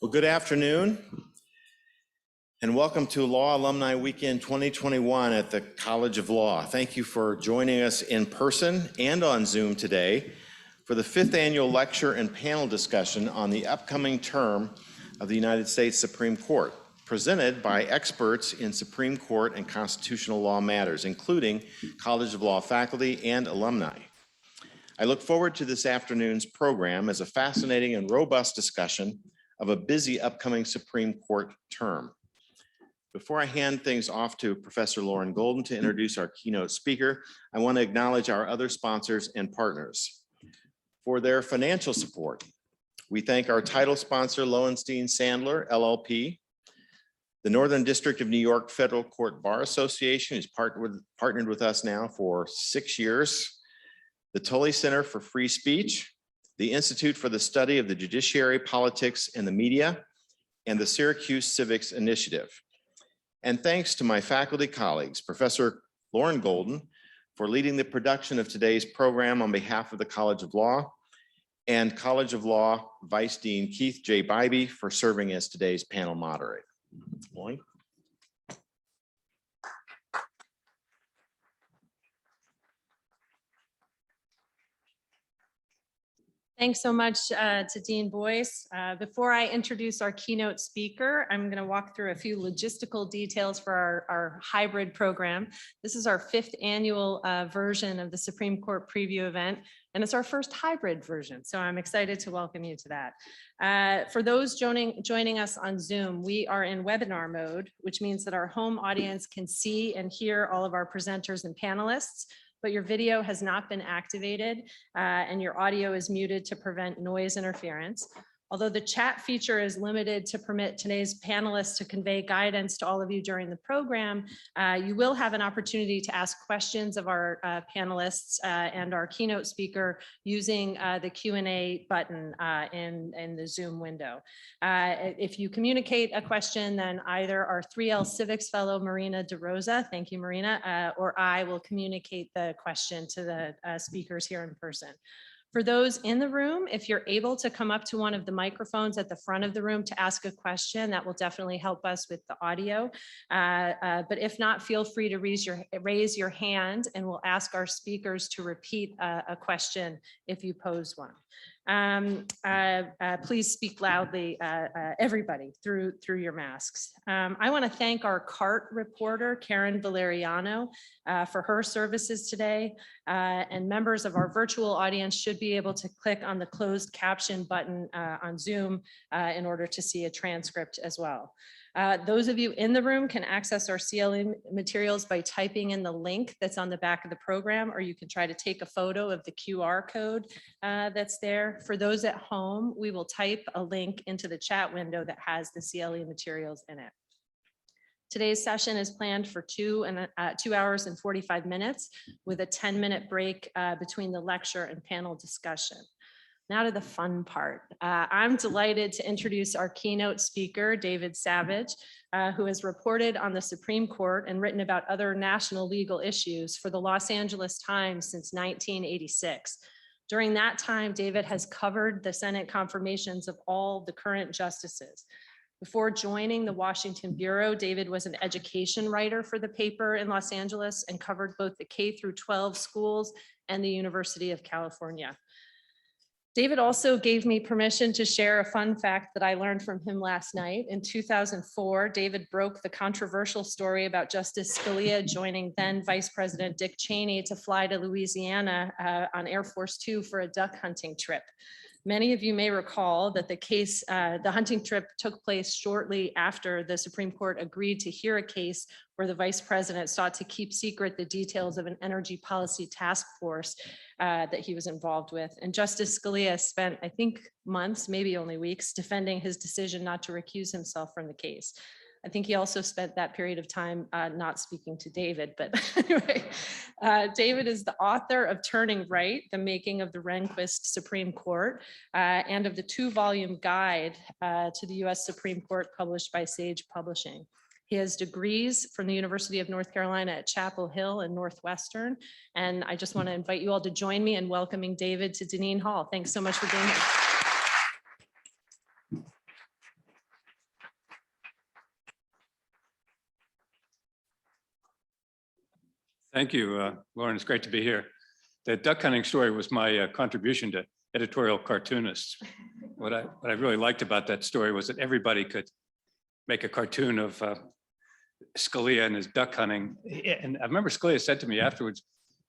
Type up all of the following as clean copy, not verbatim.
Well, good afternoon and welcome to Law Alumni Weekend 2021 at the College of Law. Thank you for joining us in person and on Zoom today for the 5th annual lecture and panel discussion on the upcoming term of the United States Supreme Court, presented by experts in Supreme Court and constitutional law matters, including College of Law faculty and alumni. I look forward to this afternoon's program as a fascinating and robust discussion of a busy upcoming Supreme Court term. Before I hand things off to Professor Lauren Golden to introduce our keynote speaker, I want to acknowledge our other sponsors and partners for their financial support. We thank our title sponsor, Lowenstein Sandler, LLP, the Northern District of New York Federal Court Bar Association, who's partnered with us now for 6 years, the Tully Center for Free Speech, the Institute for the Study of the Judiciary, Politics, and the Media, and the Syracuse Civics Initiative. And thanks to my faculty colleagues, Professor Lauren Golden, for leading the production of today's program on behalf of the College of Law, and College of Law Vice Dean Keith J. Bybee for serving as today's panel moderator. Lauren. Thanks so much to Dean Boyce. Before I introduce our keynote speaker, I'm going to walk through a few logistical details for our hybrid program. This is our 5th annual version of the Supreme Court preview event, and it's our first hybrid version. So I'm excited to welcome you to that. For those joining us on Zoom, we are in webinar mode, which means that our home audience can see and hear all of our presenters and panelists, but your video has not been activated and your audio is muted to prevent noise interference. Although the chat feature is limited to permit today's panelists to convey guidance to all of you during the program, you will have an opportunity to ask questions of our panelists and our keynote speaker using the Q&A button in the Zoom window. If you communicate a question, then either our 3L Civics Fellow, Marina DeRosa, thank you, Marina, or I will communicate the question to the speakers here in person. For those in the room, if you're able to come up to one of the microphones at the front of the room to ask a question, that will definitely help us with the audio. But if not, feel free to raise your hand and we'll ask our speakers to repeat a question if you pose one. Please speak loudly, everybody, through your masks. I want to thank our CART reporter, Karen Valeriano, for her services today. And members of our virtual audience should be able to click on the closed caption button on Zoom in order to see a transcript as well. Those of you in the room can access our CLE materials by typing in the link that's on the back of the program, or you can try to take a photo of the QR code that's there. For those at home, we will type a link into the chat window that has the CLE materials in it. Today's session is planned for 2 hours and 45 minutes with a 10-minute break between the lecture and panel discussion. Now to the fun part. I'm delighted to introduce our keynote speaker, David Savage, who has reported on the Supreme Court and written about other national legal issues for the Los Angeles Times since 1986. During that time, David has covered the Senate confirmations of all the current justices. Before joining the Washington Bureau, David was an education writer for the paper in Los Angeles and covered both the K-12 schools and the University of California. David also gave me permission to share a fun fact that I learned from him last night. In 2004, David broke the controversial story about Justice Scalia joining then Vice President Dick Cheney to fly to Louisiana on Air Force Two for a duck hunting trip. Many of you may recall that the hunting trip took place shortly after the Supreme Court agreed to hear a case where the vice president sought to keep secret the details of an energy policy task force that he was involved with. And Justice Scalia spent, I think, months, maybe only weeks, defending his decision not to recuse himself from the case. I think he also spent that period of time not speaking to David, but anyway, David is the author of Turning Right, The Making of the Rehnquist Supreme Court, and of the 2-volume guide to the US Supreme Court published by Sage Publishing. He has degrees from the University of North Carolina at Chapel Hill and Northwestern. And I just want to invite you all to join me in welcoming David to Dineen Hall. Thanks so much for being here. Thank you, Lauren. It's great to be here. The duck hunting story was my contribution to editorial cartoonists. What I really liked about that story was that everybody could make a cartoon of Scalia and his duck hunting. And I remember Scalia said to me afterwards,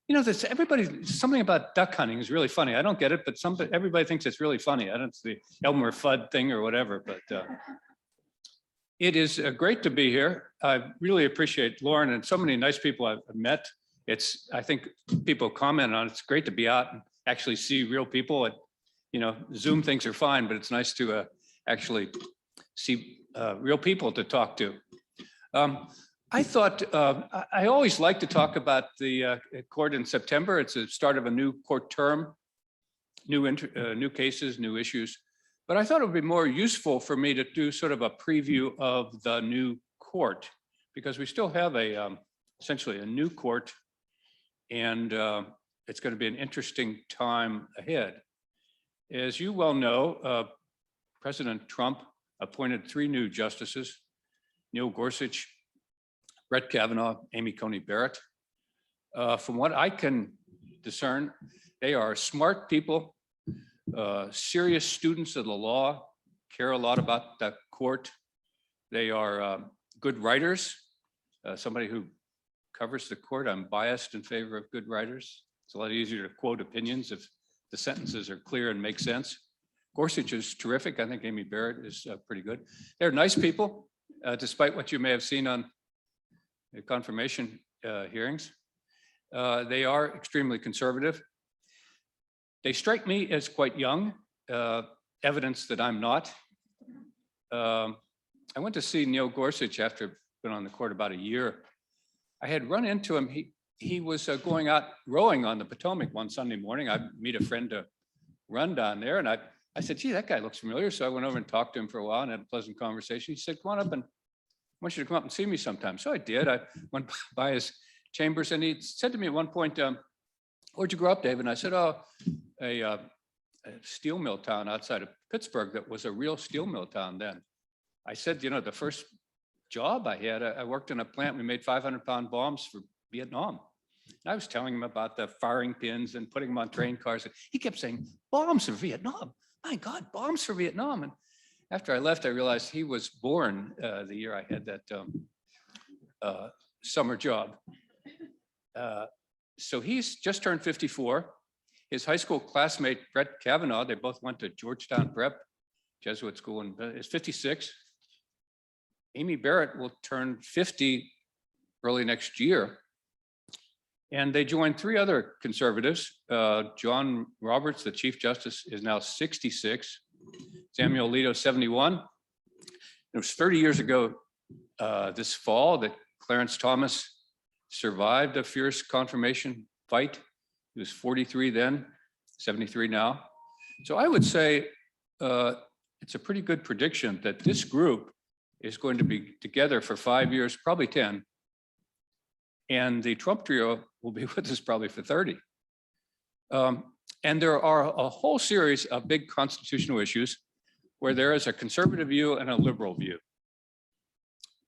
you know, something about duck hunting is really funny. I don't get it, but everybody thinks it's really funny. I don't know, it's the Elmer Fudd thing or whatever, but it is great to be here. I really appreciate Lauren and so many nice people I've met. I think people comment on it. It's great to be out and actually see real people. You know, Zoom things are fine, but it's nice to actually see real people to talk to. I thought, I always like to talk about the court in September. It's the start of a new court term, new cases, new issues. But I thought it would be more useful for me to do sort of a preview of the new court, because we still have essentially a new court, and it's going to be an interesting time ahead. As you well know, President Trump appointed 3 new justices: Neil Gorsuch, Brett Kavanaugh, Amy Coney Barrett. From what I can discern, they are smart people, serious students of the law, care a lot about the court. They are good writers. Somebody who covers the court, I'm biased in favor of good writers. It's a lot easier to quote opinions if the sentences are clear and make sense. Gorsuch is terrific. I think Amy Barrett is pretty good. They're nice people, despite what you may have seen on the confirmation hearings. They are extremely conservative. They strike me as quite young, evidence that I'm not. I went to see Neil Gorsuch after I'd been on the court about a year. I had run into him. He was going out rowing on the Potomac one Sunday morning. I'd meet a friend to run down there, and I said, gee, that guy looks familiar. So I went over and talked to him for a while and had a pleasant conversation. He said, come on up, and I want you to come up and see me sometime. So I did. I went by his chambers, and he said to me at one point, where'd you grow up, David? And I said, oh, a steel mill town outside of Pittsburgh that was a real steel mill town then. I said, you know, the first job I had, I worked in a plant. We made 500-pound bombs for Vietnam. And I was telling him about the firing pins and putting them on train cars. He kept saying, bombs for Vietnam. My God, bombs for Vietnam. And after I left, I realized he was born the year I had that summer job. So he's just turned 54. His high school classmate, Brett Kavanaugh, they both went to Georgetown Prep, Jesuit school, and is 56. Amy Barrett will turn 50 early next year. And they joined 3 other conservatives. John Roberts, the Chief Justice, is now 66. Samuel Alito, 71. It was 30 years ago this fall that Clarence Thomas survived a fierce confirmation fight. He was 43 then, 73 now. So I would say it's a pretty good prediction that this group is going to be together for 5 years, probably 10. And the Trump trio will be with us probably for 30. And there are a whole series of big constitutional issues where there is a conservative view and a liberal view.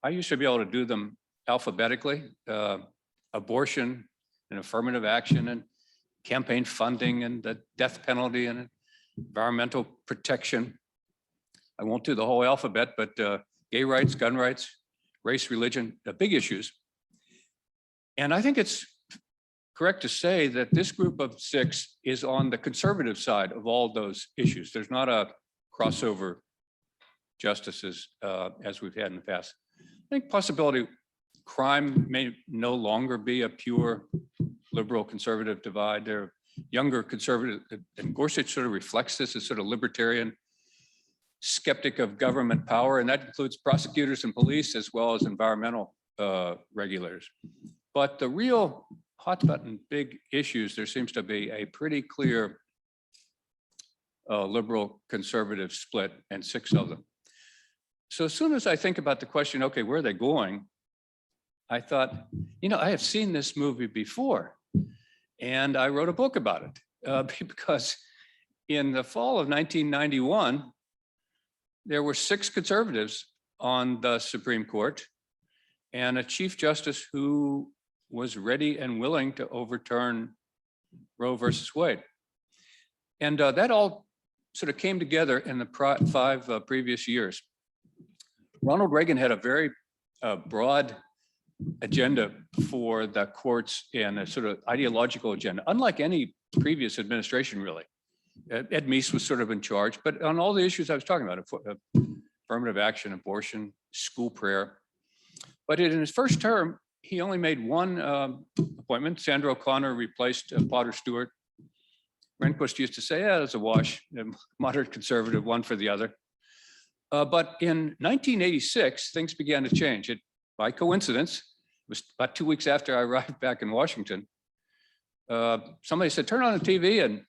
I used to be able to do them alphabetically, abortion and affirmative action and campaign funding and the death penalty and environmental protection. I won't do the whole alphabet, but gay rights, gun rights, race, religion, the big issues. And I think it's correct to say that this group of 6 is on the conservative side of all those issues. There's not a crossover justices as we've had in the past. I think possibility crime may no longer be a pure liberal conservative divide. They're younger conservative, and Gorsuch sort of reflects this as sort of libertarian skeptic of government power, and that includes prosecutors and police as well as environmental regulators. But the real hot button big issues, there seems to be a pretty clear liberal conservative split, and 6 of them. So as soon as I think about the question, okay, where are they going? I thought, you know, I have seen this movie before, and I wrote a book about it because in the fall of 1991, there were 6 conservatives on the Supreme Court and a Chief Justice who was ready and willing to overturn Roe versus Wade. And that all sort of came together in the 5 previous years. Ronald Reagan had a very broad agenda for the courts and a sort of ideological agenda, unlike any previous administration, really. Ed Meese was sort of in charge, but on all the issues I was talking about, affirmative action, abortion, school prayer. But in his first term, he only made 1 appointment. Sandra O'Connor replaced Potter Stewart. Rehnquist used to say, yeah, it's a wash, a moderate conservative, one for the other. But in 1986, things began to change. By coincidence, it was about 2 weeks after I arrived back in Washington. Somebody said, turn on the TV, and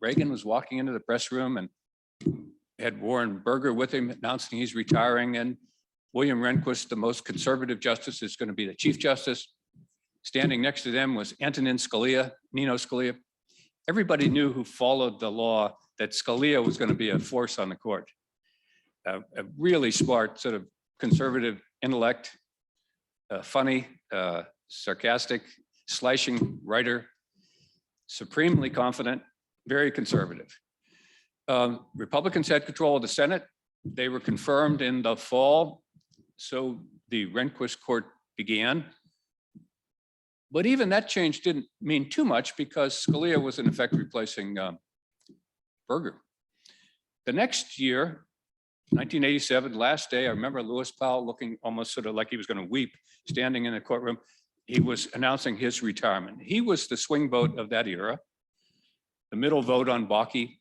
Reagan was walking into the press room and had Warren Burger with him announcing he's retiring, and William Rehnquist, the most conservative justice, is going to be the Chief Justice. Standing next to them was Antonin Scalia, Nino Scalia. Everybody knew who followed the law that Scalia was going to be a force on the court. A really smart sort of conservative intellect, funny, sarcastic, slashing writer, supremely confident, very conservative. Republicans had control of the Senate. They were confirmed in the fall. So the Rehnquist court began. But even that change didn't mean too much because Scalia was in effect replacing Burger. The next year, 1987, last day, I remember Lewis Powell looking almost sort of like he was going to weep, standing in the courtroom. He was announcing his retirement. He was the swing vote of that era, the middle vote on Bakke.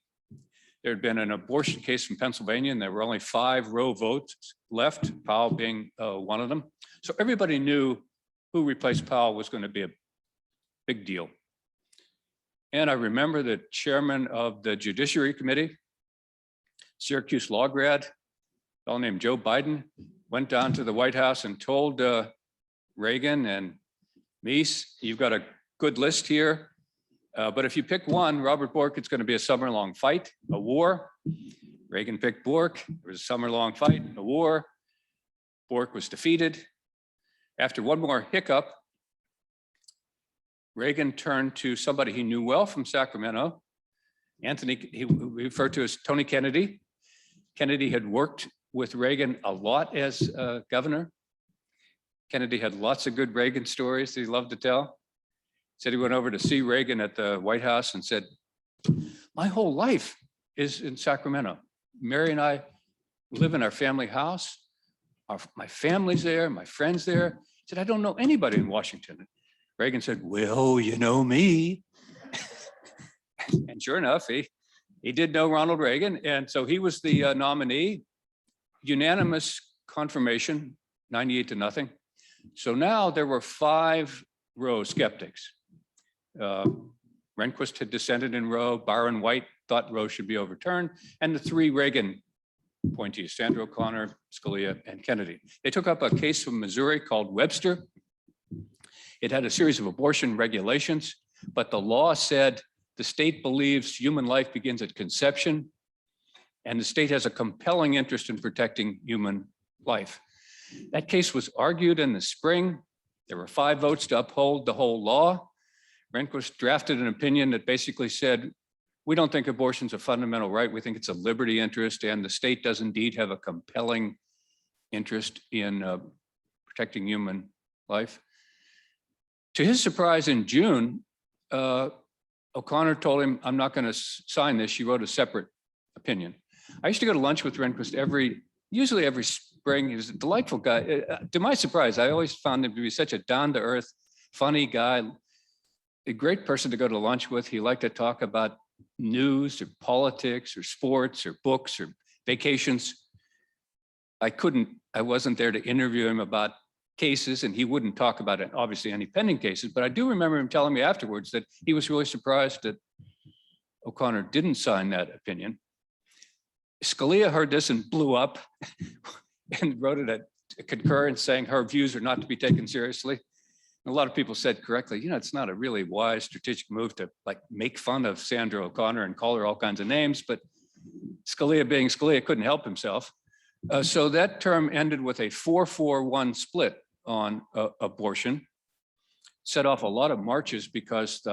There had been an abortion case in Pennsylvania, and there were only 5 Roe votes left, Powell being one of them. So everybody knew who replaced Powell was going to be a big deal. And I remember the chairman of the Judiciary Committee, Syracuse law grad, a fellow named Joe Biden, went down to the White House and told Reagan and Meese, you've got a good list here, but if you pick one, Robert Bork, it's going to be a summer-long fight, a war. Reagan picked Bork. It was a summer-long fight, a war. Bork was defeated. After one more hiccup, Reagan turned to somebody he knew well from Sacramento, he referred to as Tony Kennedy. Kennedy had worked with Reagan a lot as governor. Kennedy had lots of good Reagan stories that he loved to tell. Said he went over to see Reagan at the White House and said, my whole life is in Sacramento. Mary and I live in our family house. My family's there, my friend's there. He said, I don't know anybody in Washington. Reagan said, well, you know me. And sure enough, he did know Ronald Reagan. And so he was the nominee, unanimous confirmation, 98-0. So now there were 5 Roe skeptics. Rehnquist had dissented in Roe. Byron White thought Roe should be overturned. And the 3 Reagan appointees, Sandra O'Connor, Scalia, and Kennedy. They took up a case from Missouri called Webster. It had a series of abortion regulations, but the law said the state believes human life begins at conception, and the state has a compelling interest in protecting human life. That case was argued in the spring. There were 5 votes to uphold the whole law. Rehnquist drafted an opinion that basically said, we don't think abortion's a fundamental right. We think it's a liberty interest, and the state does indeed have a compelling interest in protecting human life. To his surprise, in June, O'Connor told him, I'm not going to sign this. She wrote a separate opinion. I used to go to lunch with Rehnquist usually every spring. He was a delightful guy. To my surprise, I always found him to be such a down-to-earth, funny guy, a great person to go to lunch with. He liked to talk about news or politics or sports or books or vacations. I wasn't there to interview him about cases, and he wouldn't talk about it, obviously any pending cases, but I do remember him telling me afterwards that he was really surprised that O'Connor didn't sign that opinion. Scalia heard this and blew up and wrote it a concurrence saying her views are not to be taken seriously. And a lot of people said correctly, it's not a really wise strategic move to like make fun of Sandra O'Connor and call her all kinds of names, but Scalia being Scalia couldn't help himself. So that term ended with a 4-4-1 split on abortion, set off a lot of marches because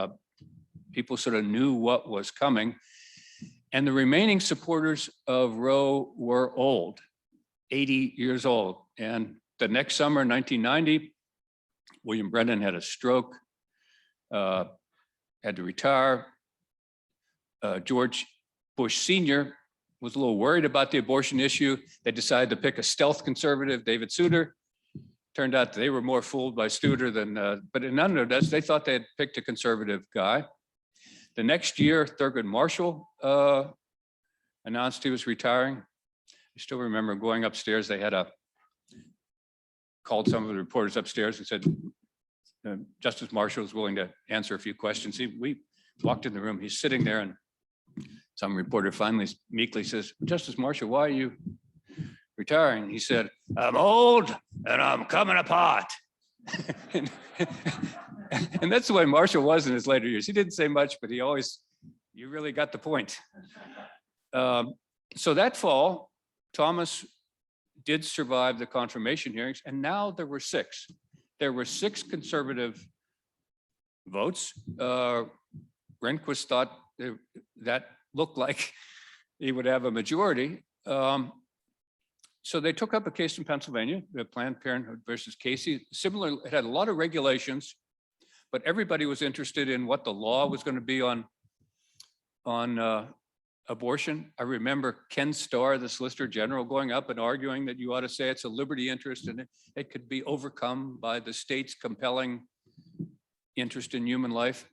people sort of knew what was coming. And the remaining supporters of Roe were old, 80 years old. And the next summer, 1990, William Brennan had a stroke, had to retire. George Bush Sr. was a little worried about the abortion issue. They decided to pick a stealth conservative, David Souter. Turned out they were more fooled by Souter than, but in none of this, they thought they had picked a conservative guy. The next year, Thurgood Marshall announced he was retiring. I still remember going upstairs. They had called some of the reporters upstairs and said, Justice Marshall is willing to answer a few questions. We walked in the room, he's sitting there, and some reporter finally meekly says, Justice Marshall, why are you retiring? He said, I'm old and I'm coming apart. And that's the way Marshall was in his later years. He didn't say much, but you really got the point. So that fall, Thomas did survive the confirmation hearings, and now there were 6. There were 6 conservative votes. Rehnquist thought that looked like he would have a majority. So they took up a case in Pennsylvania, the Planned Parenthood versus Casey. Similar, it had a lot of regulations, but everybody was interested in what the law was going to be on abortion. I remember Ken Starr, the Solicitor General, going up and arguing that you ought to say it's a liberty interest and it could be overcome by the state's compelling interest in human life.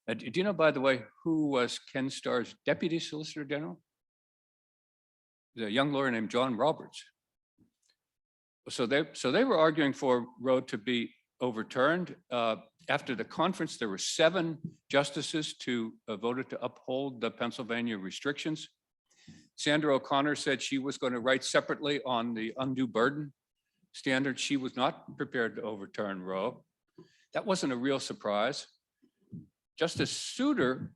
Do you know, by the way, who was Ken Starr's Deputy Solicitor General? The young lawyer named John Roberts. So they were arguing for Roe to be overturned. After the conference, there were 7 justices who voted to uphold the Pennsylvania restrictions. Sandra O'Connor said she was going to write separately on the undue burden standard. She was not prepared to overturn Roe. That wasn't a real surprise. Justice Souter,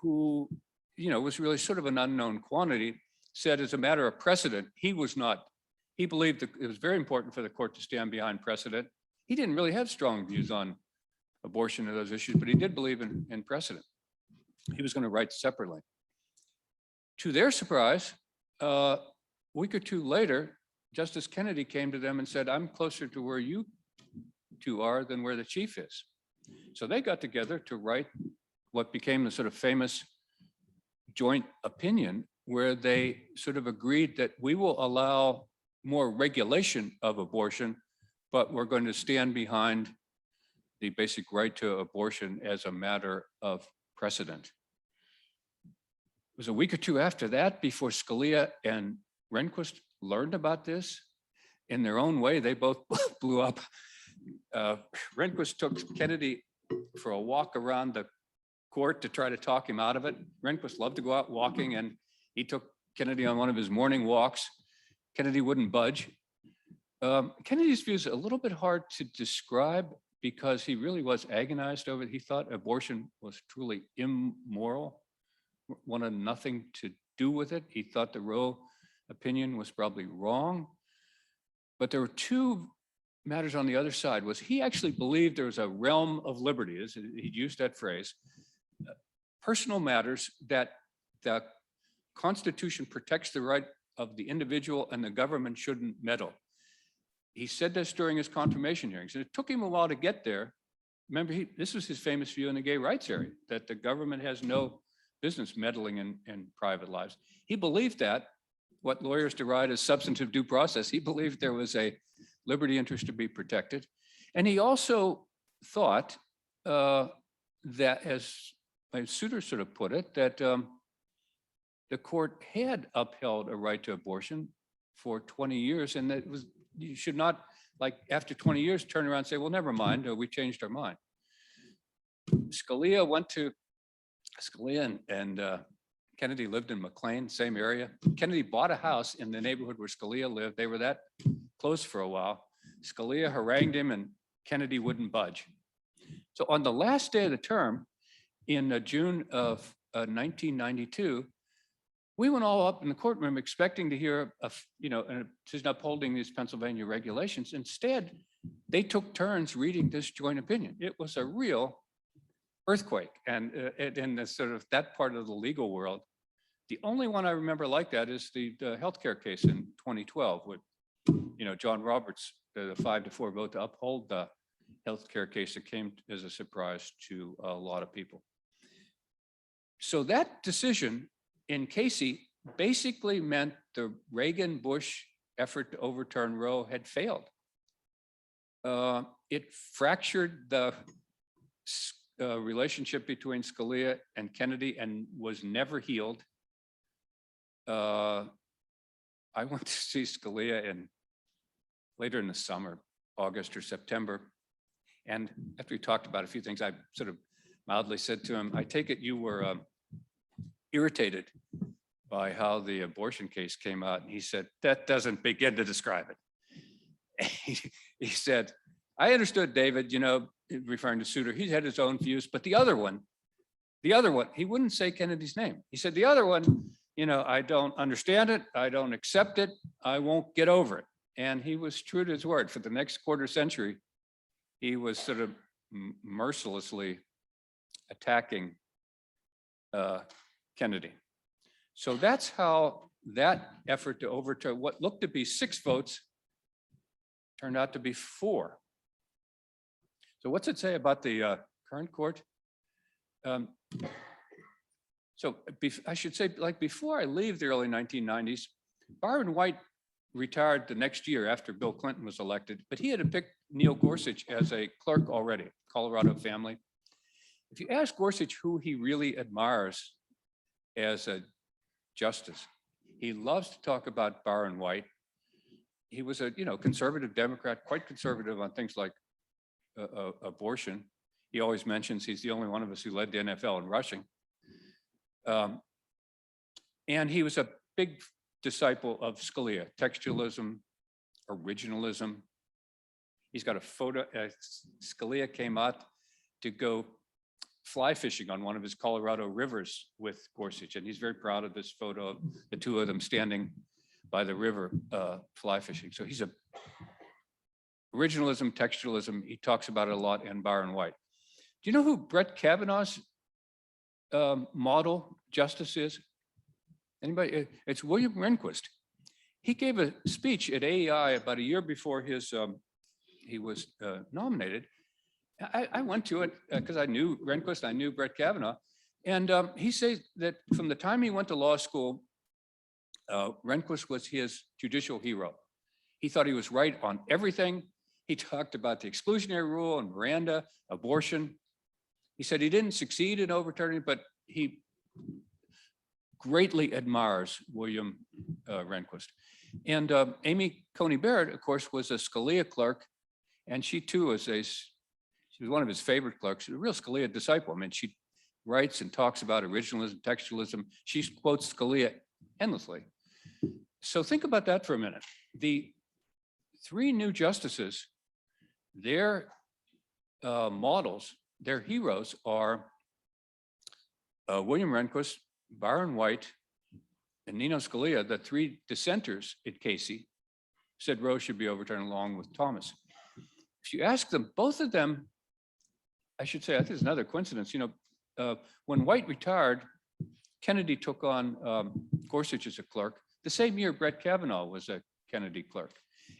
who was really sort of an unknown quantity, said as a matter of precedent, he believed that it was very important for the court to stand behind precedent. He didn't really have strong views on abortion and those issues, but he did believe in precedent. He was going to write separately. To their surprise, a week or 2 later, Justice Kennedy came to them and said, I'm closer to where you 2 are than where the chief is. So they got together to write what became the sort of famous joint opinion, where they sort of agreed that we will allow more regulation of abortion, but we're going to stand behind the basic right to abortion as a matter of precedent. It was a week or 2 after that before Scalia and Rehnquist learned about this. In their own way, they both blew up. Rehnquist took Kennedy for a walk around the court to try to talk him out of it. Rehnquist loved to go out walking, and he took Kennedy on one of his morning walks. Kennedy wouldn't budge. Kennedy's views are a little bit hard to describe because he really was agonized over it. He thought abortion was truly immoral, wanted nothing to do with it. He thought the Roe opinion was probably wrong. But there were 2 matters on the other side. Was he actually believed there was a realm of liberty, he used that phrase, personal matters that the Constitution protects the right of the individual and the government shouldn't meddle. He said this during his confirmation hearings, and it took him a while to get there. Remember, this was his famous view in the gay rights area, that the government has no business meddling in private lives. He believed that, what lawyers deride as substantive due process. He believed there was a liberty interest to be protected. And he also thought that, as Souter sort of put it, that the court had upheld a right to abortion for 20 years, and that was, you should not, like, after 20 years, turn around and say, well, never mind, we changed our mind. Scalia and Kennedy lived in McLean, same area. Kennedy bought a house in the neighborhood where Scalia lived. They were that close for a while. Scalia harangued him and Kennedy wouldn't budge. So on the last day of the term, in June of 1992, we went all up in the courtroom expecting to hear a decision upholding these Pennsylvania regulations. Instead, they took turns reading this joint opinion. It was a real earthquake, and in the sort of that part of the legal world. The only one I remember like that is the healthcare case in 2012 with, John Roberts, the 5-4 vote to uphold the healthcare case that came as a surprise to a lot of people. So that decision in Casey basically meant the Reagan-Bush effort to overturn Roe had failed. It fractured the relationship between Scalia and Kennedy and was never healed. I went to see Scalia later in the summer, August or September. And after we talked about a few things, I sort of mildly said to him, I take it you were irritated by how the abortion case came out. And he said, that doesn't begin to describe it. He said, I understood, David, referring to Souter, he had his own views, but the other one, he wouldn't say Kennedy's name. He said, the other one, I don't understand it. I don't accept it. I won't get over it. And he was true to his word. For the next quarter century, he was sort of mercilessly attacking Kennedy. So that's how that effort to overturn what looked to be 6 votes turned out to be 4. So what's it say about the current court? I should say, like, before I leave the early 1990s, Byron White retired the next year after Bill Clinton was elected, but he had picked Neil Gorsuch as a clerk already, Colorado family. If you ask Gorsuch who he really admires as a justice, he loves to talk about Byron White. He was a conservative Democrat, quite conservative on things like abortion. He always mentions he's the only one of us who led the NFL in rushing. And he was a big disciple of Scalia, textualism, originalism. He's got a photo, Scalia came out to go fly fishing on one of his Colorado rivers with Gorsuch, and he's very proud of this photo of the two of them standing by the river fly fishing. So he's a originalism, textualism, he talks about it a lot in Byron White. Do you know who Brett Kavanaugh's model justice is? Anybody? It's William Rehnquist. He gave a speech at AEI about a year before he was nominated. I went to it because I knew Rehnquist, I knew Brett Kavanaugh, and he says that from the time he went to law school, Rehnquist was his judicial hero. He thought he was right on everything. He talked about the exclusionary rule and Miranda, abortion. He said he didn't succeed in overturning, but he greatly admires William Rehnquist. And Amy Coney Barrett, of course, was a Scalia clerk, and she too was she was one of his favorite clerks, a real Scalia disciple. I mean, she writes and talks about originalism, textualism. She quotes Scalia endlessly. So think about that for a minute. The 3 new justices, their models, their heroes are William Rehnquist, Byron White, and Nino Scalia. The 3 dissenters at Casey said Roe should be overturned along with Thomas. If you ask them, both of them, I should say, I think it's another coincidence, when White retired, Kennedy took on Gorsuch as a clerk. The same year, Brett Kavanaugh was a Kennedy clerk.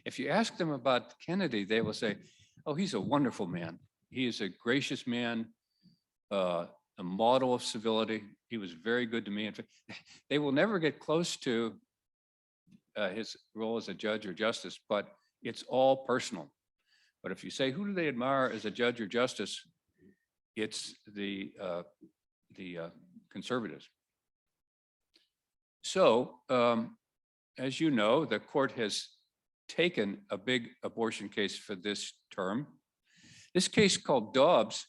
If you ask them about Kennedy, they will say, oh, he's a wonderful man. He is a gracious man, a model of civility. He was very good to me. In fact, they will never get close to his role as a judge or justice, but it's all personal. But if you say, who do they admire as a judge or justice? It's the conservatives. So, as you know, the court has taken a big abortion case for this term. This case called Dobbs,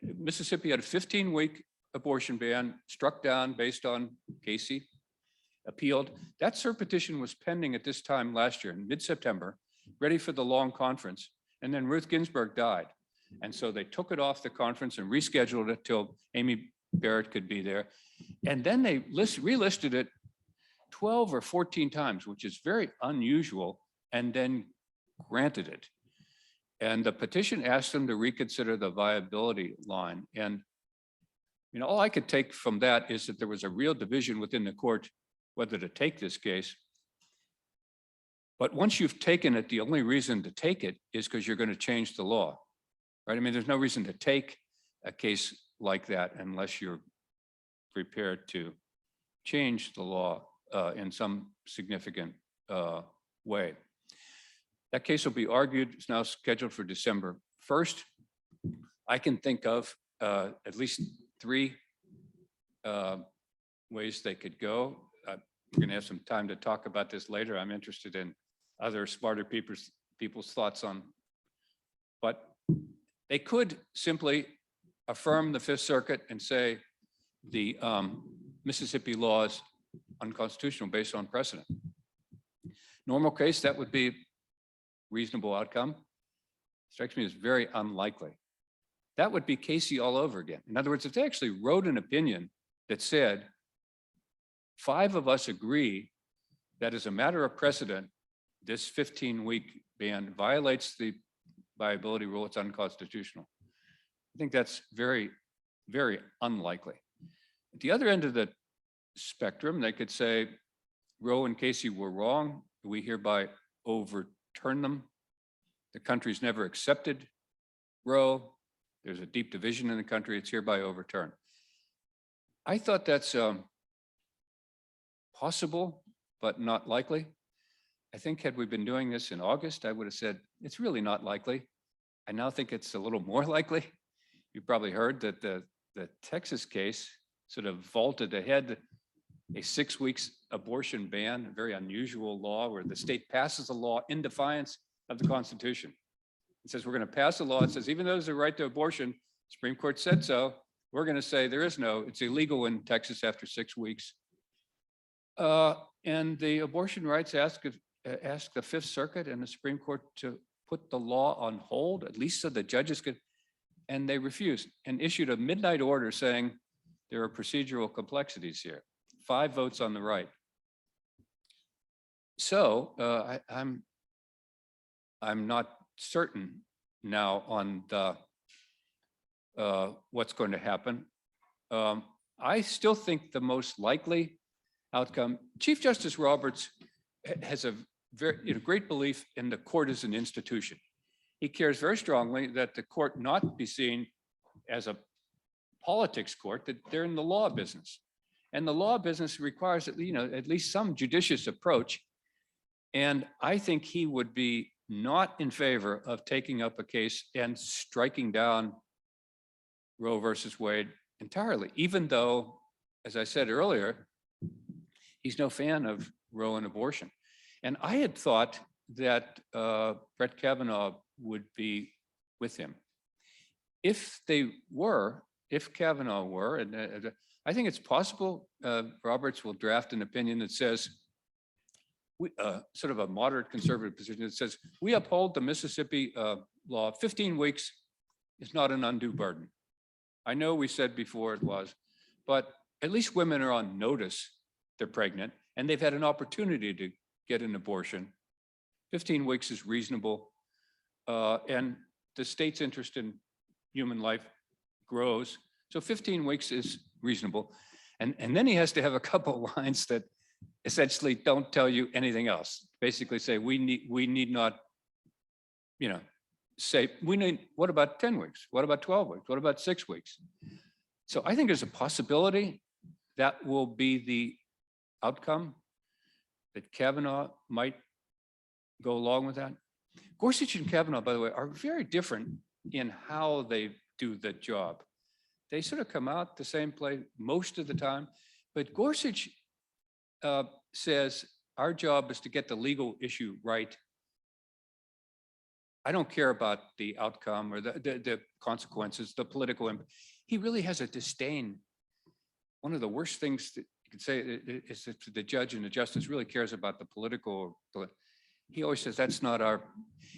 Mississippi had a 15-week abortion ban struck down based on Casey, appealed. That cert petition was pending at this time last year in mid-September, ready for the long conference. And then Ruth Ginsburg died. And so they took it off the conference and rescheduled it till Amy Barrett could be there. And then they relisted it 12 or 14 times, which is very unusual, and then granted it. And the petition asked them to reconsider the viability line. And all I could take from that is that there was a real division within the court whether to take this case. But once you've taken it, the only reason to take it is because you're going to change the law, right? I mean, there's no reason to take a case like that unless you're prepared to change the law in some significant way. That case will be argued. It's now scheduled for December 1st. I can think of at least 3 ways they could go. We're going to have some time to talk about this later. I'm interested in other smarter people's thoughts on, but they could simply affirm the Fifth Circuit and say the Mississippi law is unconstitutional based on precedent. Normal case, that would be reasonable outcome. Strikes me as very unlikely. That would be Casey all over again. In other words, if they actually wrote an opinion that said, 5 of us agree that as a matter of precedent, this 15-week ban violates the viability rule, it's unconstitutional. I think that's very, very unlikely. At the other end of the spectrum, they could say, Roe and Casey were wrong. We hereby overturn them. The country's never accepted Roe. There's a deep division in the country. It's hereby overturned. I thought that's possible, but not likely. I think had we been doing this in August, I would have said, it's really not likely. I now think it's a little more likely. You probably heard that the Texas case sort of vaulted ahead a 6 weeks abortion ban, a very unusual law where the state passes a law in defiance of the Constitution. It says, we're going to pass a law. It says, even though there's a right to abortion, Supreme Court said so, we're going to say there is no, it's illegal in Texas after 6 weeks. And the abortion rights ask the Fifth Circuit and the Supreme Court to put the law on hold, at least so the judges could, and they refused and issued a midnight order saying there are procedural complexities here. 5 votes on the right. So I'm not certain now on the what's going to happen. I still think the most likely outcome, Chief Justice Roberts has a very great belief in the court as an institution. He cares very strongly that the court not be seen as a politics court, that they're in the law business. And the law business requires at least some judicious approach. And I think he would be not in favor of taking up a case and striking down Roe versus Wade entirely, even though, as I said earlier, he's no fan of Roe and abortion. And I had thought that Brett Kavanaugh would be with him. If Kavanaugh were, and I think it's possible Roberts will draft an opinion that says, sort of a moderate conservative position that says, we uphold the Mississippi law. 15 weeks is not an undue burden. I know we said before it was, but at least women are on notice they're pregnant and they've had an opportunity to get an abortion. 15 weeks is reasonable. And the state's interest in human life grows. So 15 weeks is reasonable. And then he has to have a couple of lines that essentially don't tell you anything else. Basically say, we need not, say, what about 10 weeks? What about 12 weeks? What about 6 weeks? So I think there's a possibility that will be the outcome, that Kavanaugh might go along with that. Gorsuch and Kavanaugh, by the way, are very different in how they do the job. They sort of come out the same place most of the time, but Gorsuch says our job is to get the legal issue right. I don't care about the outcome or the consequences, the political impact. He really has a disdain. One of the worst things that you could say is that the judge and the justice really cares about the political. He always says that's not our.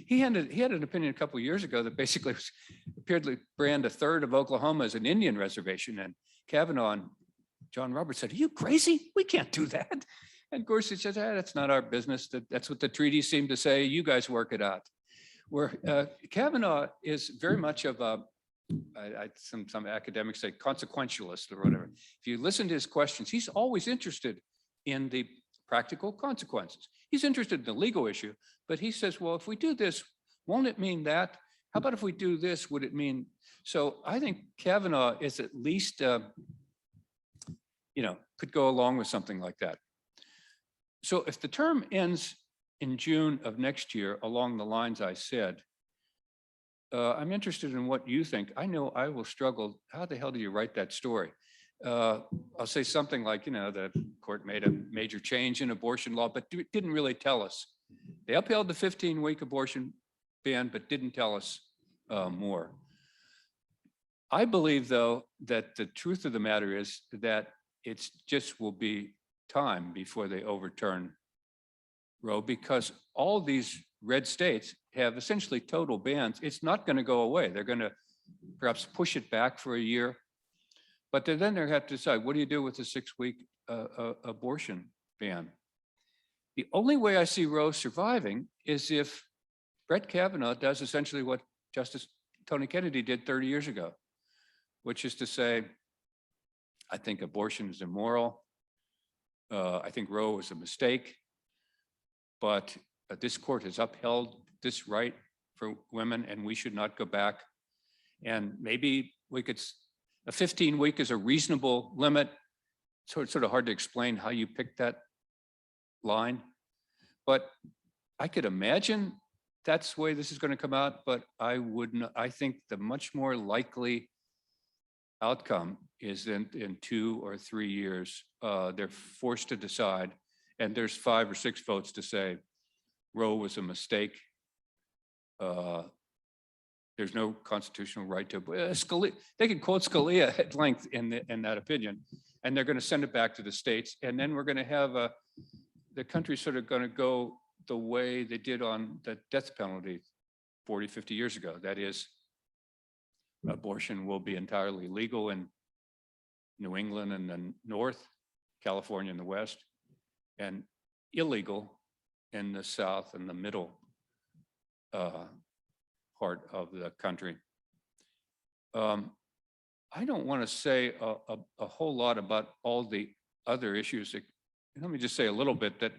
He had an opinion a couple of years ago that basically appeared to brand a third of Oklahoma as an Indian reservation, and Kavanaugh and John Roberts said, "Are you crazy? We can't do that." And Gorsuch said, "That's not our business. That's what the treaties seem to say. You guys work it out." Where Kavanaugh is very much of a, some academics say consequentialist or whatever. If you listen to his questions, he's always interested in the practical consequences. He's interested in the legal issue, but he says, well, if we do this, won't it mean that? How about if we do this, would it mean? So I think Kavanaugh is at least, could go along with something like that. So if the term ends in June of next year, along the lines I said, I'm interested in what you think. I know I will struggle. How the hell do you write that story? I'll say something like, the court made a major change in abortion law, but didn't really tell us. They upheld the 15-week abortion ban, but didn't tell us more. I believe, though, that the truth of the matter is that it's just will be time before they overturn Roe, because all these red states have essentially total bans. It's not going to go away. They're going to perhaps push it back for a year, but then they have to decide, what do you do with the 6-week abortion ban? The only way I see Roe surviving is if Brett Kavanaugh does essentially what Justice Tony Kennedy did 30 years ago, which is to say, I think abortion is immoral. I think Roe was a mistake. But this court has upheld this right for women, and we should not go back. And maybe we could, a 15-week is a reasonable limit. So it's sort of hard to explain how you pick that line. But I could imagine that's the way this is going to come out, but I wouldn't. I think the much more likely outcome is in 2 or 3 years, they're forced to decide. And there's 5 or 6 votes to say Roe was a mistake. There's no constitutional right to Scalia. They can quote Scalia at length in that opinion, and they're going to send it back to the states. And then we're going to have the country sort of going to go the way they did on the death penalty 40, 50 years ago. That is, abortion will be entirely legal in New England and the North, California in the West, and illegal in the South and the middle part of the country. I don't want to say a whole lot about all the other issues. Let me just say a little bit that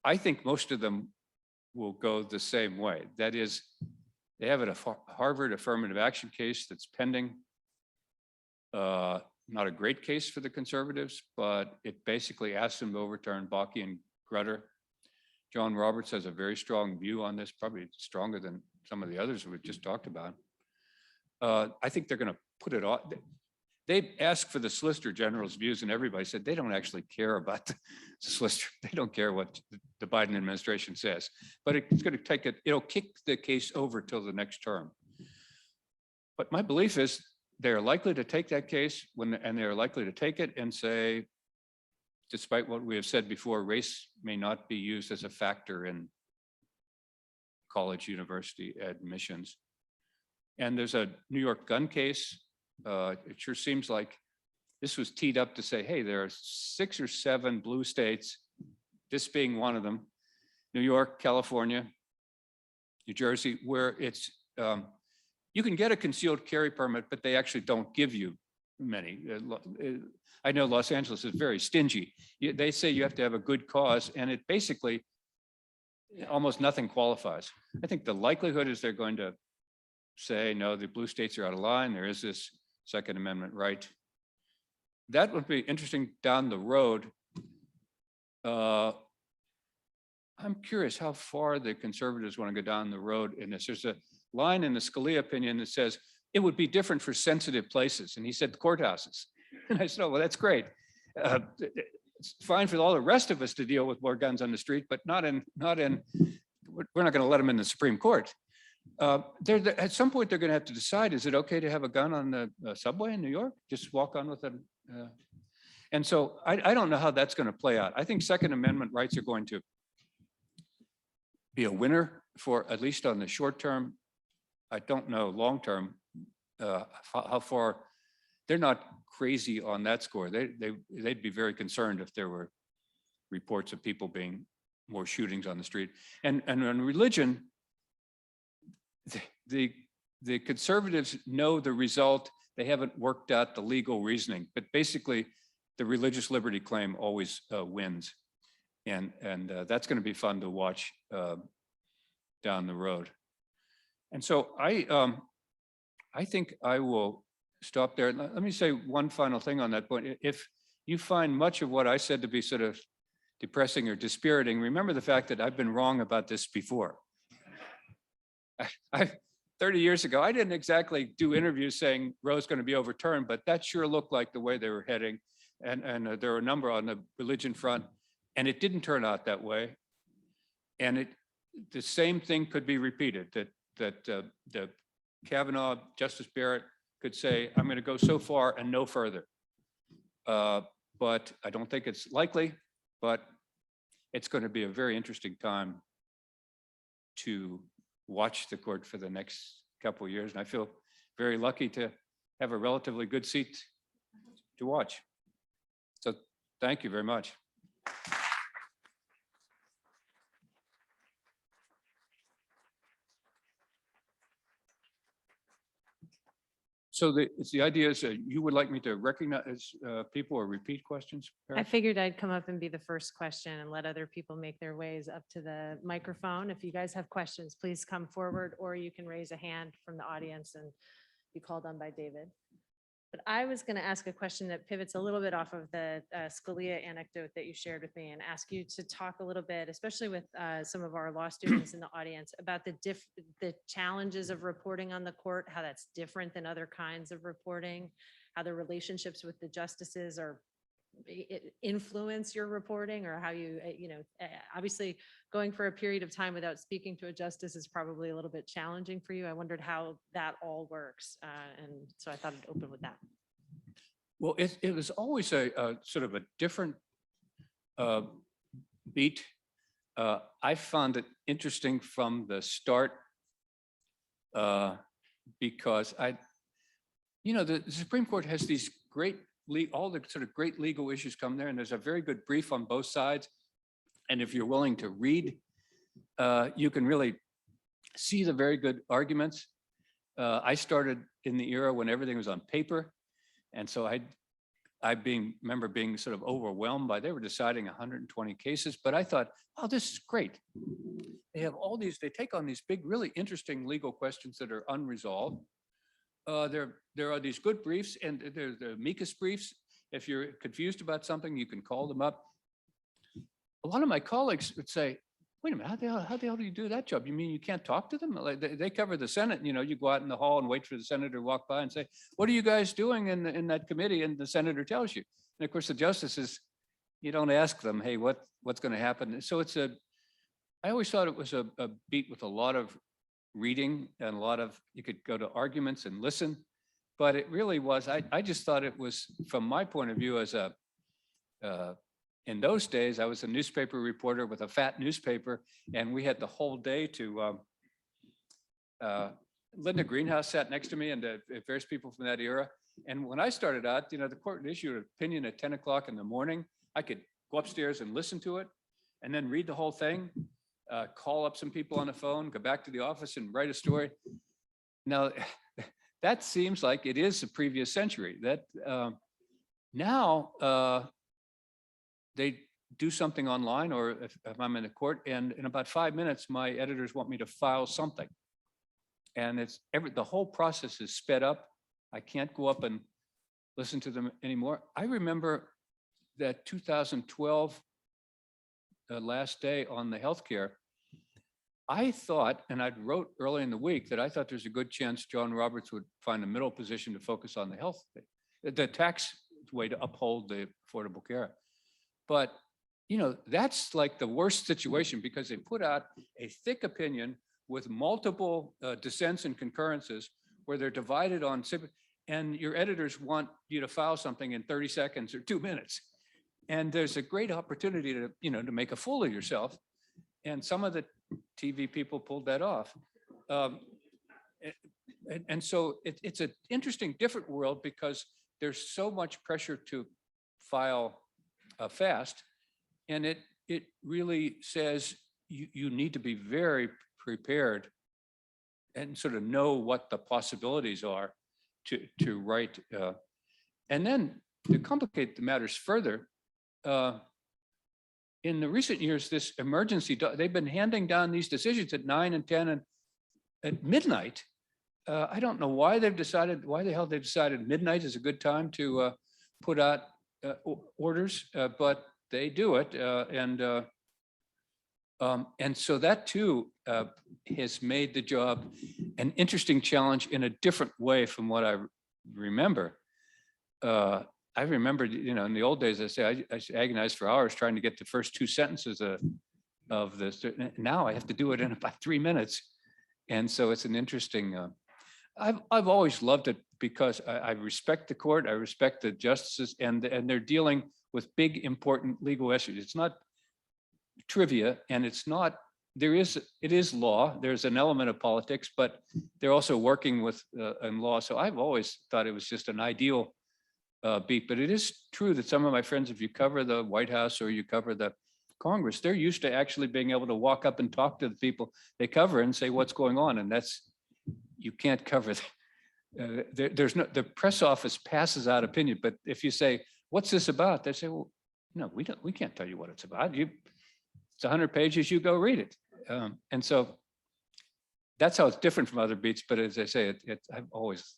I think most of them will go the same way. That is, they have a Harvard affirmative action case that's pending. Not a great case for the conservatives, but it basically asks them to overturn Bakke and Grutter. John Roberts has a very strong view on this, probably stronger than some of the others we've just talked about. I think they're going to put it on. They asked for the Solicitor General's views, and everybody said they don't actually care about the solicitor. They don't care what the Biden administration says, but it's going to take it. It'll kick the case over till the next term. But my belief is they're likely to take that case and they're likely to take it and say, despite what we have said before, race may not be used as a factor in college, university admissions. And there's a New York gun case. It sure seems like this was teed up to say, hey, there are 6 or 7 blue states, this being one of them, New York, California, New Jersey, where it's, you can get a concealed carry permit, but they actually don't give you many. I know Los Angeles is very stingy. They say you have to have a good cause, and it basically, almost nothing qualifies. I think the likelihood is they're going to say, no, the blue states are out of line. There is this Second Amendment right. That would be interesting down the road. I'm curious how far the conservatives want to go down the road in this. There's a line in the Scalia opinion that says it would be different for sensitive places. And he said the courthouses. And I said, oh, well, that's great. it's fine for all the rest of us to deal with more guns on the street, but not in, we're not going to let them in the Supreme Court. At some point, they're going to have to decide, is it okay to have a gun on the subway in New York? Just walk on with it. And so I don't know how that's going to play out. I think Second Amendment rights are going to be a winner for, at least on the short term. I don't know long term how far. They're not crazy on that score. They'd be very concerned if there were reports of people being more shootings on the street. And on religion, the conservatives know the result. They haven't worked out the legal reasoning, but basically the religious liberty claim always wins. And that's going to be fun to watch down the road. And so I think I will stop there. Let me say one final thing on that point. If you find much of what I said to be sort of depressing or dispiriting, remember the fact that I've been wrong about this before. 30 years ago, I didn't exactly do interviews saying Roe's going to be overturned, but that sure looked like the way they were heading. And there were a number on the religion front, and it didn't turn out that way. And the same thing could be repeated, that the Kavanaugh, Justice Barrett could say, I'm going to go so far and no further. But I don't think it's likely, but it's going to be a very interesting time to watch the court for the next couple of years. And I feel very lucky to have a relatively good seat to watch. So thank you very much. So the idea is you would like me to recognize people or repeat questions? I figured I'd come up and be the first question and let other people make their ways up to the microphone. If you guys have questions, please come forward, or you can raise a hand from the audience and be called on by David. But I was going to ask a question that pivots a little bit off of the Scalia anecdote that you shared with me, and ask you to talk a little bit, especially with some of our law students in the audience, about the challenges of reporting on the court, how that's different than other kinds of reporting, how the relationships with the justices influence your reporting, or how you, obviously going for a period of time without speaking to a justice is probably a little bit challenging for you. I wondered how that all works. And so I thought I'd open with that. Well, it was always a sort of a different beat. I found it interesting from the start because the Supreme Court has these great all the sort of great legal issues come there, and there's a very good brief on both sides. And if you're willing to read, you can really see the very good arguments. I started in the era when everything was on paper. And so I remember being sort of overwhelmed by, they were deciding 120 cases, but I thought, oh, this is great. They have all these, they take on these big, really interesting legal questions that are unresolved. There are these good briefs, and there's the amicus briefs. If you're confused about something, you can call them up. A lot of my colleagues would say, wait a minute, how the hell do you do that job? You mean you can't talk to them? Like they cover the Senate, you go out in the hall and wait for the senator to walk by and say, what are you guys doing in that committee? And the senator tells you. And of course, the justices, you don't ask them, hey, what's going to happen? So I always thought it was a beat with a lot of reading and a lot of, you could go to arguments and listen, but it really was, I just thought it was, from my point of view as in those days, I was a newspaper reporter with a fat newspaper, and we had the whole day to, Linda Greenhouse sat next to me, and various people from that era. And when I started out, the court issued an opinion at 10 o'clock in the morning. I could go upstairs and listen to it and then read the whole thing. Call up some people on the phone, go back to the office and write a story. Now, that seems like it is the previous century. That now they do something online, or if I'm in the court, and in about 5 minutes, my editors want me to file something. And the whole process is sped up. I can't go up and listen to them anymore. I remember that 2012 last day on the healthcare, I thought, and I wrote early in the week, that I thought there's a good chance John Roberts would find a middle position to focus on the tax way to uphold the Affordable Care. But, you know, that's like the worst situation because they put out a thick opinion with multiple dissents and concurrences where they're divided on, and your editors want you to file something in 30 seconds or 2 minutes. And there's a great opportunity to, you know, to make a fool of yourself. And some of the TV people pulled that off. And so it's an interesting, different world because there's so much pressure to file fast. And it really says you need to be very prepared and sort of know what the possibilities are to write. And then to complicate the matters further, in the recent years, this emergency, they've been handing down these decisions at 9 and 10 and at midnight. I don't know why they've decided, why the hell they decided midnight is a good time to put out orders, but they do it. And so that too has made the job an interesting challenge in a different way from what I remember. I remember, you know, in the old days, I agonized for hours trying to get the first 2 sentences of this. Now I have to do it in about 3 minutes. And so it's an interesting, I've always loved it because I respect the court, I respect the justices, and they're dealing with big, important legal issues. It's not trivia, and it's not, it is law. There's an element of politics, but they're also working with in law. So I've always thought it was just an ideal beat. But it is true that some of my friends, if you cover the White House or you cover the Congress, they're used to actually being able to walk up and talk to the people they cover and say what's going on, and that's, you can't cover. There's no, the press office passes out opinion, but if you say, what's this about? They say, well, no, we can't tell you what it's about. It's 100 pages, you go read it. And so that's how it's different from other beats. But as I say, I've always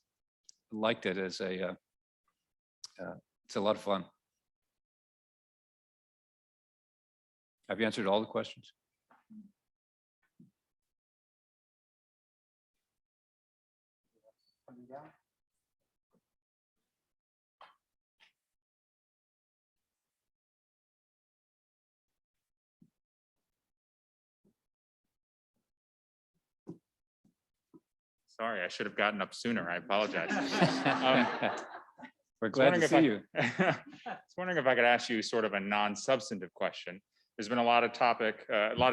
liked it as a, it's a lot of fun. Have you answered all the questions? Sorry, I should have gotten up sooner. I apologize. We're glad to see you. I was wondering if I could ask you sort of a non-substantive question. There's been a lot of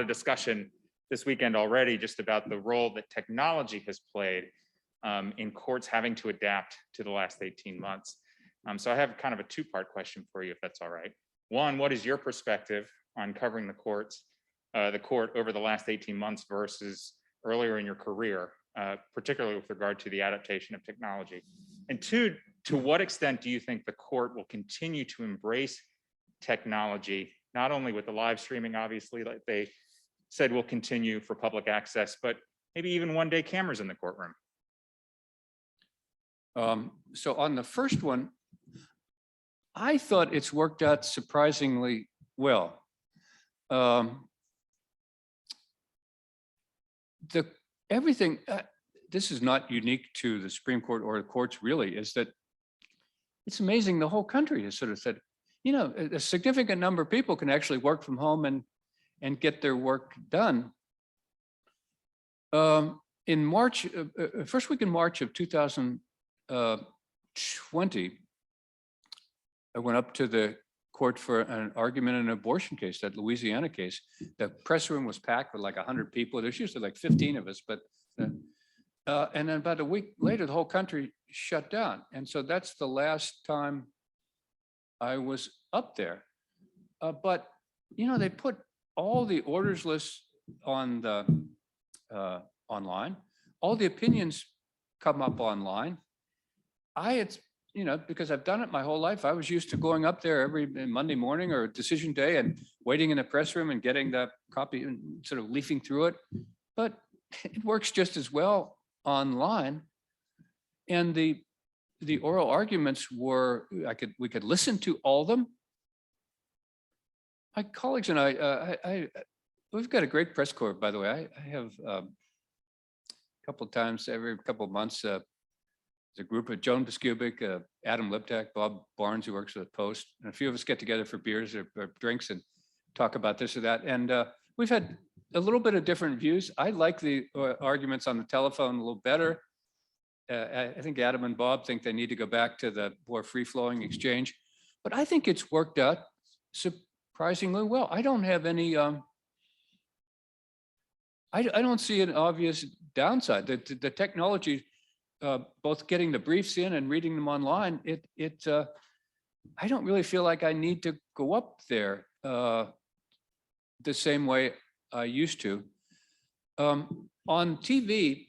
discussion this weekend already just about the role that technology has played in courts having to adapt to the last 18 months. So I have kind of a 2-part question for you, if that's all right. One, what is your perspective on covering the court over the last 18 months versus earlier in your career, particularly with regard to the adaptation of technology? And 2, to what extent do you think the court will continue to embrace technology, not only with the live streaming, obviously, like they said will continue for public access, but maybe even one day cameras in the courtroom? So on the first one, I thought it's worked out surprisingly well. Everything, this is not unique to the Supreme Court or the courts really, is that it's amazing the whole country has sort of said, you know, a significant number of people can actually work from home and get their work done. In March, first week in March of 2020, I went up to the court for an argument in an abortion case, that Louisiana case. The press room was packed with like 100 people. There's usually like 15 of us, but and then about a week later, the whole country shut down. And so that's the last time I was up there. But, you know, they put all the orders lists on the online. All the opinions come up online. You know, because I've done it my whole life, I was used to going up there every Monday morning or decision day and waiting in the press room and getting the copy and sort of leafing through it. But it works just as well online. And the oral arguments were, we could listen to all of them. My colleagues and we've got a great press corps, by the way. I have a couple of times every couple of months There's a group of Joan Biskubic, Adam Liptak, Bob Barnes, who works at the Post, and a few of us get together for beers or drinks and talk about this or that. And we've had a little bit of different views. I like the arguments on the telephone a little better. I think Adam and Bob think they need to go back to the more free-flowing exchange, but I think it's worked out surprisingly well. I don't have any, I don't see an obvious downside. The technology, both getting the briefs in and reading them online, I don't really feel like I need to go up there the same way I used to. On TV,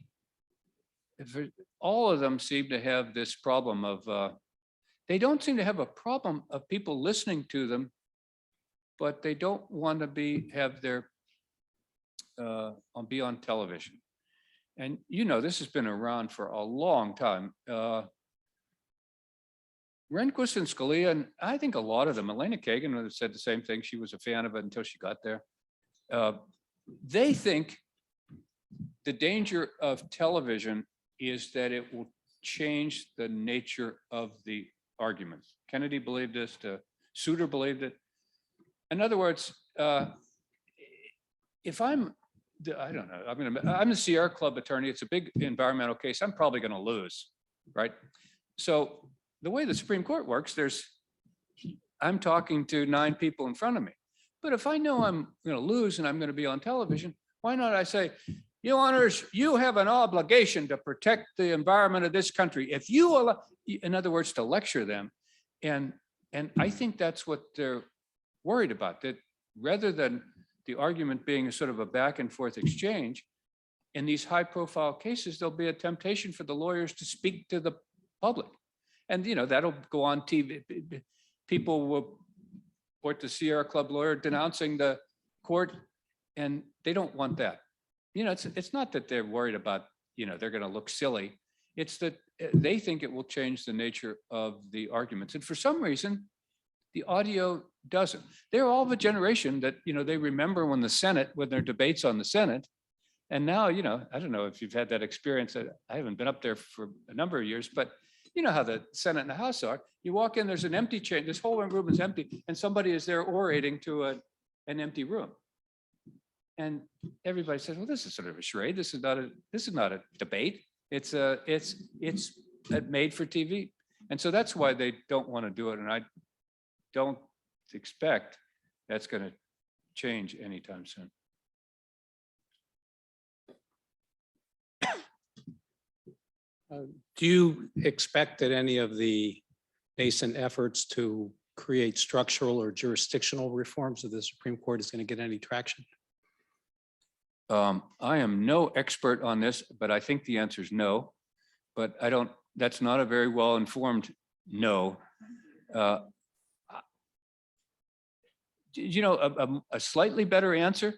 all of them seem to have this problem of, they don't seem to have a problem of people listening to them, but they don't want to have their be on television. And you know, this has been around for a long time. Rehnquist and Scalia, and I think a lot of them, Elena Kagan would have said the same thing. She was a fan of it until she got there. They think the danger of television is that it will change the nature of the arguments. Kennedy believed this, Souter believed it. In other words, if I don't know, I'm a Sierra Club attorney. It's a big environmental case. I'm probably going to lose, right? So the way the Supreme Court works, I'm talking to 9 people in front of me. But if I know I'm going to lose and I'm going to be on television, why not I say, Your Honors, you have an obligation to protect the environment of this country. If you allow, in other words, to lecture them. And I think that's what they're worried about, that rather than the argument being a sort of a back and forth exchange, in these high profile cases, there'll be a temptation for the lawyers to speak to the public. And, you know, that'll go on TV. People will report the Sierra Club lawyer denouncing the court, and they don't want that. You know, it's not that they're worried about, you know, they're going to look silly. It's that they think it will change the nature of the arguments. And for some reason, the audio doesn't. They're all of a generation that, you know, they remember when there are debates on the Senate. And now, you know, I don't know if you've had that experience. I haven't been up there for a number of years, but you know how the Senate and the House are. You walk in, there's an empty chair, this whole room is empty, and somebody is there orating to an empty room. And everybody says, well, this is sort of a charade. This is not a debate. It's made for TV. And so that's why they don't want to do it. And I don't expect that's going to change anytime soon. Do you expect that any of the nascent efforts to create structural or jurisdictional reforms of the Supreme Court is going to get any traction? I am no expert on this, but I think the answer is no. But that's not a very well-informed no. You know, a slightly better answer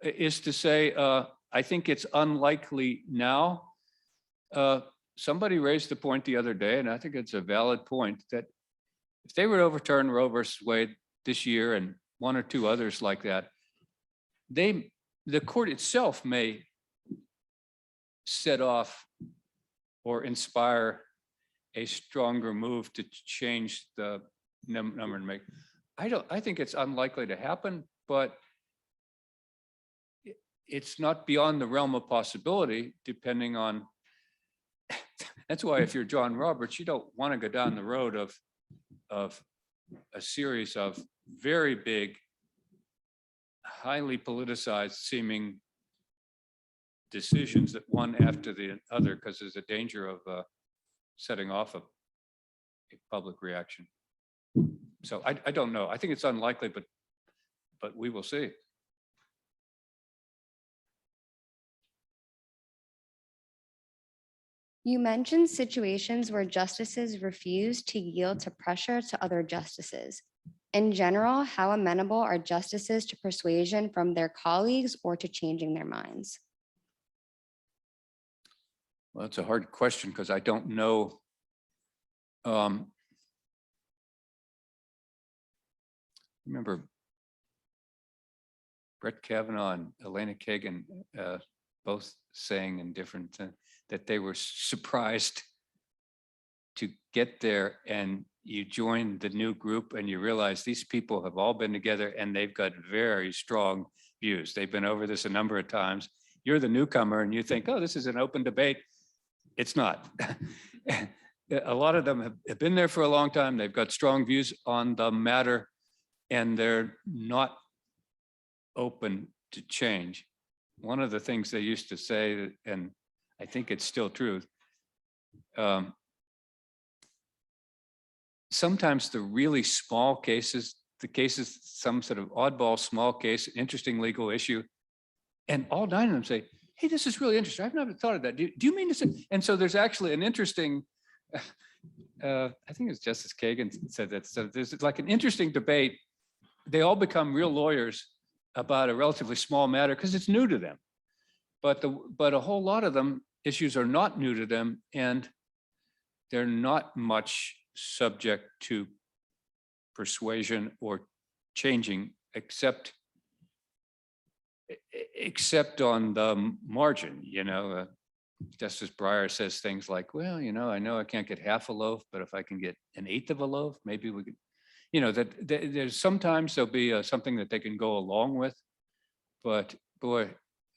is to say, I think it's unlikely now. Somebody raised the point the other day, and I think it's a valid point, that if they were to overturn Roe versus Wade this year and 1 or 2 others like that, the court itself may set off or inspire a stronger move to change the number and make. I think it's unlikely to happen, but it's not beyond the realm of possibility, depending on. That's why if you're John Roberts, you don't want to go down the road of a series of very big, highly politicized seeming decisions that one after the other, because there's a danger of setting off a public reaction. So I don't know. I think it's unlikely, but we will see. You mentioned situations where justices refuse to yield to pressure to other justices. In general, how amenable are justices to persuasion from their colleagues or to changing their minds? Well, it's a hard question because I don't know. Remember Brett Kavanaugh and Elena Kagan both saying in different that they were surprised to get there and you join the new group and you realize these people have all been together and they've got very strong views. They've been over this a number of times. You're the newcomer and you think, oh, this is an open debate. It's not. A lot of them have been there for a long time. They've got strong views on the matter and they're not open to change. One of the things they used to say, and I think it's still true, sometimes the really small cases, the cases, some sort of oddball small case, interesting legal issue, and all 9 of them say, hey, this is really interesting. I've never thought of that. Do you mean to say? And so there's actually an interesting, I think it's Justice Kagan said that. So there's like an interesting debate. They all become real lawyers about a relatively small matter because it's new to them. But a whole lot of them, issues are not new to them and they're not much subject to persuasion or changing except on the margin. Justice Breyer says things like, well, I know I can't get half a loaf, but if I can get an eighth of a loaf, maybe we could, there's sometimes there'll be something that they can go along with, but boy,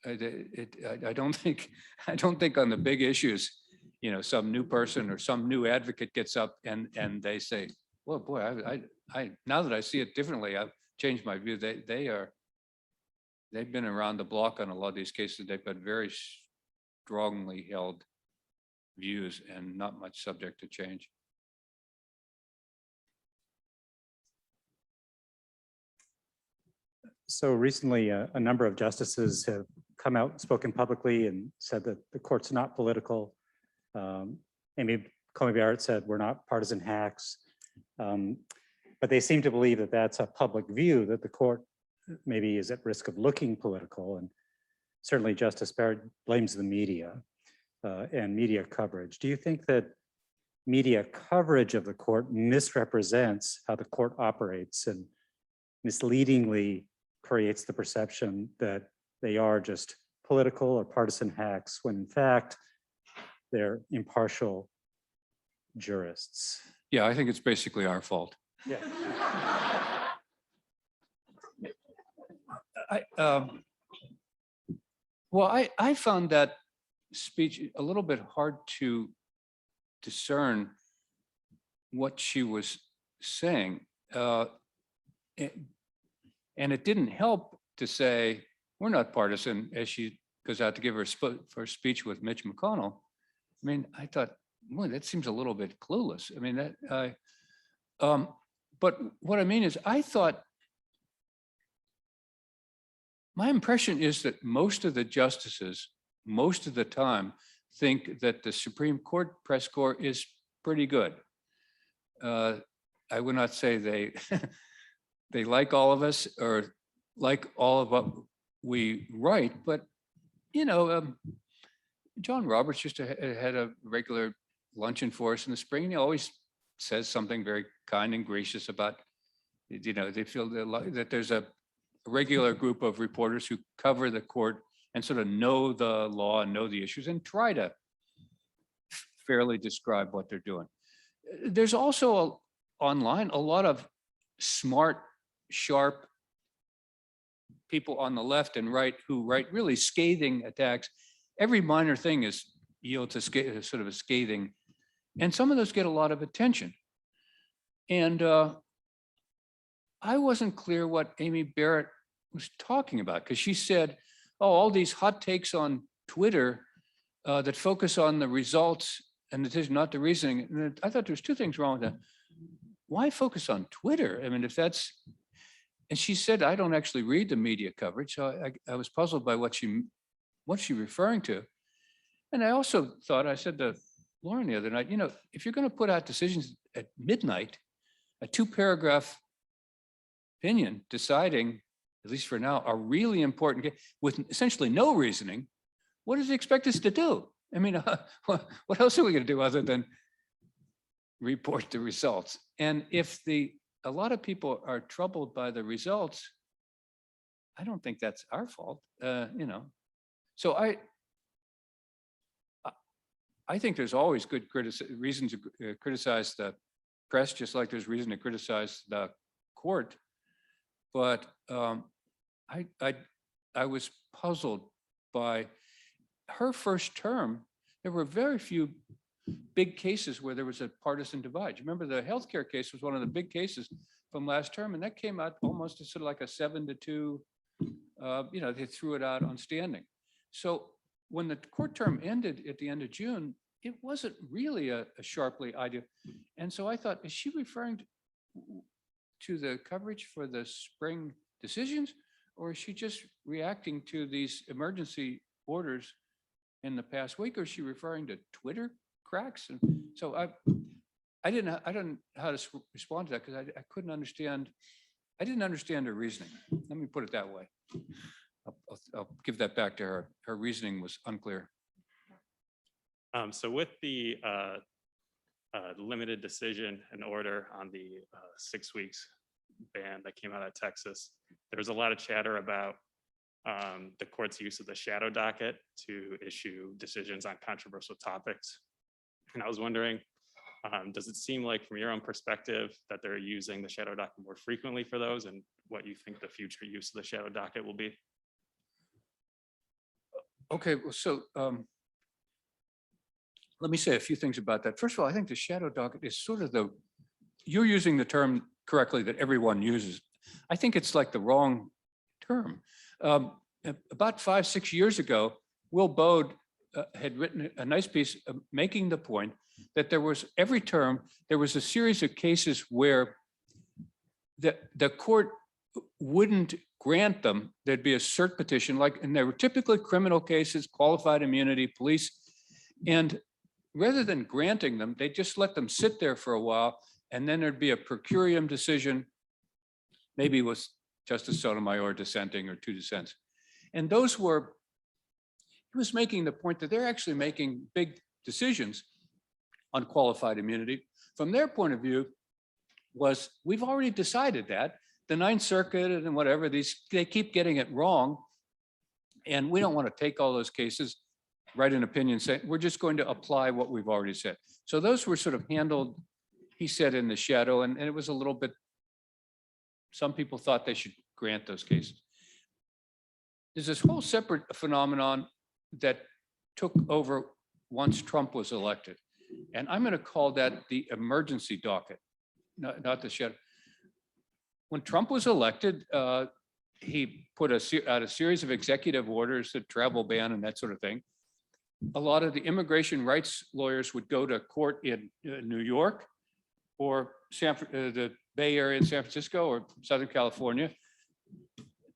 I don't think on the big issues, some new person or some new advocate gets up and they say, well, boy, I now that I see it differently, I've changed my view. They've been around the block on a lot of these cases. They've got very strongly held views and not much subject to change. So recently, a number of justices have come out, spoken publicly and said that the court's not political. Amy Coney Barrett said, we're not partisan hacks. But they seem to believe that that's a public view, that the court maybe is at risk of looking political. And certainly Justice Barrett blames the media and media coverage. Do you think that media coverage of the court misrepresents how the court operates and misleadingly creates the perception that they are just political or partisan hacks, when in fact, they're impartial jurists? Yeah, I think it's basically our fault. Yeah. I found that speech a little bit hard to discern what she was saying. And it didn't help to say, we're not partisan, as she goes out to give her first speech with Mitch McConnell. I mean, I thought, boy, that seems a little bit clueless. I mean, but what I mean is, I thought, my impression is that most of the justices, most of the time, think that the Supreme Court press corps is pretty good. I would not say they they like all of us or like all of what we write, but John Roberts used to had a regular luncheon for us in the spring. And he always says something very kind and gracious about, they feel that there's a regular group of reporters who cover the court and sort of know the law and know the issues and try to fairly describe what they're doing. There's also online a lot of smart, sharp people on the left and right who write really scathing attacks. Every minor thing is yields to sort of a scathing, and some of those get a lot of attention. And I wasn't clear what Amy Barrett was talking about, because she said, oh, all these hot takes on Twitter that focus on the results and it is not the reasoning. And I thought there was two things wrong with that. Why focus on Twitter? I mean, if that's, and she said, I don't actually read the media coverage. So I was puzzled by what's she referring to. And I also thought, I said to Lauren the other night, if you're going to put out decisions at midnight, a 2-paragraph opinion deciding, at least for now, a really important case with essentially no reasoning, what does he expect us to do? I mean, what else are we going to do other than report the results? And if a lot of people are troubled by the results, I don't think that's our fault, So I I think there's always good reason to criticize the press, just like there's reason to criticize the court. But I was puzzled by her first term. There were very few big cases where there was a partisan divide. You remember the healthcare case was one of the big cases from last term, and that came out almost as sort of like a 7-2. They threw it out on standing. So when the court term ended at the end of June, it wasn't really a sharply ideal. And so I thought, is she referring to the coverage for the spring decisions, or is she just reacting to these emergency orders in the past week, or is she referring to Twitter cracks? And so I didn't know how to respond to that, because I couldn't understand. I didn't understand her reasoning. Let me put it that way. I'll give that back to her. Her reasoning was unclear. So with the limited decision and order on the 6 weeks ban that came out of Texas, there was a lot of chatter about the court's use of the shadow docket to issue decisions on controversial topics. And I was wondering, does it seem like from your own perspective that they're using the shadow docket more frequently for those, and what you think the future use of the shadow docket will be? Okay, well, so let me say a few things about that. First of all, I think the shadow docket is sort of you're using the term correctly that everyone uses. I think it's like the wrong term. About 5-6 years ago, Will Bode had written a nice piece making the point that there was every term, there was a series of cases where the court wouldn't grant them. There'd be a cert petition, and they were typically criminal cases, qualified immunity, police. And rather than granting them, they just let them sit there for a while, and then there'd be a per curiam decision. Maybe it was Justice Sotomayor dissenting or 2 dissents. And those were, he was making the point that they're actually making big decisions on qualified immunity. From their point of view was, we've already decided that. The Ninth Circuit and whatever, they keep getting it wrong. And we don't want to take all those cases, write an opinion, say, we're just going to apply what we've already said. So those were sort of handled, he said, in the shadow, and it was a little bit, some people thought they should grant those cases. There's this whole separate phenomenon that took over once Trump was elected. And I'm going to call that the emergency docket, not the shadow. When Trump was elected, he put out a series of executive orders, the travel ban and that sort of thing. A lot of the immigration rights lawyers would go to court in New York or the Bay Area in San Francisco or Southern California.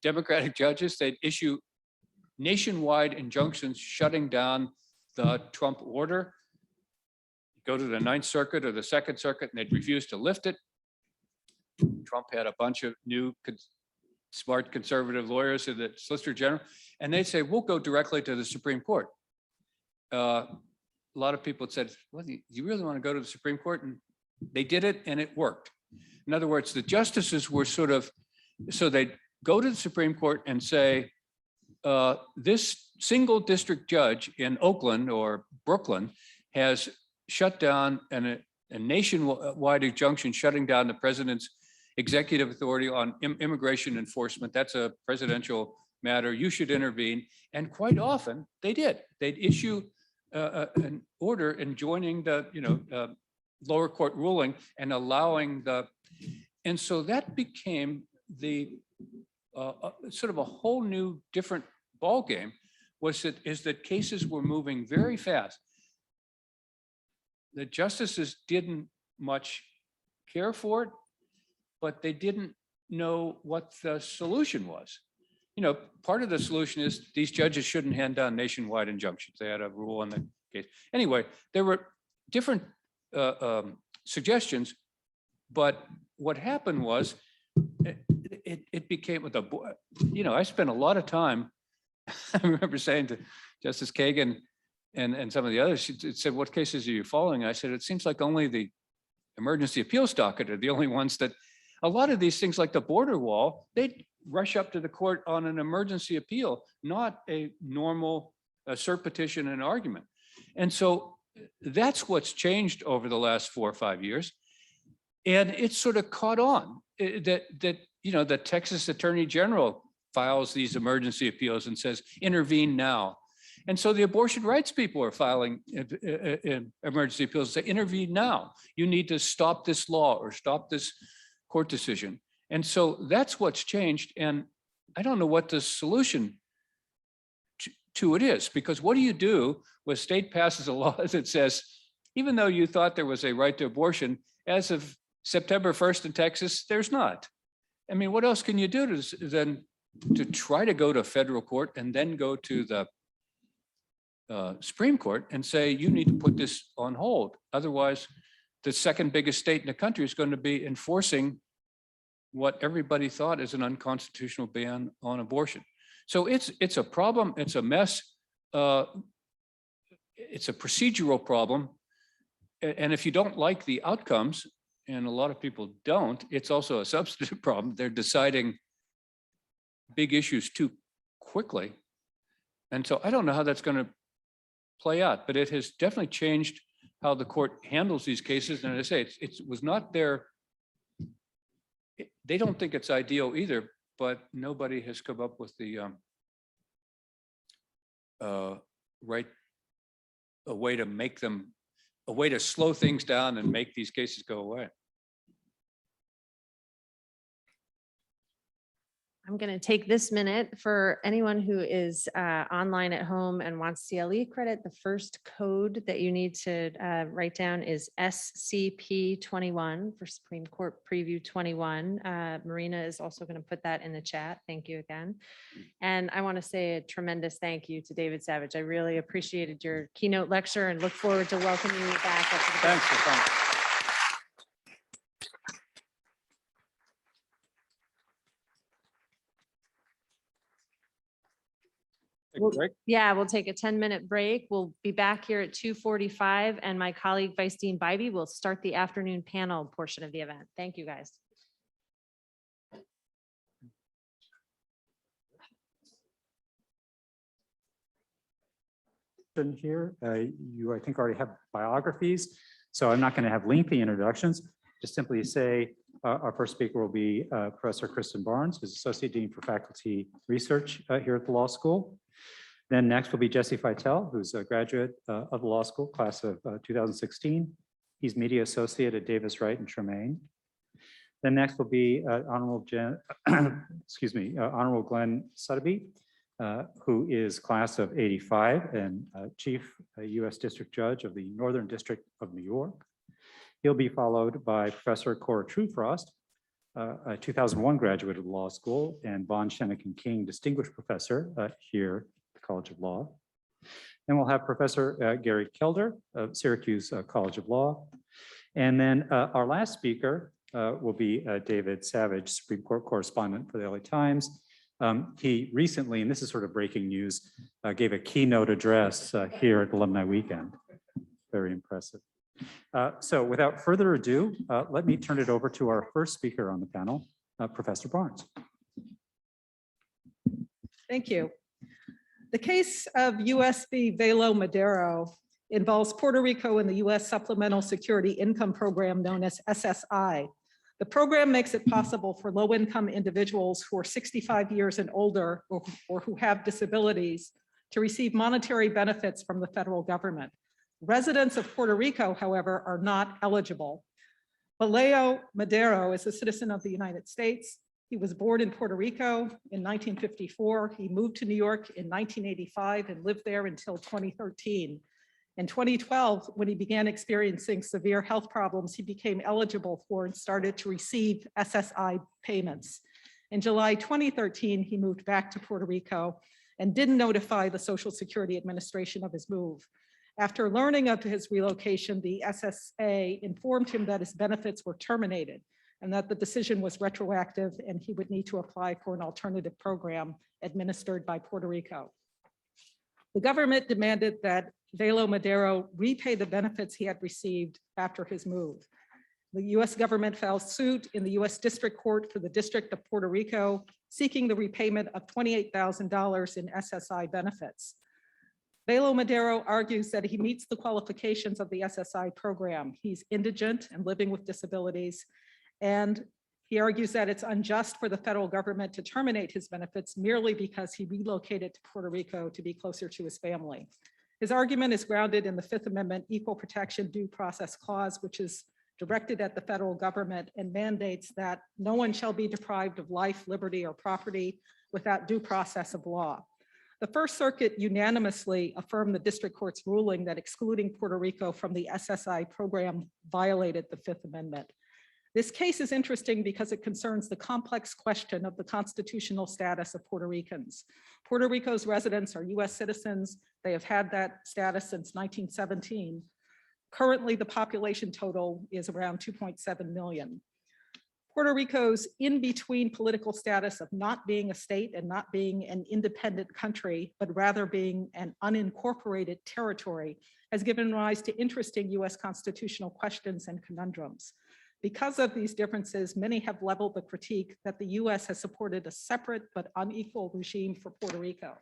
Democratic judges, they'd issue nationwide injunctions shutting down the Trump order. Go to the Ninth Circuit or the Second Circuit, and they'd refuse to lift it. Trump had a bunch of new smart conservative lawyers in the Solicitor General, and they'd say, we'll go directly to the Supreme Court. A lot of people said, well, you really want to go to the Supreme Court? And they did it, and it worked. In other words, the justices were so they'd go to the Supreme Court and say, this single district judge in Oakland or Brooklyn has shut down a nationwide injunction shutting down the president's executive authority on immigration enforcement. That's a presidential matter. You should intervene. And quite often they did. They'd issue an order enjoining the lower court ruling and allowing and so that became the sort of a whole new different ballgame. Is that cases were moving very fast. The justices didn't much care for it, but they didn't know what the solution was. Part of the solution is these judges shouldn't hand down nationwide injunctions. They had a rule on the case. Anyway, there were different suggestions, but what happened was it became I spent a lot of time. I remember saying to Justice Kagan and some of the others, she said, what cases are you following? I said, it seems like only the emergency appeals docket are the only ones that, a lot of these things like the border wall, they'd rush up to the court on an emergency appeal, not a normal cert petition and argument. And so That's what's changed over the last 4 or 5 years. And it's sort of caught on the Texas Attorney General files these emergency appeals and says, intervene now. And so the abortion rights people are filing emergency appeals and say, intervene now. You need to stop this law or stop this court decision. And so that's what's changed. And I don't know what the solution to it is, because what do you do when a state passes a law that says, even though you thought there was a right to abortion, as of September 1st in Texas, there's not. I mean, what else can you do than to try to go to federal court and then go to the Supreme Court and say, you need to put this on hold. Otherwise, the second biggest state in the country is going to be enforcing what everybody thought is an unconstitutional ban on abortion. So it's a problem. It's a mess. It's a procedural problem. And if you don't like the outcomes, and a lot of people don't, it's also a substantive problem. They're deciding big issues too quickly. And so I don't know how that's going to play out, but it has definitely changed how the court handles these cases. And as I say, it was not their, they don't think it's ideal either, but nobody has come up with the a way to make them, a way to slow things down and make these cases go away. I'm going to take this minute for anyone who is online at home and wants CLE credit. The first code that you need to write down is SCP-21 for Supreme Court Preview 21. Marina is also going to put that in the chat. Thank you again. And I want to say a tremendous thank you to David Savage. I really appreciated your keynote lecture and look forward to welcoming you back. Up to the Thanks for coming. Yeah, we'll take a 10-minute break. We'll be back here at 2:45 and my colleague Vice Dean Bybee will start the afternoon panel portion of the event. Thank you, guys. Here, you, I think, already have biographies, so I'm not going to have lengthy introductions. Just simply say our first speaker will be Professor Kristen Barnes, who's Associate Dean for Faculty Research here at the law school. Then next will be Jesse Feitel, who's a graduate of the law school, class of 2016. He's Media Associate at Davis Wright and Tremaine. Then next will be Honorable Glenn Sotheby, who is class of 85 and Chief U.S. District Judge of the Northern District of New York. He'll be followed by Professor Cora Trufrost, a 2001 graduate of the law school and Von Schenecken King Distinguished Professor here at the College of Law. Then we'll have Professor Gary Kelder of Syracuse College of Law. And then our last speaker will be David Savage, Supreme Court correspondent for the LA Times. He recently, and this is sort of breaking news, gave a keynote address here at Alumni Weekend. Very impressive. So without further ado, let me turn it over to our first speaker on the panel, Professor Barnes. Thank you. The case of USB Velo Madero involves Puerto Rico and the U.S. Supplemental Security Income Program known as SSI. The program makes it possible for low-income individuals who are 65 years and older or who have disabilities to receive monetary benefits from the federal government. Residents of Puerto Rico, however, are not eligible. Valeo Madero is a citizen of the United States. He was born in Puerto Rico in 1954. He moved to New York in 1985 and lived there until 2013. In 2012, when he began experiencing severe health problems, he became eligible for and started to receive SSI payments. In July 2013, he moved back to Puerto Rico and didn't notify the Social Security Administration of his move. After learning of his relocation, the SSA informed him that his benefits were terminated and that the decision was retroactive and he would need to apply for an alternative program administered by Puerto Rico. The government demanded that Velo Madero repay the benefits he had received after his move. The US government filed suit in the US District Court for the District of Puerto Rico, seeking the repayment of $28,000 in SSI benefits. Velo Madero argues that he meets the qualifications of the SSI program. He's indigent and living with disabilities. And he argues that it's unjust for the federal government to terminate his benefits merely because he relocated to Puerto Rico to be closer to his family. His argument is grounded in the Fifth Amendment Equal Protection Due Process Clause, which is directed at the federal government and mandates that no one shall be deprived of life, liberty, or property without due process of law. The First Circuit unanimously affirmed the district court's ruling that excluding Puerto Rico from the SSI program violated the Fifth Amendment. This case is interesting because it concerns the complex question of the constitutional status of Puerto Ricans. Puerto Rico's residents are US citizens. They have had that status since 1917. Currently, the population total is around 2.7 million. Puerto Rico's in-between political status of not being a state and not being an independent country, but rather being an unincorporated territory, has given rise to interesting US constitutional questions and conundrums. Because of these differences, many have leveled the critique that the US has supported a separate but unequal regime for Puerto Rico.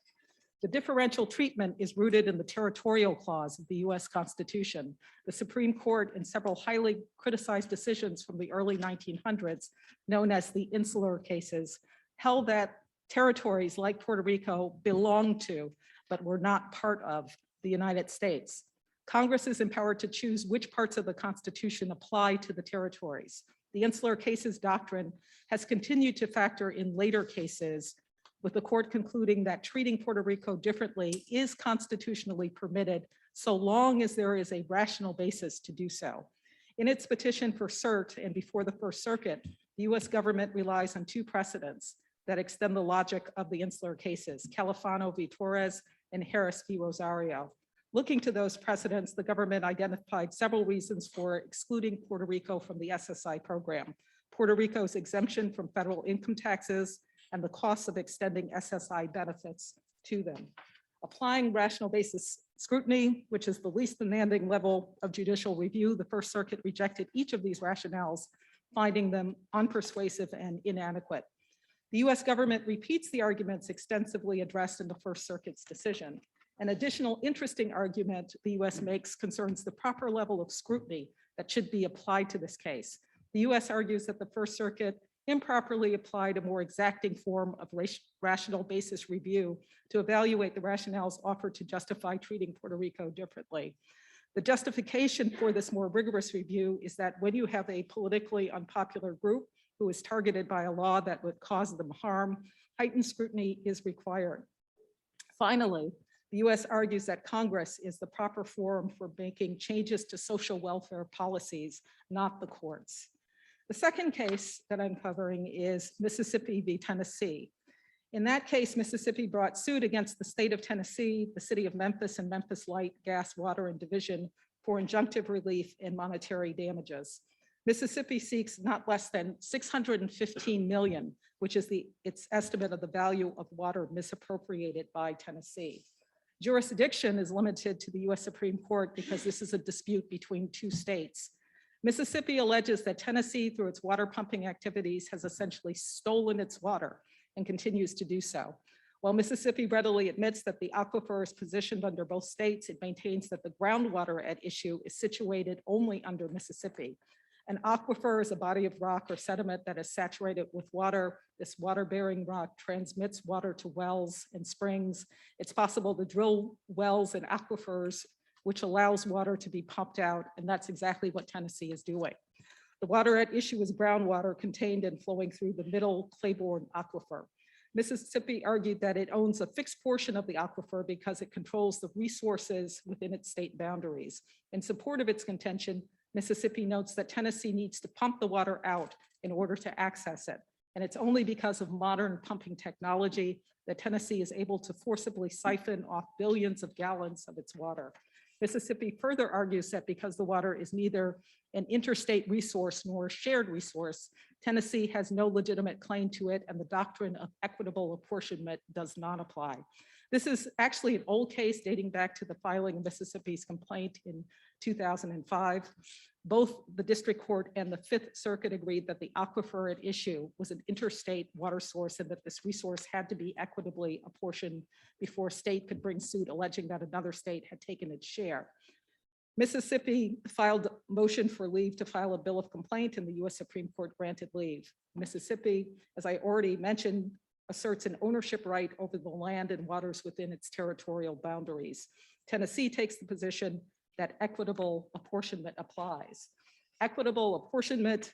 The differential treatment is rooted in the territorial clause of the US Constitution. The Supreme Court, in several highly criticized decisions from the early 1900s, known as the insular cases, held that territories like Puerto Rico belonged to, but were not part of, the United States. Congress is empowered to choose which parts of the Constitution apply to the territories. The insular cases doctrine has continued to factor in later cases, with the court concluding that treating Puerto Rico differently is constitutionally permitted so long as there is a rational basis to do so. In its petition for cert and before the First Circuit, the US government relies on two precedents that extend the logic of the insular cases, Califano v. Torres and Harris v. Rosario. Looking to those precedents, the government identified several reasons for excluding Puerto Rico from the SSI program. Puerto Rico's exemption from federal income taxes, and the costs of extending SSI benefits to them. Applying rational basis scrutiny, which is the least demanding level of judicial review, the First Circuit rejected each of these rationales, finding them unpersuasive and inadequate. The US government repeats the arguments extensively addressed in the First Circuit's decision. An additional interesting argument the US makes concerns the proper level of scrutiny that should be applied to this case. The US argues that the First Circuit improperly applied a more exacting form of rational basis review to evaluate the rationales offered to justify treating Puerto Rico differently. The justification for this more rigorous review is that when you have a politically unpopular group who is targeted by a law that would cause them harm, heightened scrutiny is required. Finally, the US argues that Congress is the proper forum for making changes to social welfare policies, not the courts. The second case that I'm covering is Mississippi v. Tennessee. In that case, Mississippi brought suit against the state of Tennessee, the city of Memphis, and Memphis Light, Gas, Water, and Division for injunctive relief and monetary damages. Mississippi seeks not less than $615 million, which is its estimate of the value of water misappropriated by Tennessee. Jurisdiction is limited to the US Supreme Court because this is a dispute between two states. Mississippi alleges that Tennessee, through its water pumping activities, has essentially stolen its water and continues to do so. While Mississippi readily admits that the aquifer is positioned under both states, it maintains that the groundwater at issue is situated only under Mississippi. An aquifer is a body of rock or sediment that is saturated with water. This water-bearing rock transmits water to wells and springs. It's possible to drill wells and aquifers, which allows water to be pumped out, and that's exactly what Tennessee is doing. The water at issue is groundwater contained and flowing through the Middle Claiborne Aquifer. Mississippi argued that it owns a fixed portion of the aquifer because it controls the resources within its state boundaries. In support of its contention, Mississippi notes that Tennessee needs to pump the water out in order to access it. And it's only because of modern pumping technology that Tennessee is able to forcibly siphon off billions of gallons of its water. Mississippi further argues that because the water is neither an interstate resource nor a shared resource, Tennessee has no legitimate claim to it, and the doctrine of equitable apportionment does not apply. This is actually an old case dating back to the filing of Mississippi's complaint in 2005. Both the district court and the Fifth Circuit agreed that the aquifer at issue was an interstate water source and that this resource had to be equitably apportioned before state could bring suit alleging that another state had taken its share. Mississippi filed a motion for leave to file a bill of complaint, and the US Supreme Court granted leave. Mississippi, as I already mentioned, asserts an ownership right over the land and waters within its territorial boundaries. Tennessee takes the position that equitable apportionment applies. Equitable apportionment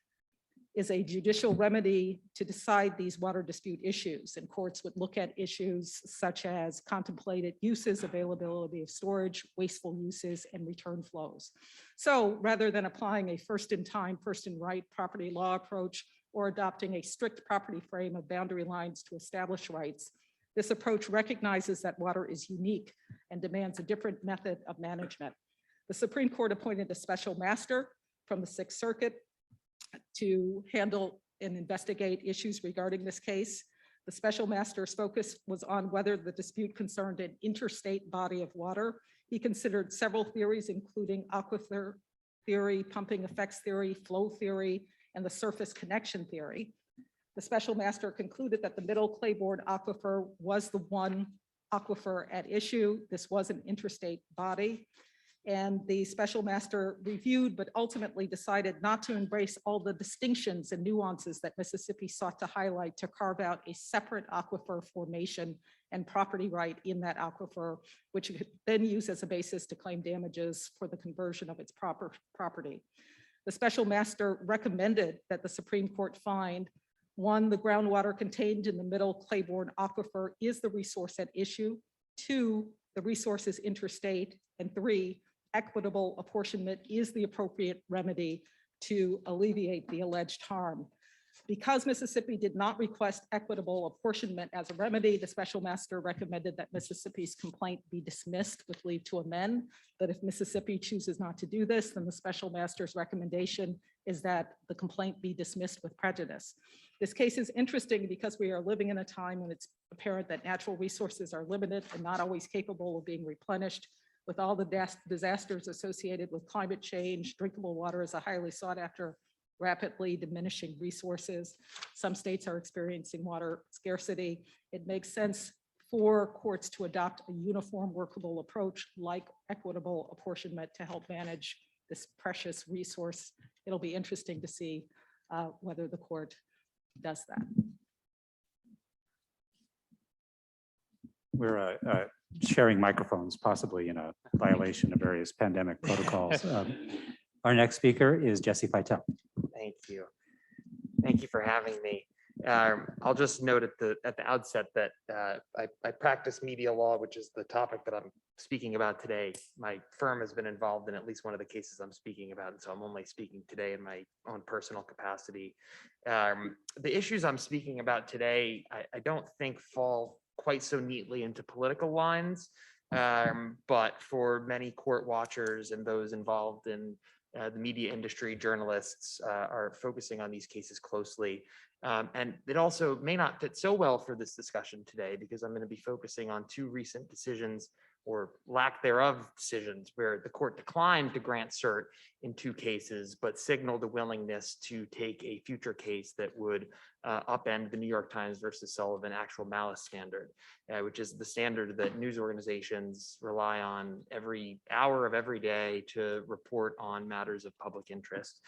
is a judicial remedy to decide these water dispute issues, and courts would look at issues such as contemplated uses, availability of storage, wasteful uses, and return flows. So rather than applying a first in time, first in right property law approach or adopting a strict property frame of boundary lines to establish rights, this approach recognizes that water is unique and demands a different method of management. The Supreme Court appointed a special master from the Sixth Circuit to handle and investigate issues regarding this case. The special master's focus was on whether the dispute concerned an interstate body of water. He considered several theories, including aquifer theory, pumping effects theory, flow theory, and the surface connection theory. The special master concluded that the Middle Claiborne Aquifer was the one aquifer at issue. This was an interstate body. And the special master reviewed, but ultimately decided not to embrace all the distinctions and nuances that Mississippi sought to highlight to carve out a separate aquifer formation and property right in that aquifer, which it could then use as a basis to claim damages for the conversion of its property. The special master recommended that the Supreme Court find: one, the groundwater contained in the Middle Claiborne Aquifer is the resource at issue; two, the resource is interstate; and three, equitable apportionment is the appropriate remedy to alleviate the alleged harm. Because Mississippi did not request equitable apportionment as a remedy, the special master recommended that Mississippi's complaint be dismissed with leave to amend. But if Mississippi chooses not to do this, then the special master's recommendation is that the complaint be dismissed with prejudice. This case is interesting because we are living in a time when it's apparent that natural resources are limited and not always capable of being replenished. With all the disasters associated with climate change, drinkable water is a highly sought after, rapidly diminishing resources. Some states are experiencing water scarcity. It makes sense for courts to adopt a uniform workable approach like equitable apportionment to help manage this precious resource. It'll be interesting to see whether the court does that. We're sharing microphones, possibly in a violation of various pandemic protocols. Our next speaker is Jesse Pytel. Thank you. Thank you for having me. I'll just note at the outset that I practice media law, which is the topic that I'm speaking about today. My firm has been involved in at least one of the cases I'm speaking about, and so I'm only speaking today in my own personal capacity. The issues I'm speaking about today, I don't think fall quite so neatly into political lines, but for many court watchers and those involved in the media industry, journalists are focusing on these cases closely. And it also may not fit so well for this discussion today because I'm going to be focusing on two recent decisions, or lack thereof decisions, where the court declined to grant cert in two cases, but signaled a willingness to take a future case that would upend the New York Times versus Sullivan actual malice standard, which is the standard that news organizations rely on every hour of every day to report on matters of public interest.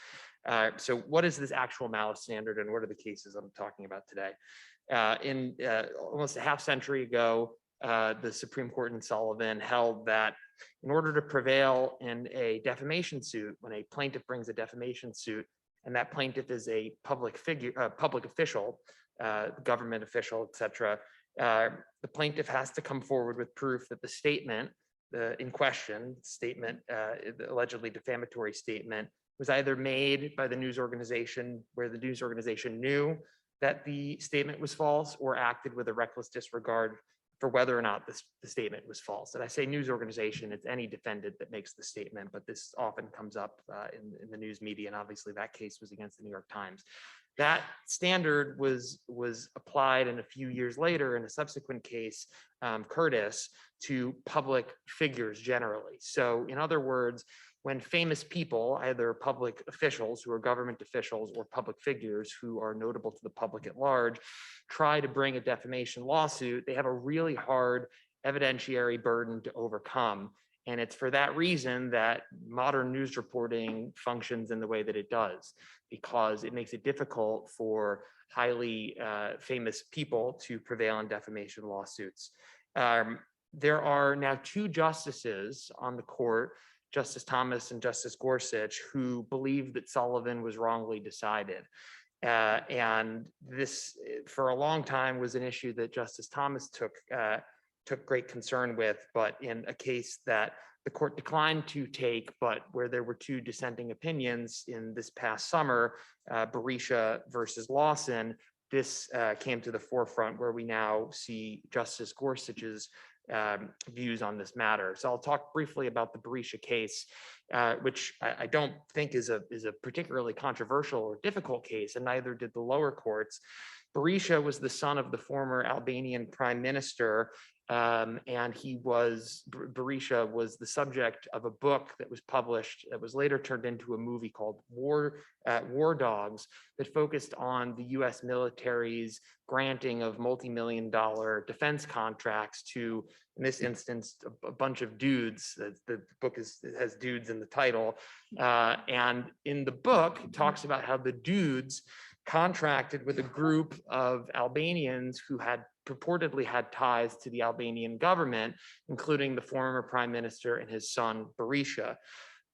So what is this actual malice standard, and what are the cases I'm talking about today? In almost a half century ago, the Supreme Court in Sullivan held that in order to prevail in a defamation suit, when a plaintiff brings a defamation suit, and that plaintiff is a public figure, public official, government official, etc., the plaintiff has to come forward with proof that the statement in question, the allegedly defamatory statement, was either made by the news organization where the news organization knew that the statement was false, or acted with a reckless disregard for whether or not the statement was false. And I say news organization, it's any defendant that makes the statement, but this often comes up in the news media, and obviously that case was against the New York Times. That standard was applied in a few years later in a subsequent case, Curtis, to public figures generally. So in other words, when famous people, either public officials who are government officials or public figures who are notable to the public at large, try to bring a defamation lawsuit, they have a really hard evidentiary burden to overcome. And it's for that reason that modern news reporting functions in the way that it does, because it makes it difficult for highly famous people to prevail in defamation lawsuits. There are now 2 justices on the court, Justice Thomas and Justice Gorsuch, who believe that Sullivan was wrongly decided. And this, for a long time, was an issue that Justice Thomas took great concern with, but in a case that the court declined to take, but where there were 2 dissenting opinions in this past summer, Berisha versus Lawson, this came to the forefront, where we now see Justice Gorsuch's views on this matter. So I'll talk briefly about the Berisha case, which I don't think is a particularly controversial or difficult case, and neither did the lower courts. Berisha was the son of the former Albanian prime minister, and Berisha was the subject of a book that was published that was later turned into a movie called War Dogs, that focused on the US military's granting of multi-million-dollar defense contracts to, in this instance, a bunch of dudes. The book has dudes in the title. And in the book, it talks about how the dudes contracted with a group of Albanians who had purportedly had ties to the Albanian government, including the former prime minister and his son, Berisha.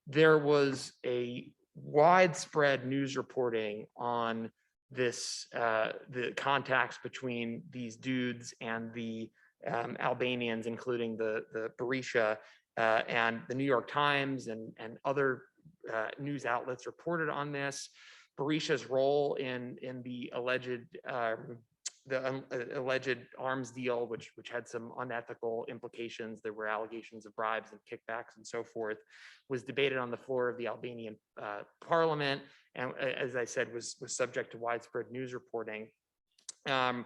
There was a widespread news reporting on this, the contacts between these dudes and the Albanians, including the Berisha, and the New York Times and other news outlets reported on this. Berisha's role in the alleged arms deal, which had some unethical implications. There were allegations of bribes and kickbacks and so forth, was debated on the floor of the Albanian parliament, and as I said, was subject to widespread news reporting. And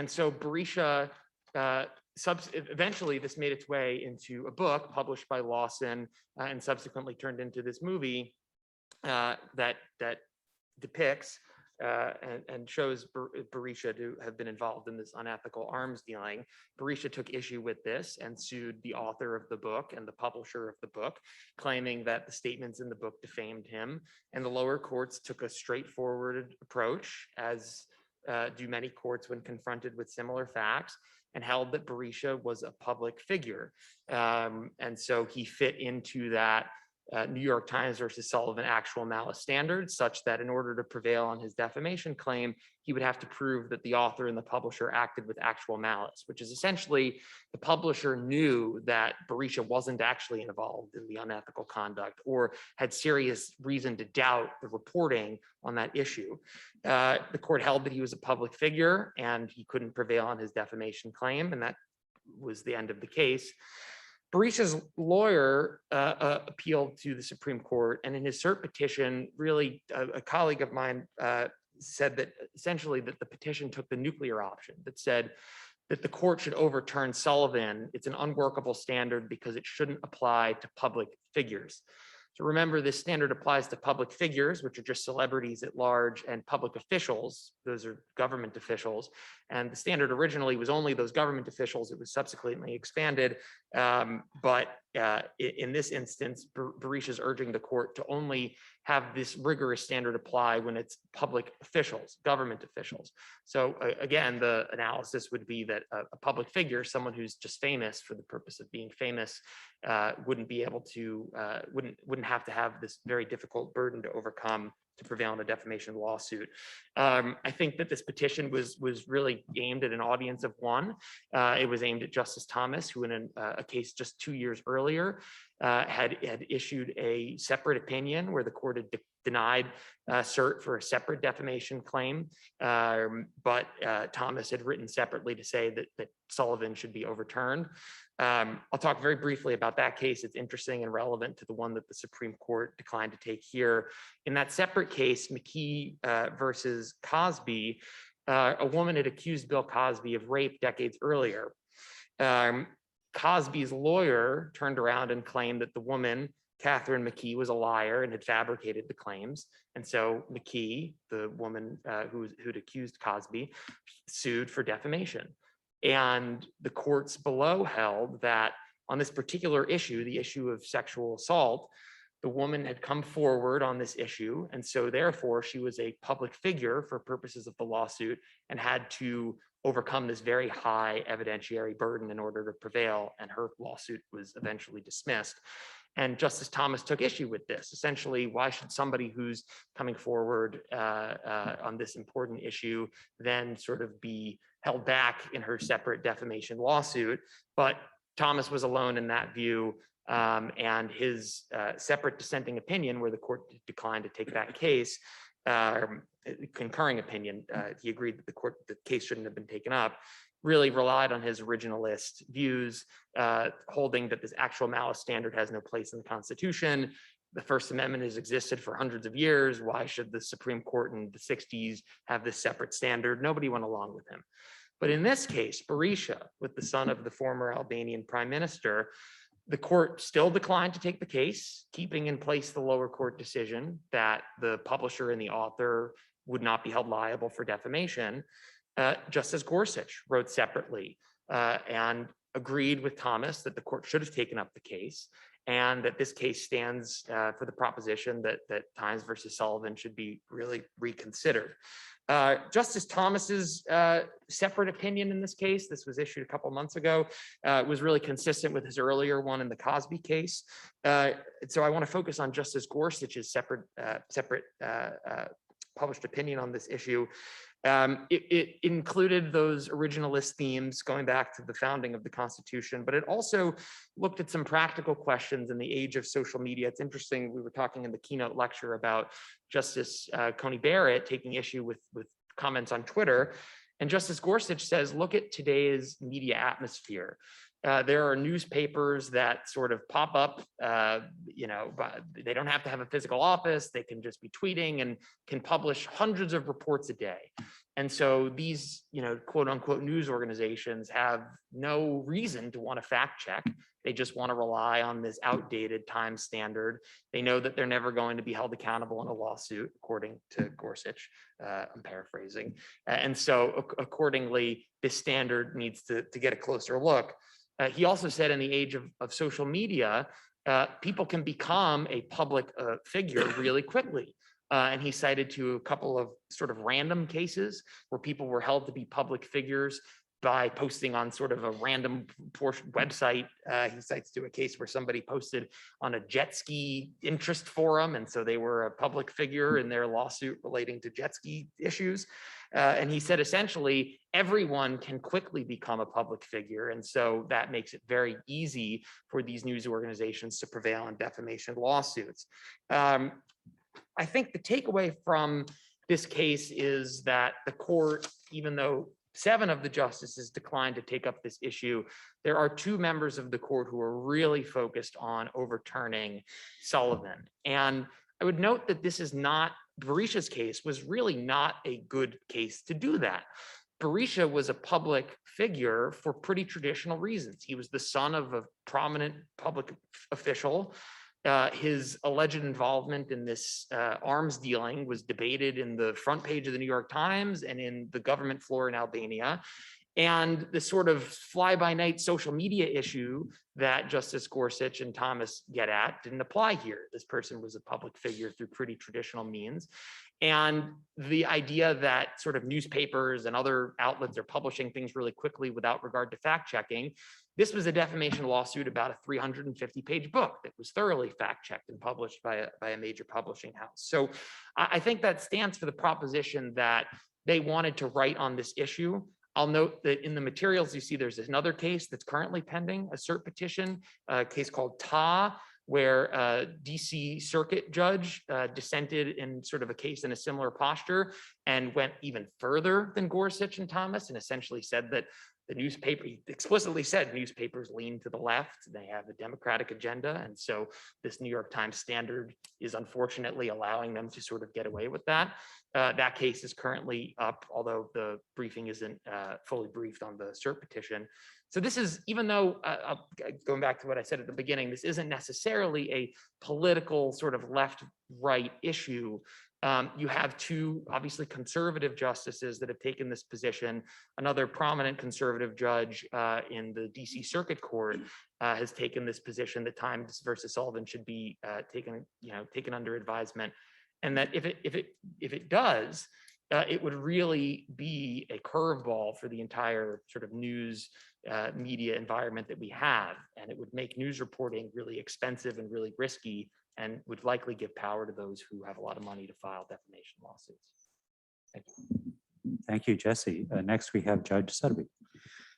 so Berisha, eventually this made its way into a book published by Lawson and subsequently turned into this movie that depicts and shows Berisha to have been involved in this unethical arms dealing. Berisha took issue with this and sued the author of the book and the publisher of the book, claiming that the statements in the book defamed him. And the lower courts took a straightforward approach, as do many courts when confronted with similar facts, and held that Berisha was a public figure. And so he fit into that New York Times versus Sullivan actual malice standard, such that in order to prevail on his defamation claim, he would have to prove that the author and the publisher acted with actual malice, which is essentially the publisher knew that Berisha wasn't actually involved in the unethical conduct or had serious reason to doubt the reporting on that issue. The court held that he was a public figure and he couldn't prevail on his defamation claim, and that was the end of the case. Berisha's lawyer appealed to the Supreme Court, and in his cert petition, really a colleague of mine said that essentially that the petition took the nuclear option, that said that the court should overturn Sullivan. It's an unworkable standard because it shouldn't apply to public figures. So remember, this standard applies to public figures, which are just celebrities at large, and public officials, those are government officials. And the standard originally was only those government officials. It was subsequently expanded. But in this instance, Berisha is urging the court to only have this rigorous standard apply when it's public officials, government officials. So again, the analysis would be that a public figure, someone who's just famous for the purpose of being famous, wouldn't be able to, wouldn't have to have this very difficult burden to overcome to prevail in a defamation lawsuit. I think that this petition was really aimed at an audience of one. It was aimed at Justice Thomas, who in a case just 2 years earlier had issued a separate opinion where the court had denied cert for a separate defamation claim. But Thomas had written separately to say that Sullivan should be overturned. I'll talk very briefly about that case. It's interesting and relevant to the one that the Supreme Court declined to take here. In that separate case, McKee versus Cosby, a woman had accused Bill Cosby of rape decades earlier. Cosby's lawyer turned around and claimed that the woman Catherine McKee was a liar and had fabricated the claims. And so McKee, the woman who'd accused Cosby, sued for defamation. And the courts below held that on this particular issue, the issue of sexual assault, the woman had come forward on this issue. And so therefore she was a public figure for purposes of the lawsuit and had to overcome this very high evidentiary burden in order to prevail. And her lawsuit was eventually dismissed. And Justice Thomas took issue with this. Essentially, why should somebody who's coming forward on this important issue then sort of be held back in her separate defamation lawsuit? But Thomas was alone in that view, and his separate dissenting opinion, where the court declined to take that case, concurring opinion, he agreed that the case shouldn't have been taken up, really relied on his originalist views, holding that this actual malice standard has no place in the Constitution. The First Amendment has existed for hundreds of years. Why should the Supreme Court in the 60s have this separate standard? Nobody went along with him. But in this case, Berisha, with the son of the former Albanian prime minister, the court still declined to take the case, keeping in place the lower court decision that the publisher and the author would not be held liable for defamation. Justice Gorsuch wrote separately and agreed with Thomas that the court should have taken up the case, and that this case stands for the proposition that Times versus Sullivan should be really reconsidered. Justice Thomas's separate opinion in this case, this was issued a couple months ago, was really consistent with his earlier one in the Cosby case. So I want to focus on Justice Gorsuch's separate published opinion on this issue. It included those originalist themes going back to the founding of the Constitution, but it also looked at some practical questions in the age of social media. It's interesting, we were talking in the keynote lecture about Justice Coney Barrett taking issue with comments on Twitter, and Justice Gorsuch says, look at today's media atmosphere. There are newspapers that sort of pop up, but they don't have to have a physical office. They can just be tweeting and can publish hundreds of reports a day. And so these, quote unquote news organizations have no reason to want to fact check. They just want to rely on this outdated time standard. They know that they're never going to be held accountable in a lawsuit, according to Gorsuch. I'm paraphrasing. And so accordingly, this standard needs to get a closer look. He also said in the age of social media, people can become a public figure really quickly. And he cited to a couple of sort of random cases where people were held to be public figures by posting on sort of a random website. He cites to a case where somebody posted on a jet ski interest forum, and so they were a public figure in their lawsuit relating to jet ski issues. And he said, essentially, everyone can quickly become a public figure. And so that makes it very easy for these news organizations to prevail in defamation lawsuits. I think the takeaway from this case is that the court, even though 7 of the justices declined to take up this issue, there are 2 members of the court who are really focused on overturning Sullivan. And I would note that this is not, Berisha's case was really not a good case to do that. Berisha was a public figure for pretty traditional reasons. He was the son of a prominent public official. His alleged involvement in this arms dealing was debated in the front page of the New York Times and in the government floor in Albania. And the sort of fly-by-night social media issue that Justice Gorsuch and Thomas get at didn't apply here. This person was a public figure through pretty traditional means. And the idea that sort of newspapers and other outlets are publishing things really quickly without regard to fact-checking, this was a defamation lawsuit about a 350-page book that was thoroughly fact-checked and published by a major publishing house. So I think that stands for the proposition that they wanted to write on this issue. I'll note that in the materials you see there's another case that's currently pending, a cert petition, a case called Ta, where a DC circuit judge dissented in sort of a case in a similar posture. and went even further than Gorsuch and Thomas and essentially said that the newspaper, he explicitly said newspapers lean to the left, they have a Democratic agenda. And so this New York Times standard is unfortunately allowing them to sort of get away with that. That case is currently up, although the briefing isn't fully briefed on the cert petition. So this is, even though, going back to what I said at the beginning, this isn't necessarily a political sort of left-right issue. You have two obviously conservative justices that have taken this position. Another prominent conservative judge in the DC Circuit Court has taken this position that Times versus Sullivan should be taken under advisement, and that if it does, it would really be a curveball for the entire sort of news media environment that we have, and it would make news reporting really expensive and really risky, and would likely give power to those who have a lot of money to file defamation lawsuits. Thank you. Thank you, Jesse. Next, we have Judge Sudbury.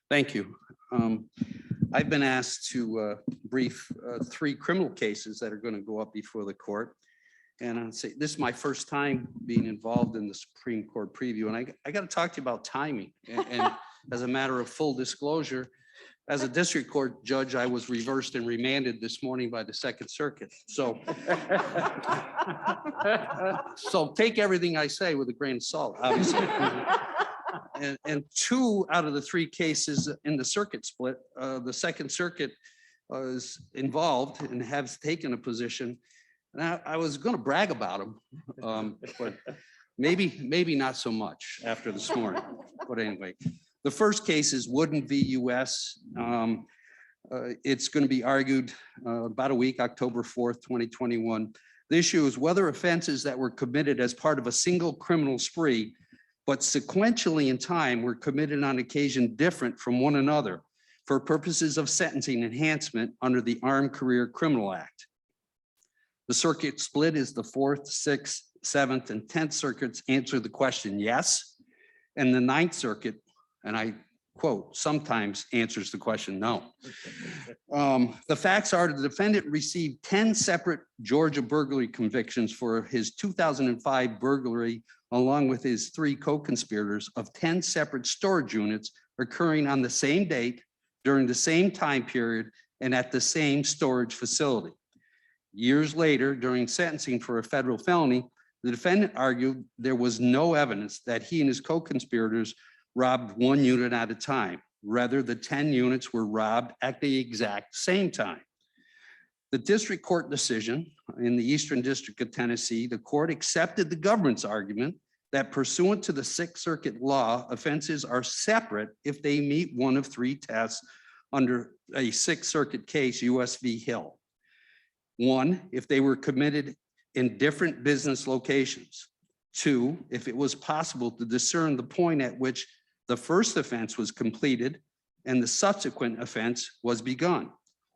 Thank you. I've been asked to brief 3 criminal cases that are going to go up before the court. And I'll say, this is my first time being involved in the Supreme Court preview. And I got to talk to you about timing. And as a matter of full disclosure, as a district court judge, I was reversed and remanded this morning by the Second Circuit. So take everything I say with a grain of salt, obviously. And 2 out of the 3 cases in the circuit split, the Second Circuit is involved and has taken a position. And I was going to brag about them, but maybe not so much after this morning. But anyway, the first case is Wooden v. US. It's going to be argued about a week, October 4th, 2021. The issue is whether offenses that were committed as part of a single criminal spree, but sequentially in time were committed on occasion different from one another for purposes of sentencing enhancement under the Armed Career Criminal Act. The circuit split is the 4th, 6th, 7th, and 10th circuits answer the question yes, and the 9th Circuit, and I quote, sometimes answers the question no. The facts are the defendant received 10 separate Georgia burglary convictions for his 2005 burglary, along with his 3 co-conspirators, of 10 separate storage units occurring on the same date, during the same time period, and at the same storage facility. Years later, during sentencing for a federal felony, the defendant argued there was no evidence that he and his co-conspirators robbed 1 unit at a time. Rather, the 10 units were robbed at the exact same time. The district court decision in the Eastern District of Tennessee, the court accepted the government's argument that pursuant to the 6th Circuit law, offenses are separate if they meet one of 3 tests under a 6th Circuit case, US v. Hill. 1, if they were committed in different business locations. 2, if it was possible to discern the point at which the first offense was completed and the subsequent offense was begun.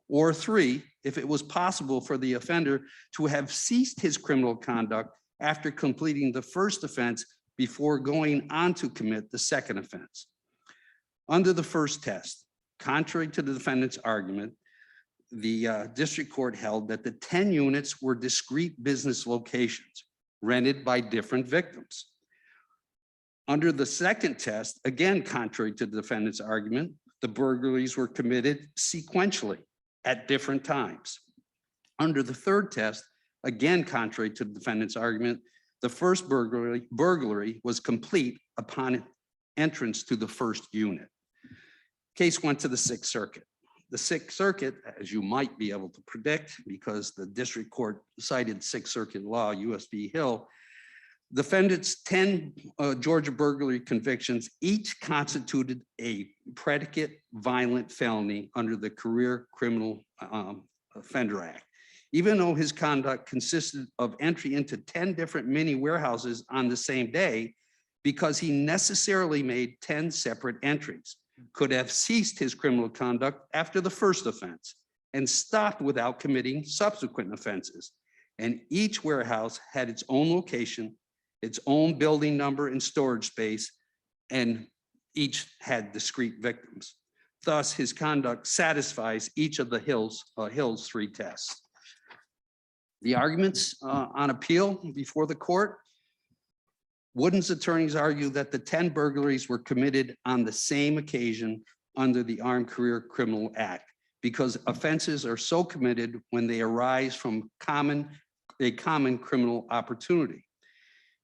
Or 3, if it was possible for the offender to have ceased his criminal conduct after completing the first offense before going on to commit the second offense. Under the first test, contrary to the defendant's argument, the district court held that the 10 units were discrete business locations rented by different victims. Under the second test, again, contrary to the defendant's argument, the burglaries were committed sequentially at different times. Under the third test, again, contrary to the defendant's argument, the first burglary was complete upon entrance to the first unit. Case went to the 6th Circuit. The 6th Circuit, as you might be able to predict, because the district court cited 6th Circuit law, US v. Hill, defendants' 10 Georgia burglary convictions each constituted a predicate violent felony under the Career Criminal Offender Act. Even though his conduct consisted of entry into 10 different mini warehouses on the same day, because he necessarily made 10 separate entries, could have ceased his criminal conduct after the first offense and stopped without committing subsequent offenses. And each warehouse had its own location, its own building number and storage space, and each had discrete victims. Thus, his conduct satisfies each of the Hill's 3 tests. The arguments on appeal before the court, Wooden's attorneys argue that the 10 burglaries were committed on the same occasion under the Armed Career Criminal Act because offenses are so committed when they arise from a common criminal opportunity.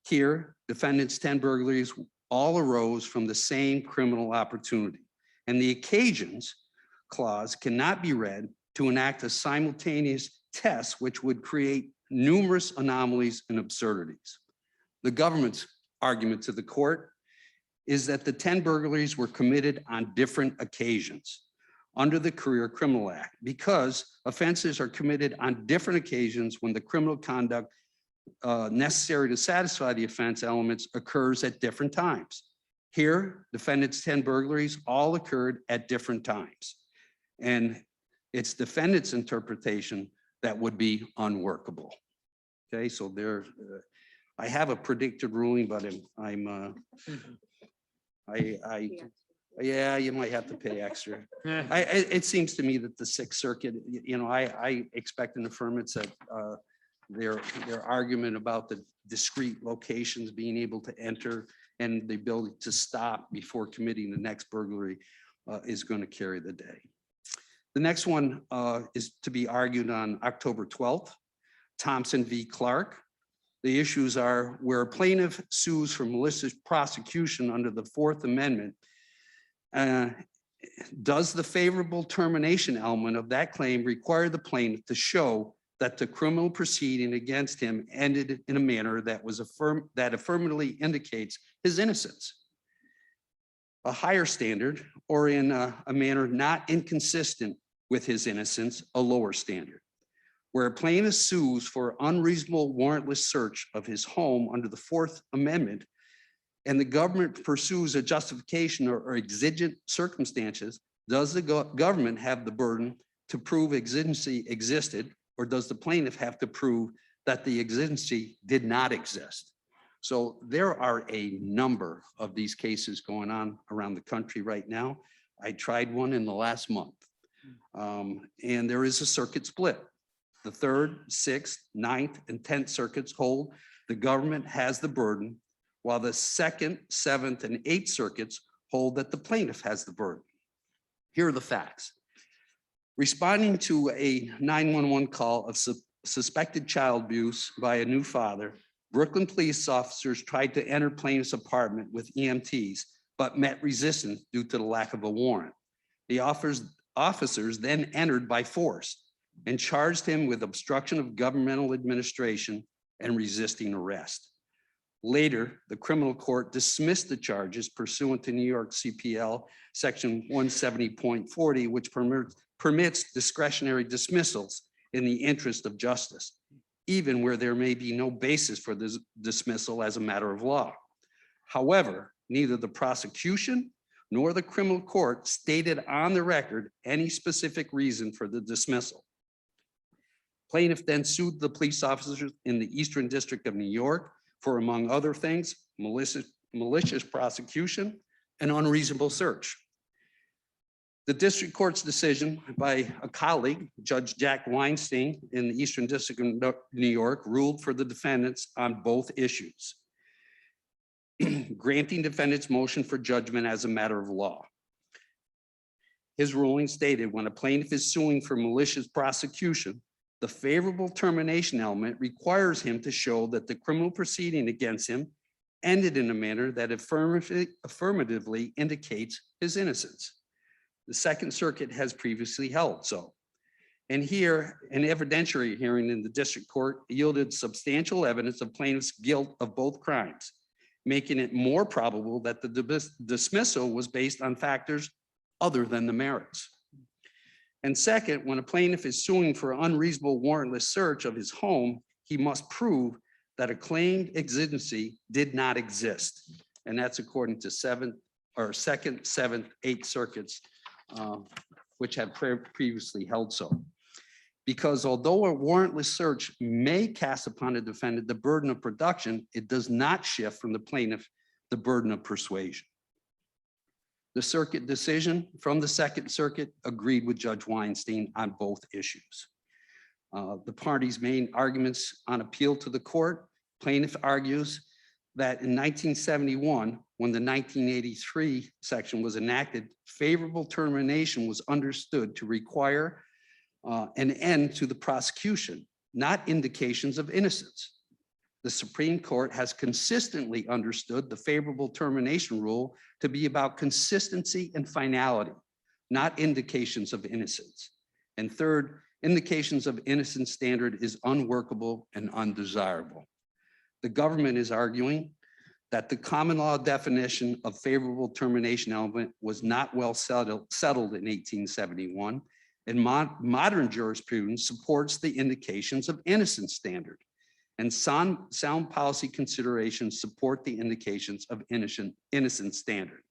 Here, defendants' 10 burglaries all arose from the same criminal opportunity, and the occasions clause cannot be read to enact a simultaneous test which would create numerous anomalies and absurdities. The government's argument to the court is that the 10 burglaries were committed on different occasions under the Career Criminal Act because offenses are committed on different occasions when the criminal conduct necessary to satisfy the offense elements occurs at different times. Here, defendants' 10 burglaries all occurred at different times. And it's defendant's interpretation that would be unworkable. Okay, so there, I have a predicted ruling, but yeah, you might have to pay extra. It seems to me that the Sixth Circuit, I expect an affirmance that their argument about the discrete locations being able to enter and the ability to stop before committing the next burglary is going to carry the day. The next one is to be argued on October 12th, Thompson v. Clark. The issues are where a plaintiff sues for malicious prosecution under the Fourth Amendment. Does the favorable termination element of that claim require the plaintiff to show that the criminal proceeding against him ended in a manner that affirmatively indicates his innocence? A higher standard, or in a manner not inconsistent with his innocence, a lower standard. Where a plaintiff sues for unreasonable warrantless search of his home under the Fourth Amendment, and the government pursues a justification or exigent circumstances, does the government have the burden to prove exigency existed, or does the plaintiff have to prove that the exigency did not exist? So there are a number of these cases going on around the country right now. I tried one in the last month. And there is a circuit split. The 3rd, 6th, 9th, and 10th circuits hold the government has the burden, while the 2nd, 7th, and 8th circuits hold that the plaintiff has the burden. Here are the facts. Responding to a 911 call of suspected child abuse by a new father, Brooklyn police officers tried to enter plaintiff's apartment with EMTs, but met resistance due to the lack of a warrant. The officers then entered by force and charged him with obstruction of governmental administration and resisting arrest. Later, the criminal court dismissed the charges pursuant to New York CPL section 170.40, which permits discretionary dismissals in the interest of justice, even where there may be no basis for this dismissal as a matter of law. However, neither the prosecution nor the criminal court stated on the record any specific reason for the dismissal. Plaintiff then sued the police officers in the Eastern District of New York for, among other things, malicious prosecution and unreasonable search. The district court's decision by a colleague, Judge Jack Weinstein in the Eastern District of New York, ruled for the defendants on both issues, granting defendants' motion for judgment as a matter of law. His ruling stated when a plaintiff is suing for malicious prosecution, the favorable termination element requires him to show that the criminal proceeding against him ended in a manner that affirmatively indicates his innocence. The Second Circuit has previously held so. And here, an evidentiary hearing in the district court yielded substantial evidence of plaintiff's guilt of both crimes, making it more probable that the dismissal was based on factors other than the merits. And second, when a plaintiff is suing for unreasonable warrantless search of his home, he must prove that a claimed exigency did not exist. And that's according to Second, 7th, 8th circuits, which have previously held so. Because although a warrantless search may cast upon a defendant the burden of production, it does not shift from the plaintiff the burden of persuasion. The circuit decision from the Second Circuit agreed with Judge Weinstein on both issues. The parties' main arguments on appeal to the court, plaintiff argues that in 1971, when the 1983 section was enacted, favorable termination was understood to require an end to the prosecution, not indications of innocence. The Supreme Court has consistently understood the favorable termination rule to be about consistency and finality, not indications of innocence. And third, indications of innocence standard is unworkable and undesirable. The government is arguing that the common law definition of favorable termination element was not well settled in 1871, and modern jurisprudence supports the indications of innocence standard. And sound policy considerations support the indications of innocence standard.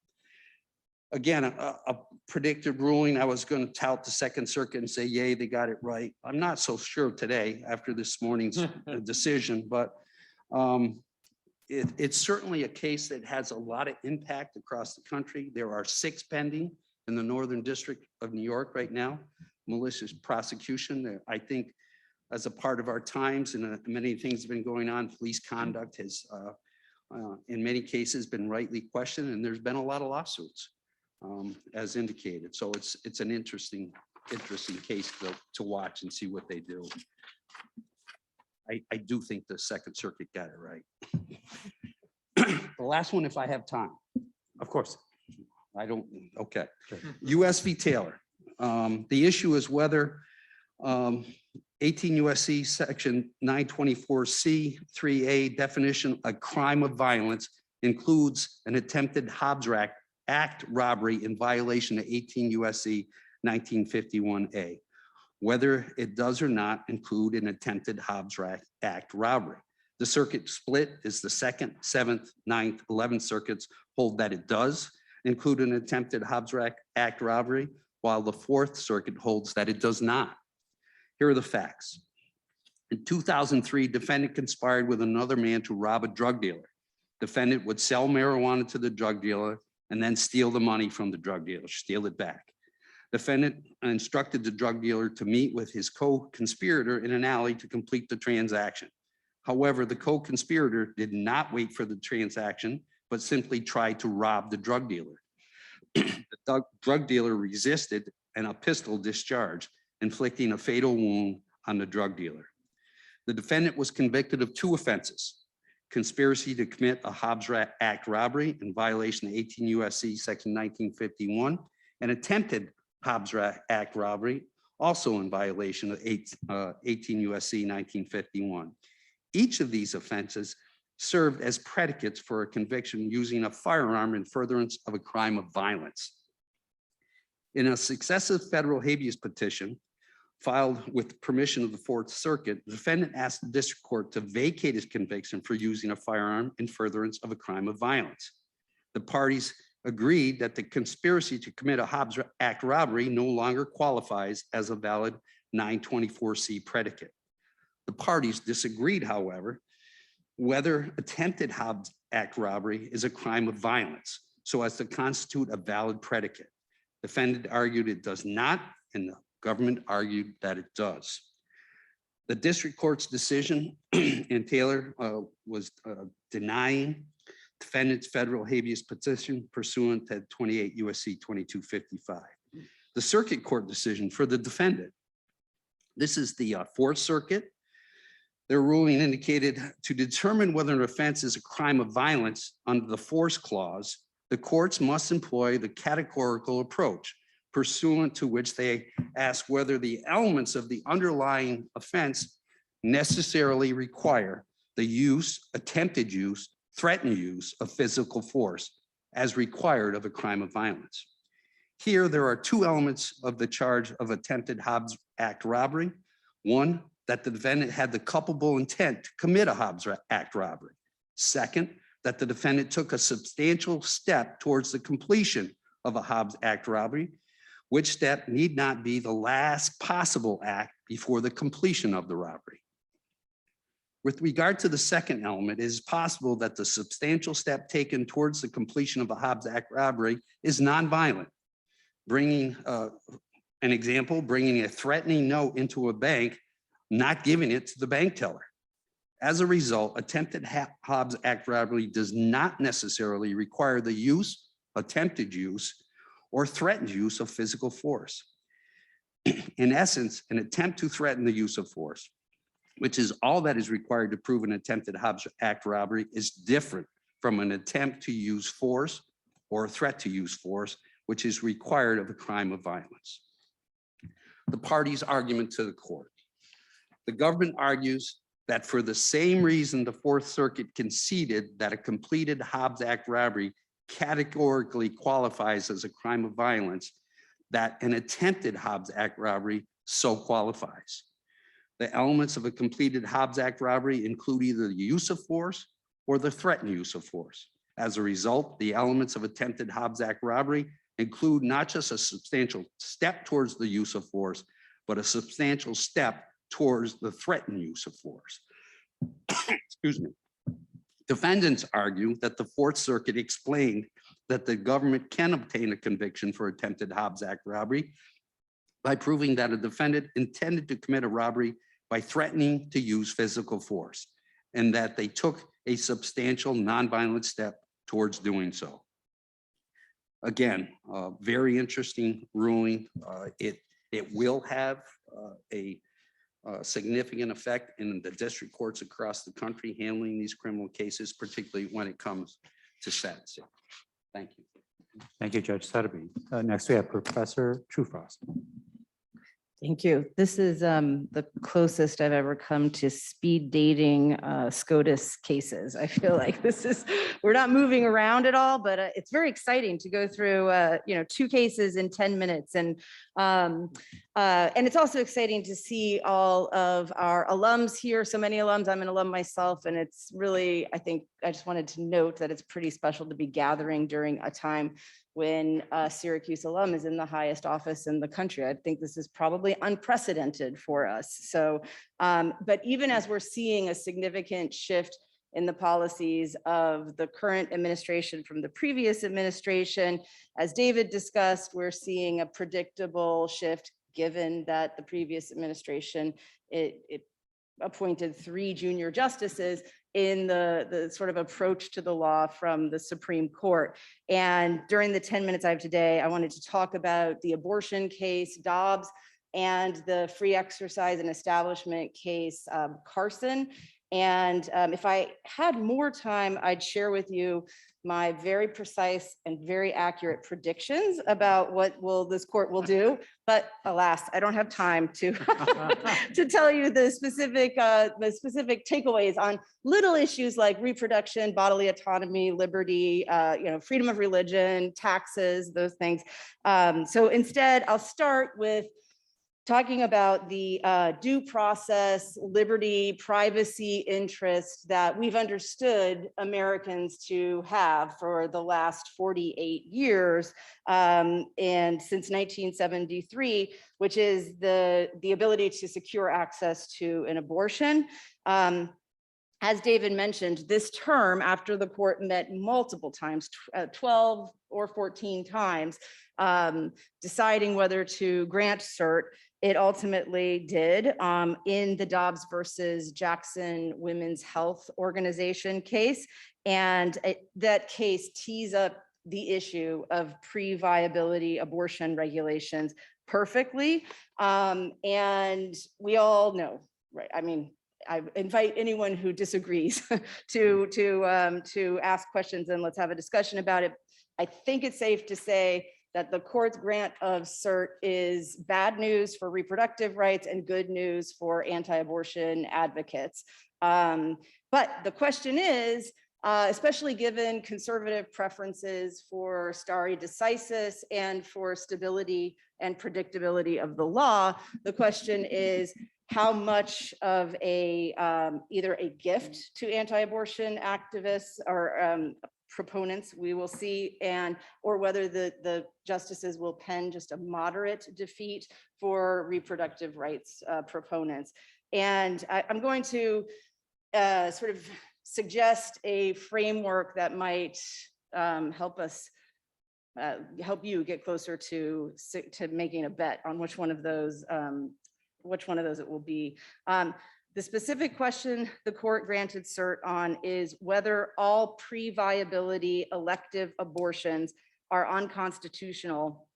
Again, a predicted ruling, I was going to tout the Second Circuit and say, yay, they got it right. I'm not so sure today after this morning's decision, but it's certainly a case that has a lot of impact across the country. There are 6 pending in the Northern District of New York right now, malicious prosecution. I think as a part of our times and many things have been going on, police conduct has in many cases been rightly questioned, and there's been a lot of lawsuits as indicated. So it's an interesting case to watch and see what they do. I do think the Second Circuit got it right. The last one, if I have time. Of course. I don't, okay. US v. Taylor. The issue is whether 18 USC section 924C 3A definition of crime of violence includes an attempted Hobbs Act robbery in violation of 18 USC 1951A, whether it does or not include an attempted Hobbs Act robbery. The circuit split is the 2nd, 7th, 9th, 11th circuits hold that it does include an attempted Hobbs Act robbery, while the 4th Circuit holds that it does not. Here are the facts. In 2003, defendant conspired with another man to rob a drug dealer. Defendant would sell marijuana to the drug dealer and then steal the money from the drug dealer, steal it back. Defendant instructed the drug dealer to meet with his co-conspirator in an alley to complete the transaction. However, the co-conspirator did not wait for the transaction, but simply tried to rob the drug dealer. The drug dealer resisted and a pistol discharged, inflicting a fatal wound on the drug dealer. The defendant was convicted of 2 offenses: conspiracy to commit a Hobbs Act robbery in violation of 18 USC section 1951, and attempted Hobbs Act robbery, also in violation of 18 USC 1951. Each of these offenses served as predicates for a conviction using a firearm in furtherance of a crime of violence. In a successive federal habeas petition filed with permission of the 4th Circuit, the defendant asked the district court to vacate his conviction for using a firearm in furtherance of a crime of violence. The parties agreed that the conspiracy to commit a Hobbs Act robbery no longer qualifies as a valid 924C predicate. The parties disagreed, however, whether attempted Hobbs Act robbery is a crime of violence so as to constitute a valid predicate. Defendant argued it does not, and the government argued that it does. The district court's decision in Taylor was denying defendant's federal habeas petition pursuant to 28 USC 2255. The circuit court decision for the defendant. This is the 4th Circuit. Their ruling indicated to determine whether an offense is a crime of violence under the force clause, the courts must employ the categorical approach, pursuant to which they ask whether the elements of the underlying offense necessarily require the use, attempted use, threatened use of physical force as required of a crime of violence. Here, there are 2 elements of the charge of attempted Hobbs Act robbery. One, that the defendant had the culpable intent to commit a Hobbs Act robbery. Second, that the defendant took a substantial step towards the completion of a Hobbs Act robbery, which step need not be the last possible act before the completion of the robbery. With regard to the second element, it is possible that the substantial step taken towards the completion of a Hobbs Act robbery is nonviolent. Bringing an example, bringing a threatening note into a bank, not giving it to the bank teller. As a result, attempted Hobbs Act robbery does not necessarily require the use, attempted use, or threatened use of physical force. In essence, an attempt to threaten the use of force, which is all that is required to prove an attempted Hobbs Act robbery, is different from an attempt to use force or a threat to use force, which is required of a crime of violence. The party's argument to the court. The government argues that for the same reason the Fourth Circuit conceded that a completed Hobbs Act robbery categorically qualifies as a crime of violence, that an attempted Hobbs Act robbery so qualifies. The elements of a completed Hobbs Act robbery include either the use of force or the threatened use of force. As a result, the elements of attempted Hobbs Act robbery include not just a substantial step towards the use of force, but a substantial step towards the threatened use of force. Excuse me. Defendants argue that the Fourth Circuit explained that the government can obtain a conviction for attempted Hobbs Act robbery by proving that a defendant intended to commit a robbery by threatening to use physical force, and that they took a substantial nonviolent step towards doing so. Again, very interesting ruling. It will have a significant effect in the district courts across the country handling these criminal cases, particularly when it comes to sentencing. Thank you. Thank you, Judge Sutterby. Next, we have Professor Truefrost. Thank you. This is the closest I've ever come to speed dating SCOTUS cases. I feel like we're not moving around at all, but it's very exciting to go through, 2 cases in 10 minutes. And it's also exciting to see all of our alums here. So many alums, I'm an alum myself, and it's really, I just wanted to note that it's pretty special to be gathering during a time when a Syracuse alum is in the highest office in the country. I think this is probably unprecedented for us. So, but even as we're seeing a significant shift in the policies of the current administration from the previous administration, as David discussed, we're seeing a predictable shift given that the previous administration, it appointed 3 junior justices in the sort of approach to the law from the Supreme Court. And during the 10 minutes I have today, I wanted to talk about the abortion case, Dobbs, and the free exercise and establishment case, Carson. And if I had more time, I'd share with you my very precise and very accurate predictions about what this court will do. But alas, I don't have time to to tell you the specific takeaways on little issues like reproduction, bodily autonomy, liberty, freedom of religion, taxes, those things. So instead, I'll start with talking about the due process, liberty, privacy interest that we've understood Americans to have for the last 48 years, and since 1973, which is the ability to secure access to an abortion. As David mentioned, this term, after the court met multiple times, 12 or 14 times, deciding whether to grant cert, it ultimately did in the Dobbs versus Jackson Women's Health Organization case. And that case tees up the issue of pre-viability abortion regulations perfectly. And we all know, right? I mean, I invite anyone who disagrees to ask questions, and let's have a discussion about it. I think it's safe to say that the court's grant of cert is bad news for reproductive rights and good news for anti-abortion advocates. But the question is, especially given conservative preferences for stare decisis and for stability and predictability of the law, the question is how much of either a gift to anti-abortion activists or proponents we will see, or whether the justices will pen just a moderate defeat for reproductive rights proponents. And I'm going to sort of suggest a framework that might help us, help you get closer to making a bet on which one of those it will be. The specific question the court granted cert on is whether all pre-viability elective abortions are unconstitutional.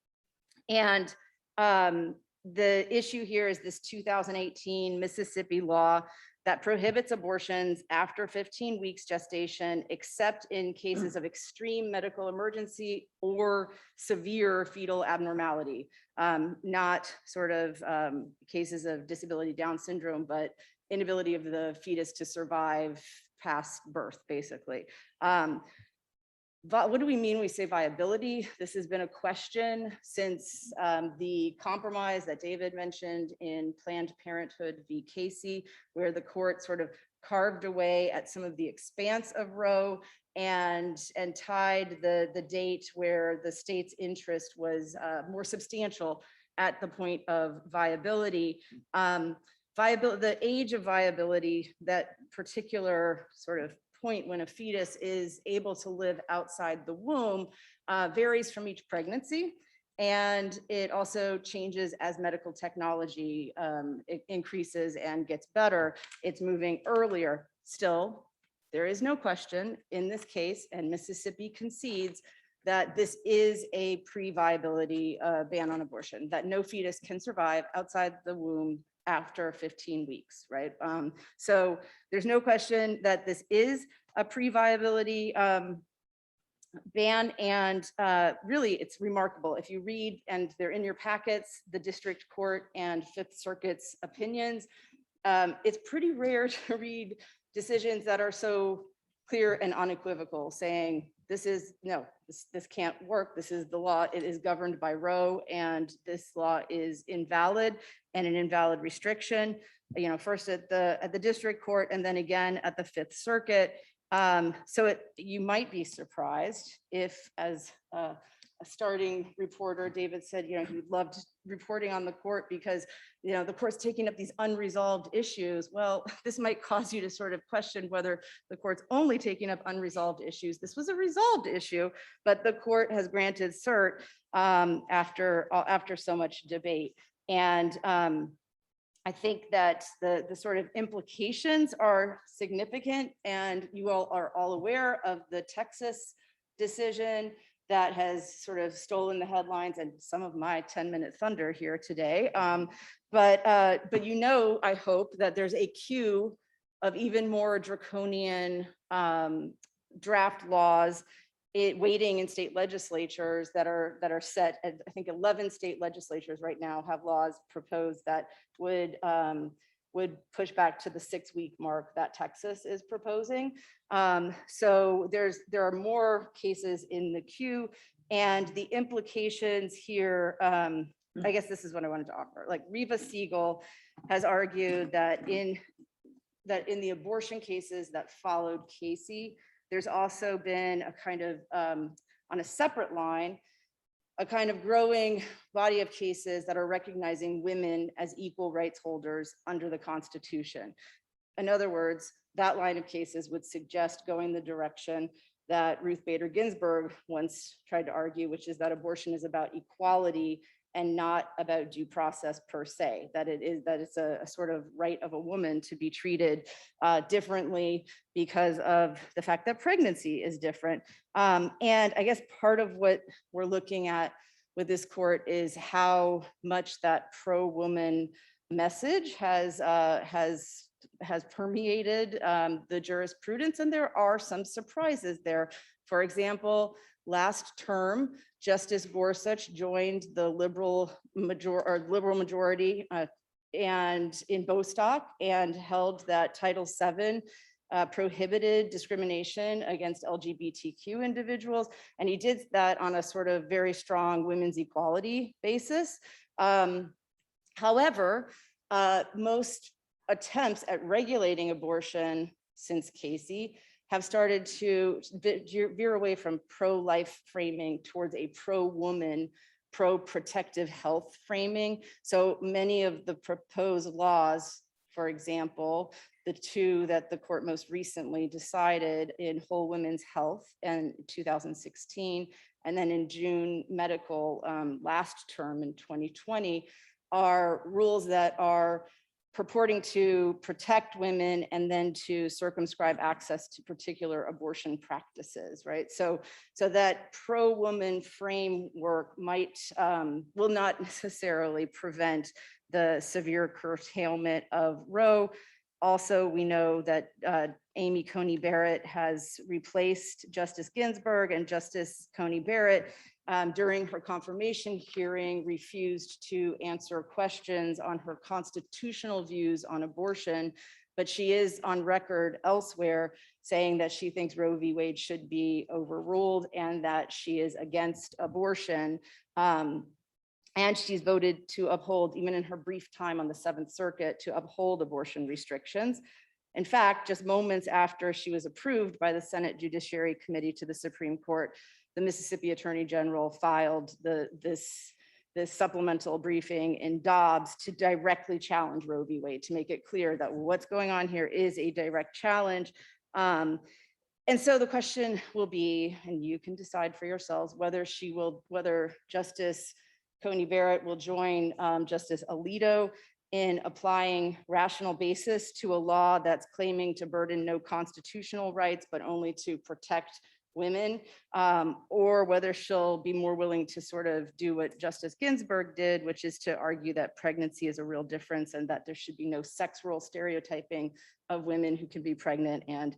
And the issue here is this 2018 Mississippi law that prohibits abortions after 15 weeks gestation, except in cases of extreme medical emergency or severe fetal abnormality, not sort of cases of disability Down syndrome, but inability of the fetus to survive past birth, basically. But what do we mean when we say viability? This has been a question since the compromise that David mentioned in Planned Parenthood v. Casey, where the court sort of carved away at some of the expanse of Roe and tied the date where the state's interest was more substantial at the point of viability. The age of viability, that particular sort of point when a fetus is able to live outside the womb, varies from each pregnancy. And it also changes as medical technology increases and gets better. It's moving earlier. Still, there is no question in this case, and Mississippi concedes that this is a pre-viability ban on abortion, that no fetus can survive outside the womb after 15 weeks, right? So there's no question that this is a pre-viability ban, and really it's remarkable. If you read, and they're in your packets, the district court and Fifth Circuit's opinions, it's pretty rare to read decisions that are so clear and unequivocal, saying this is, no, this can't work. This is the law. It is governed by Roe, and this law is invalid and an invalid restriction. You know, first at the district court and then again at the Fifth Circuit. So you might be surprised if, as a starting reporter, David said, you know, he loved reporting on the court because, you know, the court's taking up these unresolved issues. Well, this might cause you to sort of question whether the court's only taking up unresolved issues. This was a resolved issue, but the court has granted cert after so much debate. And I think that the sort of implications are significant, and you all are all aware of the Texas decision that has sort of stolen the headlines and some of my 10-minute thunder here today. But you know, I hope that there's a queue of even more draconian draft laws waiting in state legislatures that are set. I think 11 state legislatures right now have laws proposed that would push back to the 6-week mark that Texas is proposing. So there are more cases in the queue, and the implications here, I guess this is what I wanted to offer. Like Reva Siegel has argued that in the abortion cases that followed Casey, there's also been a kind of, on a separate line, a kind of growing body of cases that are recognizing women as equal rights holders under the Constitution. In other words, that line of cases would suggest going the direction that Ruth Bader Ginsburg once tried to argue, which is that abortion is about equality and not about due process per se, that it's a sort of right of a woman to be treated differently because of the fact that pregnancy is different. And I guess part of what we're looking at with this court is how much that pro-woman message has permeated the jurisprudence, and there are some surprises there. For example, last term, Justice Gorsuch joined the liberal majority and in Bostock, and held that Title VII prohibited discrimination against LGBTQ individuals. And he did that on a sort of very strong women's equality basis. However, most attempts at regulating abortion since Casey have started to veer away from pro-life framing towards a pro-woman, pro-protective health framing. So many of the proposed laws, for example, the two that the court most recently decided in Whole Women's Health in 2016, and then in June Medical last term in 2020, are rules that are purporting to protect women and then to circumscribe access to particular abortion practices, right? So that pro-woman framework might, will not necessarily prevent the severe curtailment of Roe. Also, we know that Amy Coney Barrett has replaced Justice Ginsburg, and Justice Coney Barrett during her confirmation hearing refused to answer questions on her constitutional views on abortion, but she is on record elsewhere saying that she thinks Roe v. Wade should be overruled and that she is against abortion. And she's voted to uphold, even in her brief time on the Seventh Circuit, to uphold abortion restrictions. In fact, just moments after she was approved by the Senate Judiciary Committee to the Supreme Court, the Mississippi Attorney General filed this supplemental briefing in Dobbs to directly challenge Roe v. Wade, to make it clear that what's going on here is a direct challenge. And so the question will be, and you can decide for yourselves, whether Justice Coney Barrett will join Justice Alito in applying rational basis to a law that's claiming to burden no constitutional rights, but only to protect women, or whether she'll be more willing to sort of do what Justice Ginsburg did, which is to argue that pregnancy is a real difference and that there should be no sex role stereotyping of women who can be pregnant. And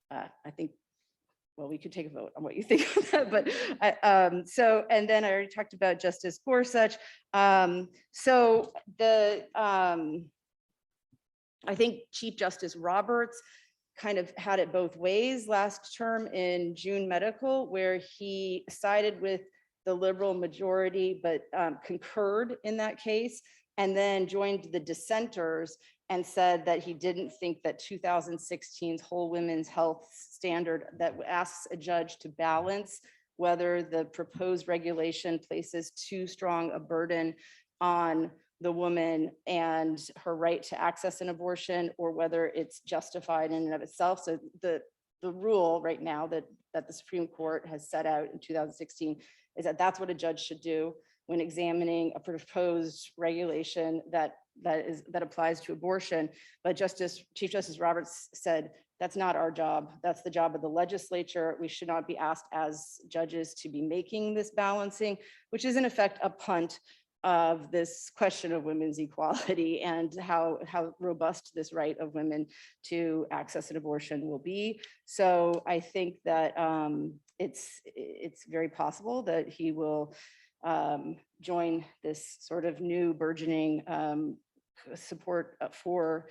I think, well, we could take a vote on what you think of that, but and then I already talked about Justice Gorsuch. I think Chief Justice Roberts kind of had it both ways last term in June Medical, where he sided with the liberal majority, but concurred in that case, and then joined the dissenters and said that he didn't think that 2016's whole women's health standard that asks a judge to balance whether the proposed regulation places too strong a burden on the woman and her right to access an abortion, or whether it's justified in and of itself. So the rule right now that the Supreme Court has set out in 2016 is that that's what a judge should do when examining a proposed regulation that applies to abortion. But Chief Justice Roberts said, that's not our job. That's the job of the legislature. We should not be asked as judges to be making this balancing, which is in effect a punt of this question of women's equality and how robust this right of women to access an abortion will be. So I think that it's very possible that he will join this sort of new burgeoning support for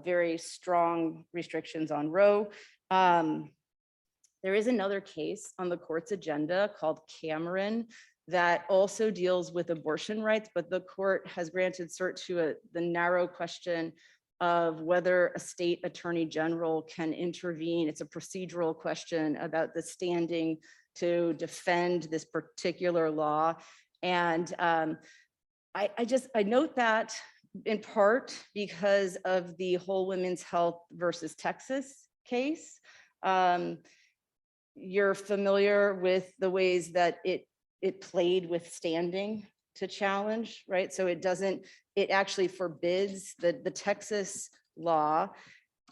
very strong restrictions on Roe. There is another case on the court's agenda called Cameron that also deals with abortion rights, but the court has granted cert to the narrow question of whether a state attorney general can intervene. It's a procedural question about the standing to defend this particular law. And I note that in part because of the Whole Women's Health versus Texas case. You're familiar with the ways that it played with standing to challenge, right? So it actually forbids, the Texas law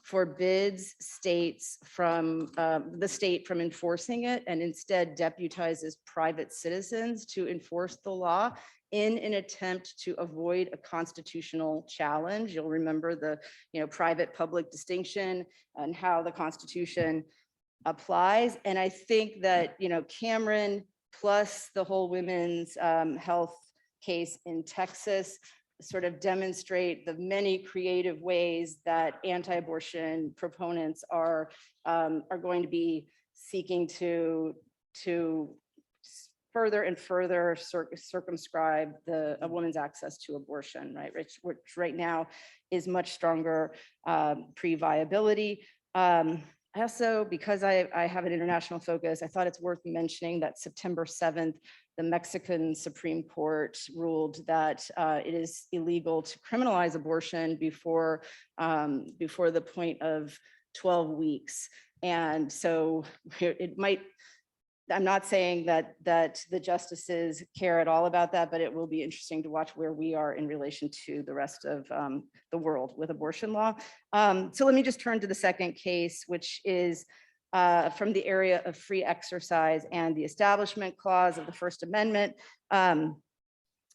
forbids states from, the state from enforcing it, and instead deputizes private citizens to enforce the law in an attempt to avoid a constitutional challenge. You'll remember the private public distinction and how the Constitution applies. And I think that Cameron plus the Whole Women's Health case in Texas sort of demonstrate the many creative ways that anti-abortion proponents are going to be seeking to further and further circumscribe a woman's access to abortion, right? Which right now is much stronger pre-viability. I also, because I have an international focus, I thought it's worth mentioning that September 7th, the Mexican Supreme Court ruled that it is illegal to criminalize abortion before the point of 12 weeks. And so it might I'm not saying that the justices care at all about that, but it will be interesting to watch where we are in relation to the rest of the world with abortion law. So let me just turn to the second case, which is from the area of free exercise and the Establishment Clause of the First Amendment.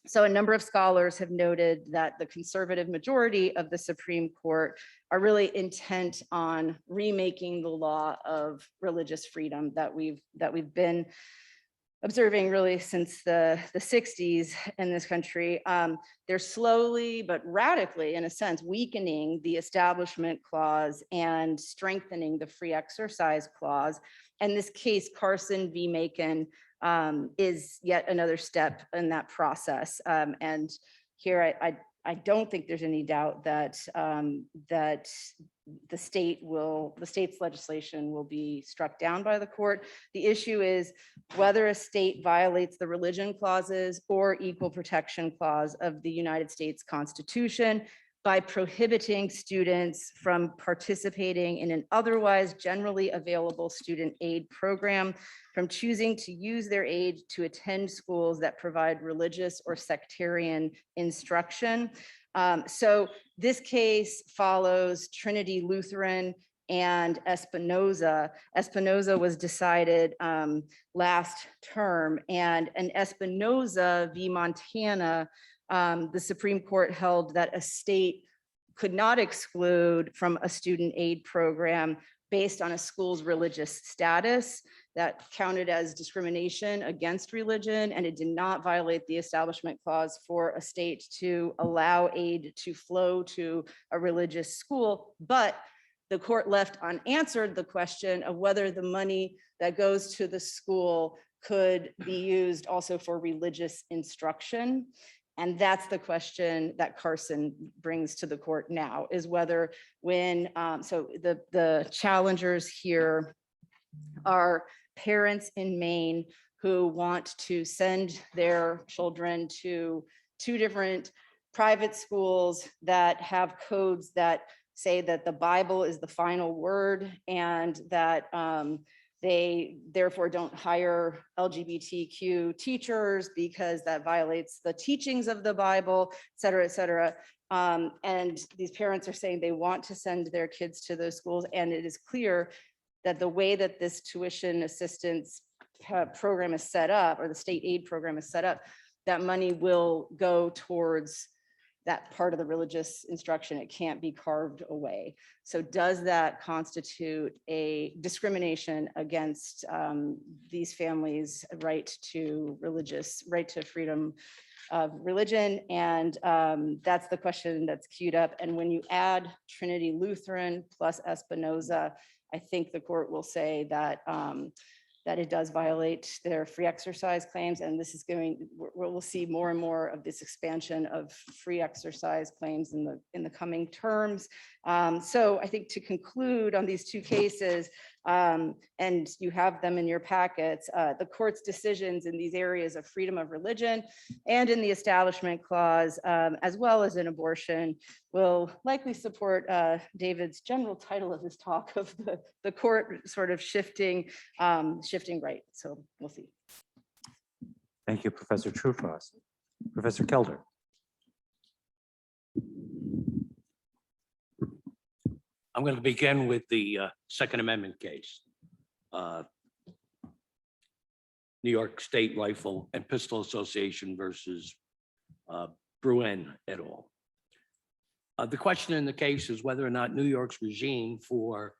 So a number of scholars have noted that the conservative majority of the Supreme Court are really intent on remaking the law of religious freedom that we've been observing really since the 60s in this country. They're slowly but radically, in a sense, weakening the Establishment Clause and strengthening the Free Exercise Clause. And this case, Carson v. Macon, is yet another step in that process. And here I don't think there's any doubt that that the state's legislation will be struck down by the court. The issue is whether a state violates the religion clauses or equal protection clause of the United States Constitution by prohibiting students from participating in an otherwise generally available student aid program, from choosing to use their aid to attend schools that provide religious or sectarian instruction. So this case follows Trinity Lutheran and Espinoza. Espinoza was decided last term, and in Espinoza v. Montana, the Supreme Court held that a state could not exclude from a student aid program based on a school's religious status. That counted as discrimination against religion, and it did not violate the Establishment Clause for a state to allow aid to flow to a religious school. But the court left unanswered the question of whether the money that goes to the school could be used also for religious instruction. And that's the question that Carson brings to the court now, is whether when, so the challengers here are parents in Maine who want to send their children to 2 different private schools that have codes that say that the Bible is the final word, and that they therefore don't hire LGBTQ teachers because that violates the teachings of the Bible, et cetera, et cetera. And these parents are saying they want to send their kids to those schools. And it is clear that the way that this tuition assistance program is set up, or the state aid program is set up, that money will go towards that part of the religious instruction. It can't be carved away. So does that constitute a discrimination against these families' right to freedom of religion? And that's the question that's queued up. And when you add Trinity Lutheran plus Espinoza, I think the court will say that that it does violate their free exercise claims. And this is we'll see more and more of this expansion of free exercise claims in the coming terms. So I think to conclude on these 2 cases, and you have them in your packets, the court's decisions in these areas of freedom of religion and in the Establishment Clause, as well as in abortion, will likely support David's general title of his talk of the court sort of shifting right. So we'll see. Thank you, Professor Truefrost. Professor Kelder. I'm going to begin with the Second Amendment case. New York State Rifle and Pistol Association versus Bruin et al. The question in the case is whether or not New York's regime for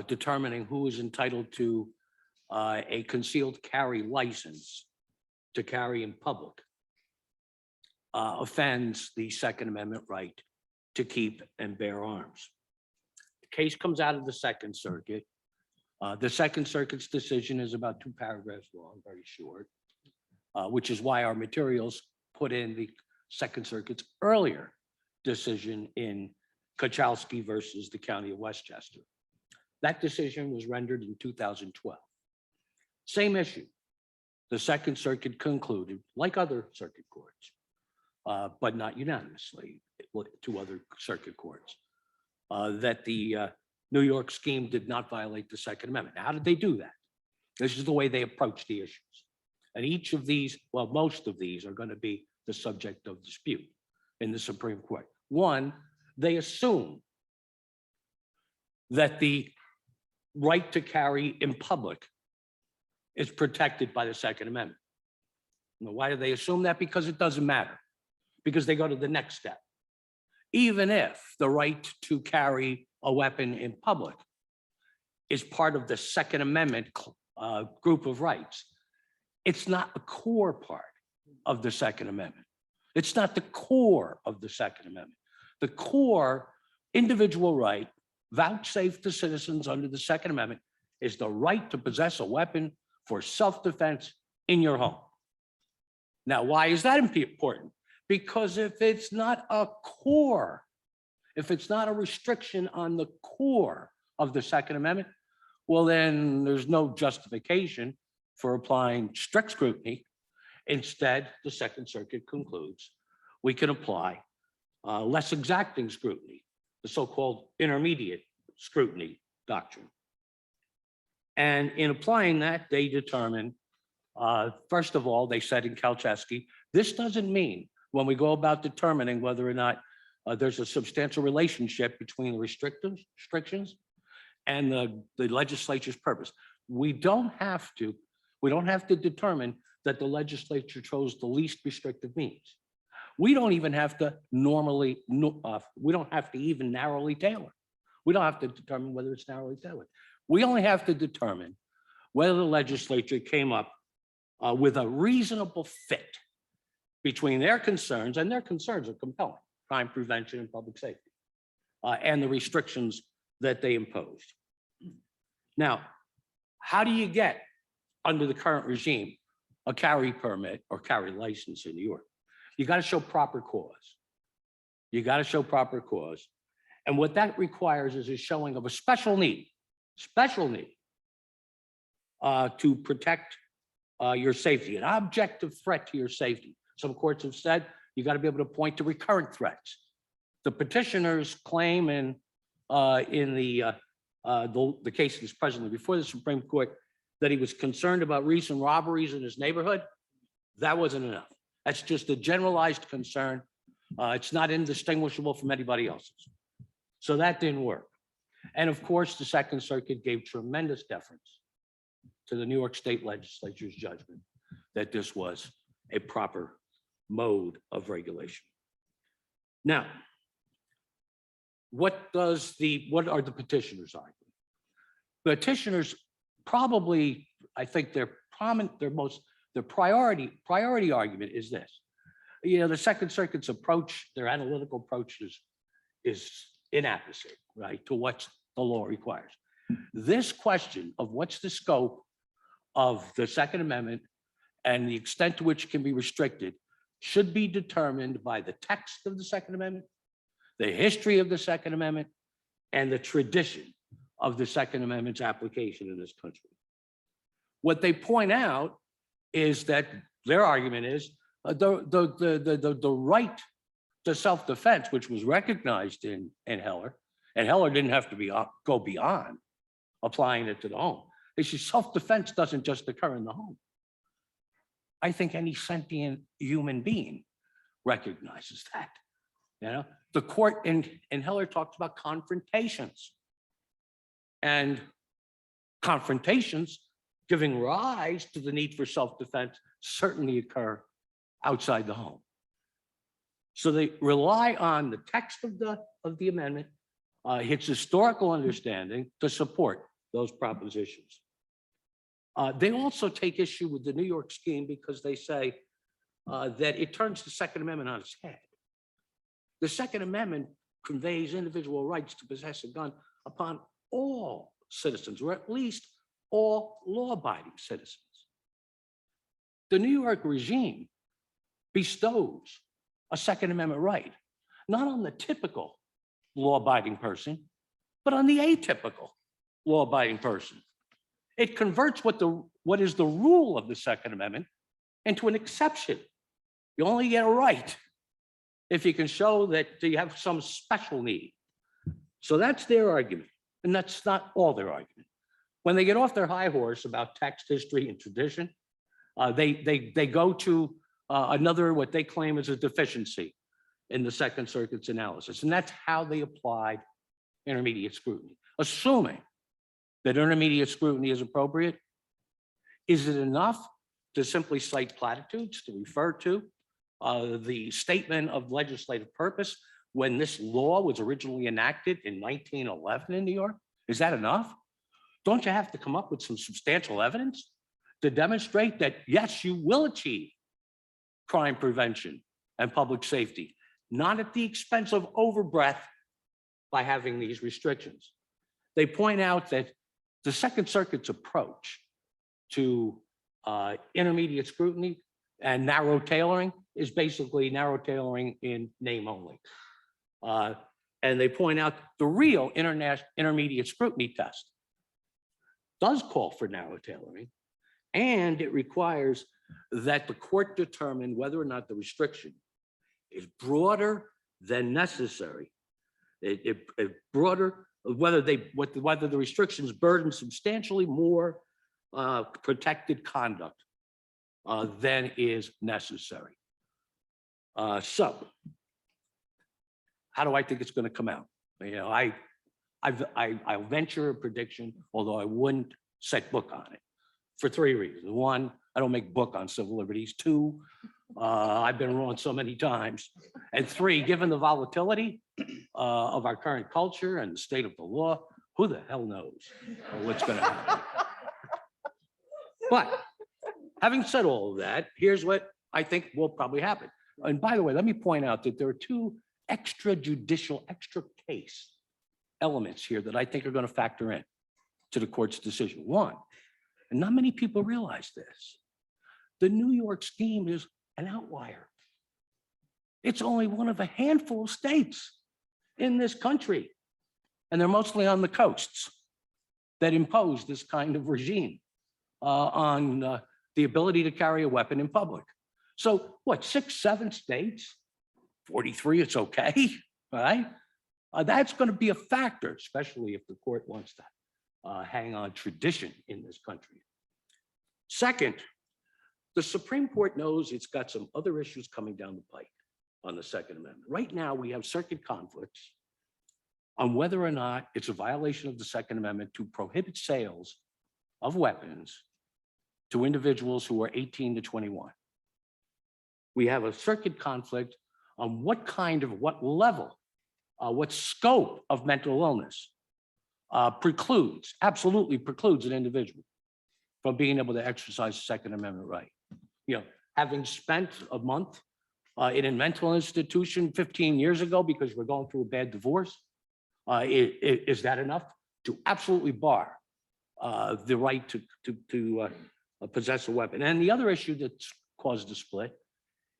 determining who is entitled to a concealed carry license to carry in public offends the Second Amendment right to keep and bear arms. The case comes out of the Second Circuit. The Second Circuit's decision is about 2 paragraphs long, very short, which is why our materials put in the Second Circuit's earlier decision in Kachowski versus the County of Westchester. That decision was rendered in 2012. Same issue. The Second Circuit concluded, like other circuit courts, but not unanimously, 2 other circuit courts, that the New York scheme did not violate the Second Amendment. How did they do that? This is the way they approach the issues. And each of these, well, most of these are going to be the subject of dispute in the Supreme Court. One, they assume that the right to carry in public is protected by the Second Amendment. Now, why do they assume that? Because it doesn't matter, because they go to the next step. Even if the right to carry a weapon in public is part of the Second Amendment group of rights, it's not a core part of the Second Amendment. It's not the core of the Second Amendment. The core individual right vouchsafed to citizens under the Second Amendment is the right to possess a weapon for self-defense in your home. Now, why is that important? Because if it's not a core, if it's not a restriction on the core of the Second Amendment, well, then there's no justification for applying strict scrutiny. Instead, the Second Circuit concludes we can apply less exacting scrutiny, the so-called intermediate scrutiny doctrine. And in applying that, they determine, first of all, they said in Kalchewski, this doesn't mean when we go about determining whether or not there's a substantial relationship between the restrictions and the legislature's purpose. We don't have to determine that the legislature chose the least restrictive means. We don't even have to we don't have to even narrowly tailor. We don't have to determine whether it's narrowly tailored. We only have to determine whether the legislature came up with a reasonable fit between their concerns, and their concerns are compelling, crime prevention and public safety, and the restrictions that they imposed. Now, how do you get, under the current regime, a carry permit or carry license in New York? You got to show proper cause. You got to show proper cause. And what that requires is a showing of a special need to protect your safety, an objective threat to your safety. Some courts have said you got to be able to point to recurrent threats. The petitioners claim in the case that's presently before the Supreme Court that he was concerned about recent robberies in his neighborhood. That wasn't enough. That's just a generalized concern. It's not indistinguishable from anybody else's. So that didn't work. And of course, the Second Circuit gave tremendous deference to the New York State Legislature's judgment that this was a proper mode of regulation. Now, what are the petitioners arguing? Petitioners probably, I think their priority argument is this. You know, the Second Circuit's approach, their analytical approach is inapposite, right, to what the law requires. This question of what's the scope of the Second Amendment and the extent to which it can be restricted should be determined by the text of the Second Amendment, the history of the Second Amendment, and the tradition of the Second Amendment's application in this country. What they point out is that their argument is the right to self-defense, which was recognized in Heller, and Heller didn't have to go beyond applying it to the home. They say self-defense doesn't just occur in the home. I think any sentient human being recognizes that. You know, the court in Heller talks about confrontations, and confrontations giving rise to the need for self-defense certainly occur outside the home. So they rely on the text of the amendment, its historical understanding to support those propositions. They also take issue with the New York scheme because they say that it turns the Second Amendment on its head. The Second Amendment conveys individual rights to possess a gun upon all citizens, or at least all law-abiding citizens. The New York regime bestows a Second Amendment right, not on the typical law-abiding person, but on the atypical law-abiding person. It converts what is the rule of the Second Amendment into an exception. You only get a right if you can show that you have some special need. So that's their argument, and that's not all their argument. when they get off their high horse about text, history, and tradition, they go to another, what they claim is a deficiency in the Second Circuit's analysis. And that's how they applied intermediate scrutiny. Assuming that intermediate scrutiny is appropriate, is it enough to simply cite platitudes to refer to the statement of legislative purpose when this law was originally enacted in 1911 in New York? Is that enough? Don't you have to come up with some substantial evidence to demonstrate that, yes, you will achieve crime prevention and public safety, not at the expense of overbreadth by having these restrictions? They point out that the Second Circuit's approach to intermediate scrutiny and narrow tailoring is basically narrow tailoring in name only. And they point out the real intermediate scrutiny test does call for narrow tailoring, and it requires that the court determine whether or not the restriction is broader than necessary. Broader, whether the restrictions burden substantially more protected conduct than is necessary. So, how do I think it's going to come out? You know, I'll venture a prediction, although I wouldn't set book on it, for three reasons. One, I don't make book on civil liberties. Two, I've been wrong so many times. And three, given the volatility of our current culture and the state of the law, who the hell knows what's going to happen? But having said all of that, here's what I think will probably happen. And by the way, let me point out that there are two extrajudicial, extra case elements here that I think are going to factor in to the court's decision. One, and not many people realize this, the New York scheme is an outlier. It's only one of a handful of states in this country, and they're mostly on the coasts, that impose this kind of regime on the ability to carry a weapon in public. So what, 6, 7 states, 43, it's okay, all right? That's going to be a factor, especially if the court wants to hang on tradition in this country. Second, the Supreme Court knows it's got some other issues coming down the pike on the Second Amendment. Right now, we have circuit conflicts on whether or not it's a violation of the Second Amendment to prohibit sales of weapons to individuals who are 18 to 21. We have a circuit conflict on what level, what scope of mental illness absolutely precludes an individual from being able to exercise the Second Amendment right. You know, having spent a month in a mental institution 15 years ago because we're going through a bad divorce, is that enough to absolutely bar the right to possess a weapon? And the other issue that's caused a split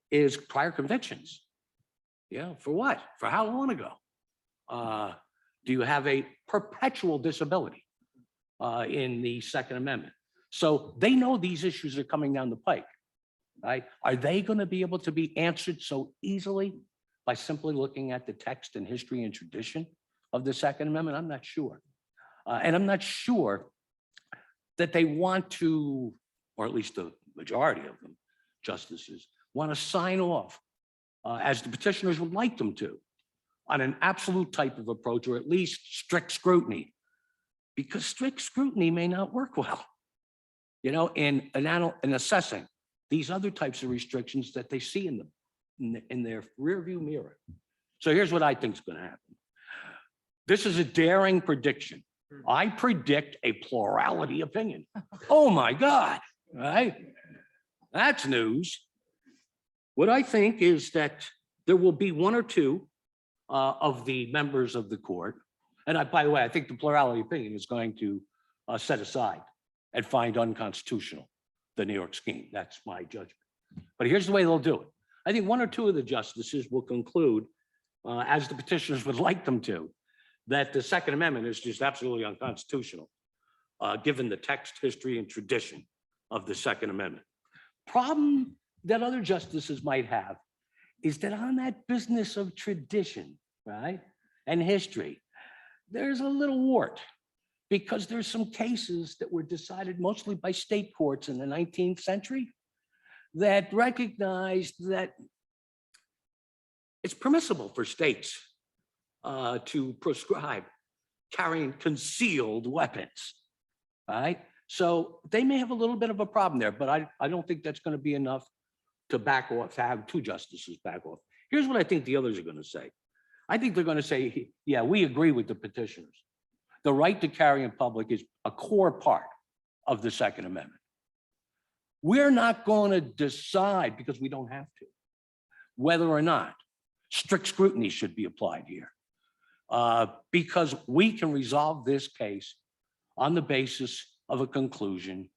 is prior convictions. Yeah, for what? For how long ago? Do you have a perpetual disability in the Second Amendment? So they know these issues are coming down the pike, right? Are they going to be able to be answered so easily by simply looking at the text and history and tradition of the Second Amendment? I'm not sure. And I'm not sure that they want to, or at least the majority of them, justices, want to sign off, as the petitioners would like them to, on an absolute type of approach, or at least strict scrutiny, because strict scrutiny may not work well, you know, in assessing these other types of restrictions that they see in their rearview mirror. So here's what I think is going to happen. This is a daring prediction. I predict a plurality opinion. Oh my God, right? That's news. What I think is that there will be one or two of the members of the court, and by the way, I think the plurality opinion is going to set aside and find unconstitutional the New York scheme. That's my judgment. But here's the way they'll do it. I think one or two of the justices will conclude, as the petitioners would like them to, that the Second Amendment is just absolutely unconstitutional, given the text, history, and tradition of the Second Amendment. Problem that other justices might have is that on that business of tradition, right, and history, there's a little wart. because there's some cases that were decided mostly by state courts in the 19th century that recognized that it's permissible for states to prescribe carrying concealed weapons, right? So they may have a little bit of a problem there, but I don't think that's going to be enough to back off, to have two justices back off. Here's what I think the others are going to say. I think they're going to say, yeah, we agree with the petitioners. The right to carry in public is a core part of the Second Amendment. We're not going to decide, because we don't have to, whether or not strict scrutiny should be applied here. Because we can resolve this case on the basis of a conclusion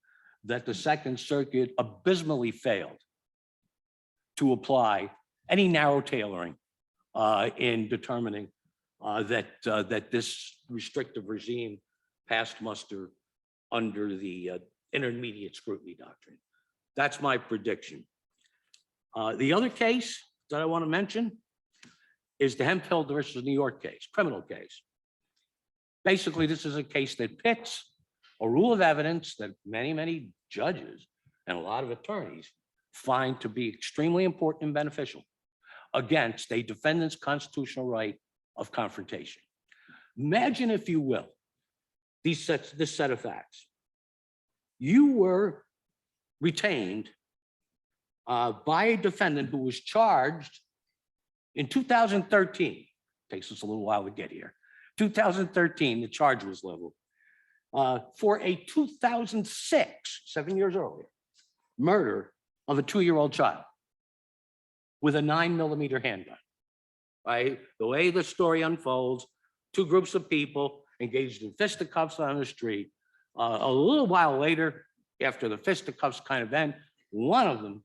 that the Second Circuit abysmally failed to apply any narrow tailoring in determining that this restrictive regime passed muster under the intermediate scrutiny doctrine. That's my prediction. The other case that I want to mention is the Hemphill versus New York case, criminal case. Basically, this is a case that pits a rule of evidence that many, many judges and a lot of attorneys find to be extremely important and beneficial against a defendant's constitutional right of confrontation. Imagine, if you will, this set of facts. You were retained by a defendant who was charged in 2013. Takes us a little while to get here. 2013, the charge was leveled for a 2006, 7 years earlier, murder of a 2-year-old child with a 9mm handgun. Right? The way the story unfolds, two groups of people engaged in fisticuffs on the street. A little while later, after the fisticuffs kind of end, one of them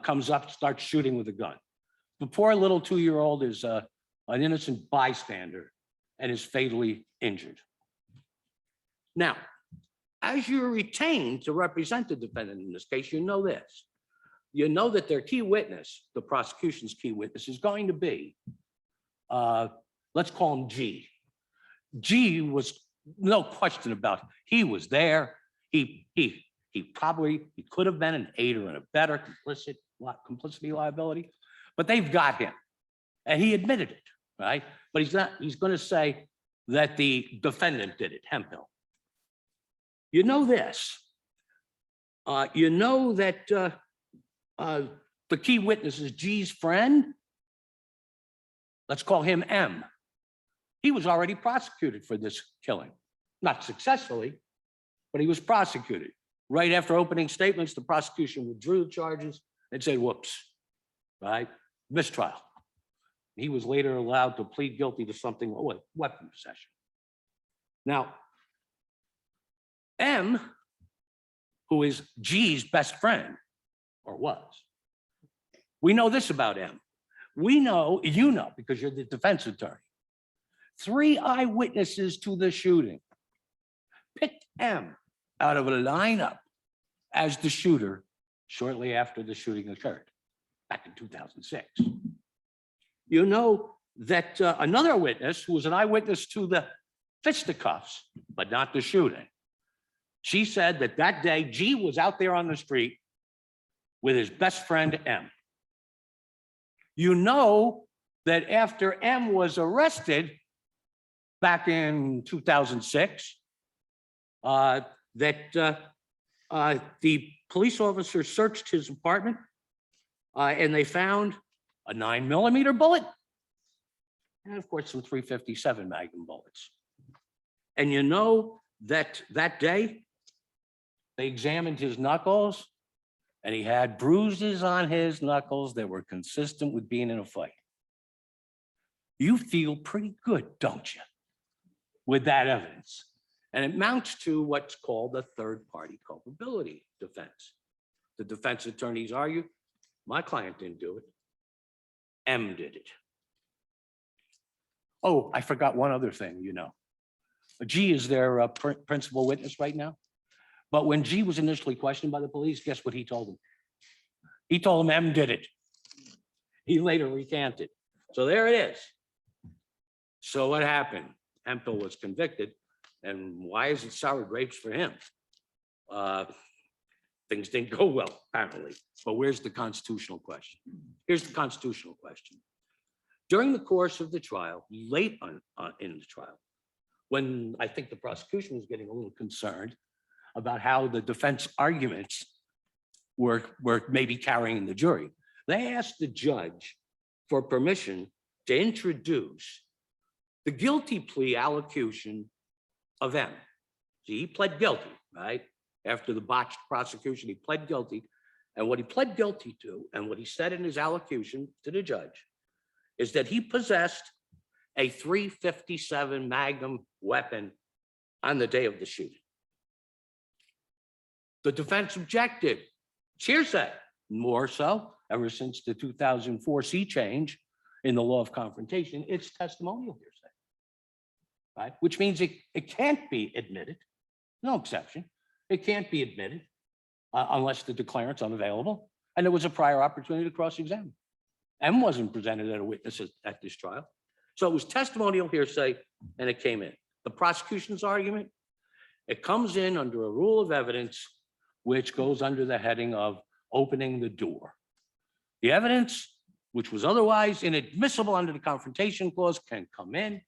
comes up, starts shooting with a gun. The poor little 2-year-old is an innocent bystander and is fatally injured. Now, as you're retained to represent the defendant in this case, you know this. You know that their key witness, the prosecution's key witness, is going to be, let's call him G. G was, no question about it, he was there. He could have been an aider and abettor, complicity liability, but they've got him, and he admitted it, right? But he's not. He's going to say that the defendant did it, Hemphill. You know this. You know that the key witness is G's friend. Let's call him M. He was already prosecuted for this killing, not successfully, but he was prosecuted. Right after opening statements, the prosecution withdrew the charges and said, whoops, right? Mistrial. He was later allowed to plead guilty to something, weapon possession. Now, M, who is G's best friend, or was, we know this about M. We know, you know, because you're the defense attorney, 3 eyewitnesses to the shooting picked M out of a lineup as the shooter shortly after the shooting occurred back in 2006. You know that another witness who was an eyewitness to the fisticuffs, but not the shooting, she said that that day G was out there on the street with his best friend M. You know that after M was arrested back in 2006, that the police officer searched his apartment and they found a 9mm bullet and of course some .357 Magnum bullets. And you know that that day they examined his knuckles and he had bruises on his knuckles that were consistent with being in a fight. You feel pretty good, don't you, with that evidence? And it amounts to what's called the third-party culpability defense. The defense attorneys argue, my client didn't do it, M did it. Oh, I forgot one other thing, you know. G is their principal witness right now. But when G was initially questioned by the police, guess what he told them? He told them M did it. He later recanted. So there it is. So what happened? Hemphill was convicted, And why is it sour grapes for him? Things didn't go well, apparently. But where's the constitutional question? Here's the constitutional question. During the course of the trial, late in the trial, when I think the prosecution was getting a little concerned about how the defense arguments were maybe carrying the jury, they asked the judge for permission to introduce the guilty plea allocution of M. See, he pled guilty, right? After the botched prosecution, he pled guilty. And what he pled guilty to, and what he said in his allocution to the judge, is that he possessed a .357 Magnum weapon on the day of the shooting. The defense objected. It's hearsay. More so, ever since the 2004 sea change in the law of confrontation, it's testimonial hearsay, right? Which means it can't be admitted. No exception. It can't be admitted unless the declarant's unavailable. And there was a prior opportunity to cross-examine. M wasn't presented as a witness at this trial. So it was testimonial hearsay and it came in. The prosecution's argument, it comes in under a rule of evidence, which goes under the heading of opening the door. The evidence, which was otherwise inadmissible under the confrontation clause, can come in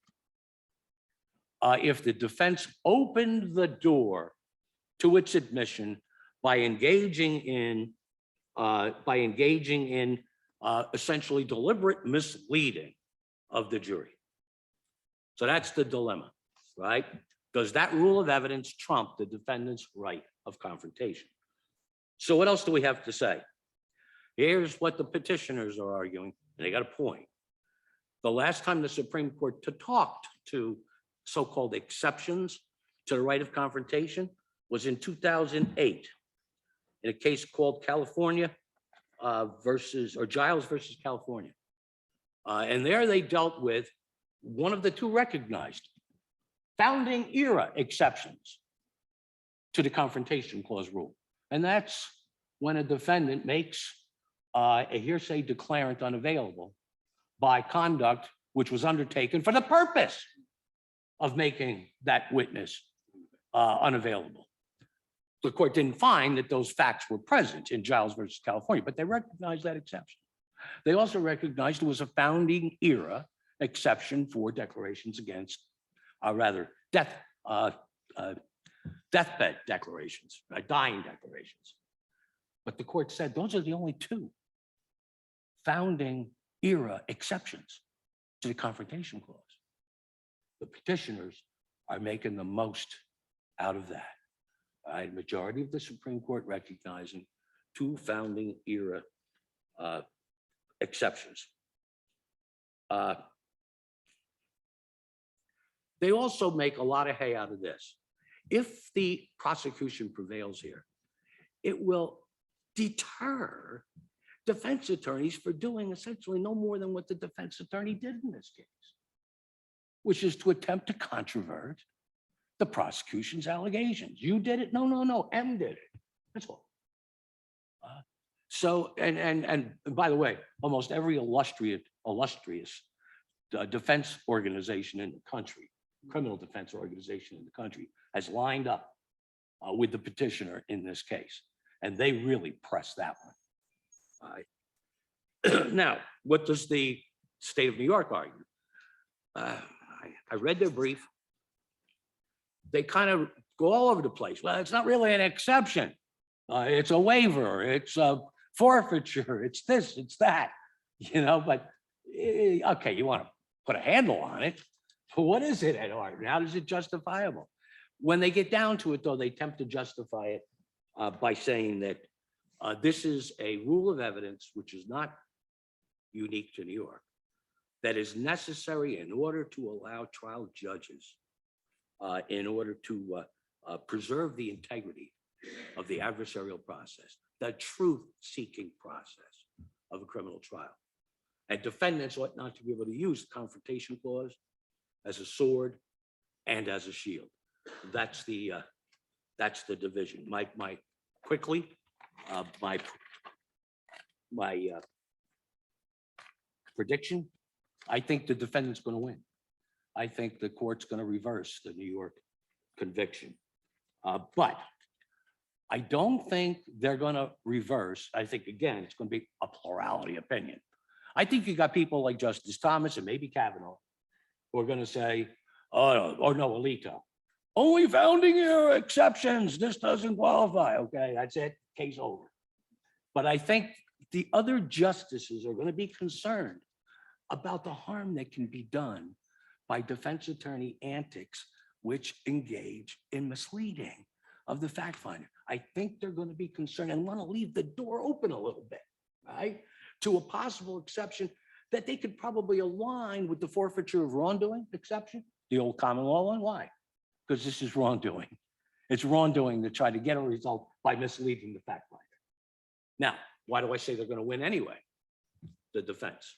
if the defense opened the door to its admission by engaging in essentially deliberate misleading of the jury. So that's the dilemma, right? Does that rule of evidence trump the defendant's right of confrontation? So what else do we have to say? Here's what the petitioners are arguing, and they got a point. The last time the Supreme Court talked to so-called exceptions to the right of confrontation was in 2008 in a case called California Giles versus California. And there they dealt with one of the two recognized founding era exceptions to the confrontation clause rule. And that's when a defendant makes a hearsay declarant unavailable by conduct which was undertaken for the purpose of making that witness unavailable. The court didn't find that those facts were present in Giles versus California, but they recognized that exception. They also recognized it was a founding era exception for declarations against, deathbed declarations, dying declarations. But the court said those are the only two founding era exceptions to the confrontation clause. The petitioners are making the most out of that. A majority of the Supreme Court recognizing two founding era exceptions. They also make a lot of hay out of this. If the prosecution prevails here, it will deter defense attorneys for doing essentially no more than what the defense attorney did in this case, which is to attempt to controvert the prosecution's allegations. You did it? No, M did it. That's all. And by the way, almost every illustrious defense organization in the country, criminal defense organization in the country, has lined up with the petitioner in this case. And they really press that one. Now, what does the state of New York argue? I read their brief. They kind of go all over the place. Well, it's not really an exception. It's a waiver. It's a forfeiture. It's this, it's that, but okay, you want to put a handle on it. But what is it at heart? How is it justifiable? When they get down to it, though, they attempt to justify it by saying that this is a rule of evidence which is not unique to New York, that is necessary in order to allow trial judges in order to preserve the integrity of the adversarial process, the truth-seeking process of a criminal trial. And defendants ought not to be able to use the confrontation clause as a sword and as a shield. That's the division. My prediction, I think the defendant's going to win. I think the court's going to reverse the New York conviction. But I don't think they're going to reverse. I think, again, it's going to be a plurality opinion. I think you got people like Justice Thomas and maybe Kavanaugh who are going to say, oh, or no, Alito, only founding era exceptions. This doesn't qualify. Okay, that's it. Case over. But I think the other justices are going to be concerned about the harm that can be done by defense attorney antics, which engage in misleading of the fact finder. I think they're going to be concerned and want to leave the door open a little bit, right? To a possible exception that they could probably align with the forfeiture of wrongdoing exception, the old common law one. Why? Because this is wrongdoing. It's wrongdoing to try to get a result by misleading the fact finder. Now, why do I say they're going to win anyway? The defense.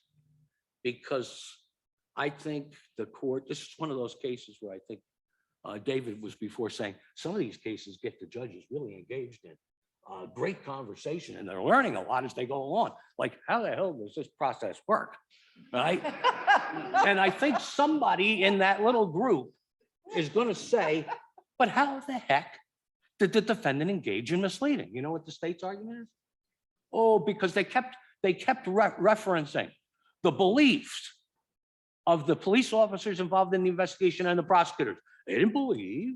Because I think the court, this is one of those cases where I think David was before saying some of these cases get the judges really engaged in great conversation, and they're learning a lot as they go along. Like, how the hell does this process work? Right? And I think somebody in that little group is going to say, but how the heck did the defendant engage in misleading? You know what the state's argument is? Oh, because they kept referencing the beliefs of the police officers involved in the investigation and the prosecutors. They didn't believe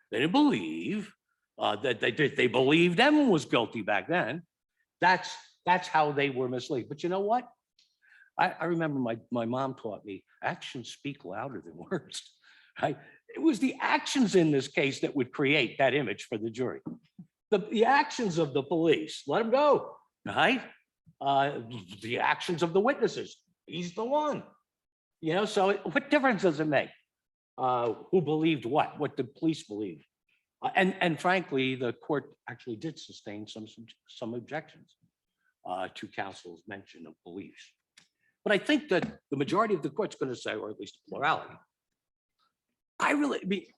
that they believed Em was guilty back then. That's how they were misled. But you know what? I remember my mom taught me actions speak louder than words. Right? It was the actions in this case that would create that image for the jury. The actions of the police, let them go, right? The actions of the witnesses, he's the one. You know, so what difference does it make? Who believed what the police believed? And frankly, the court actually did sustain some objections to counsel's mention of beliefs. But I think that the majority of the court's going to say, or at least a plurality,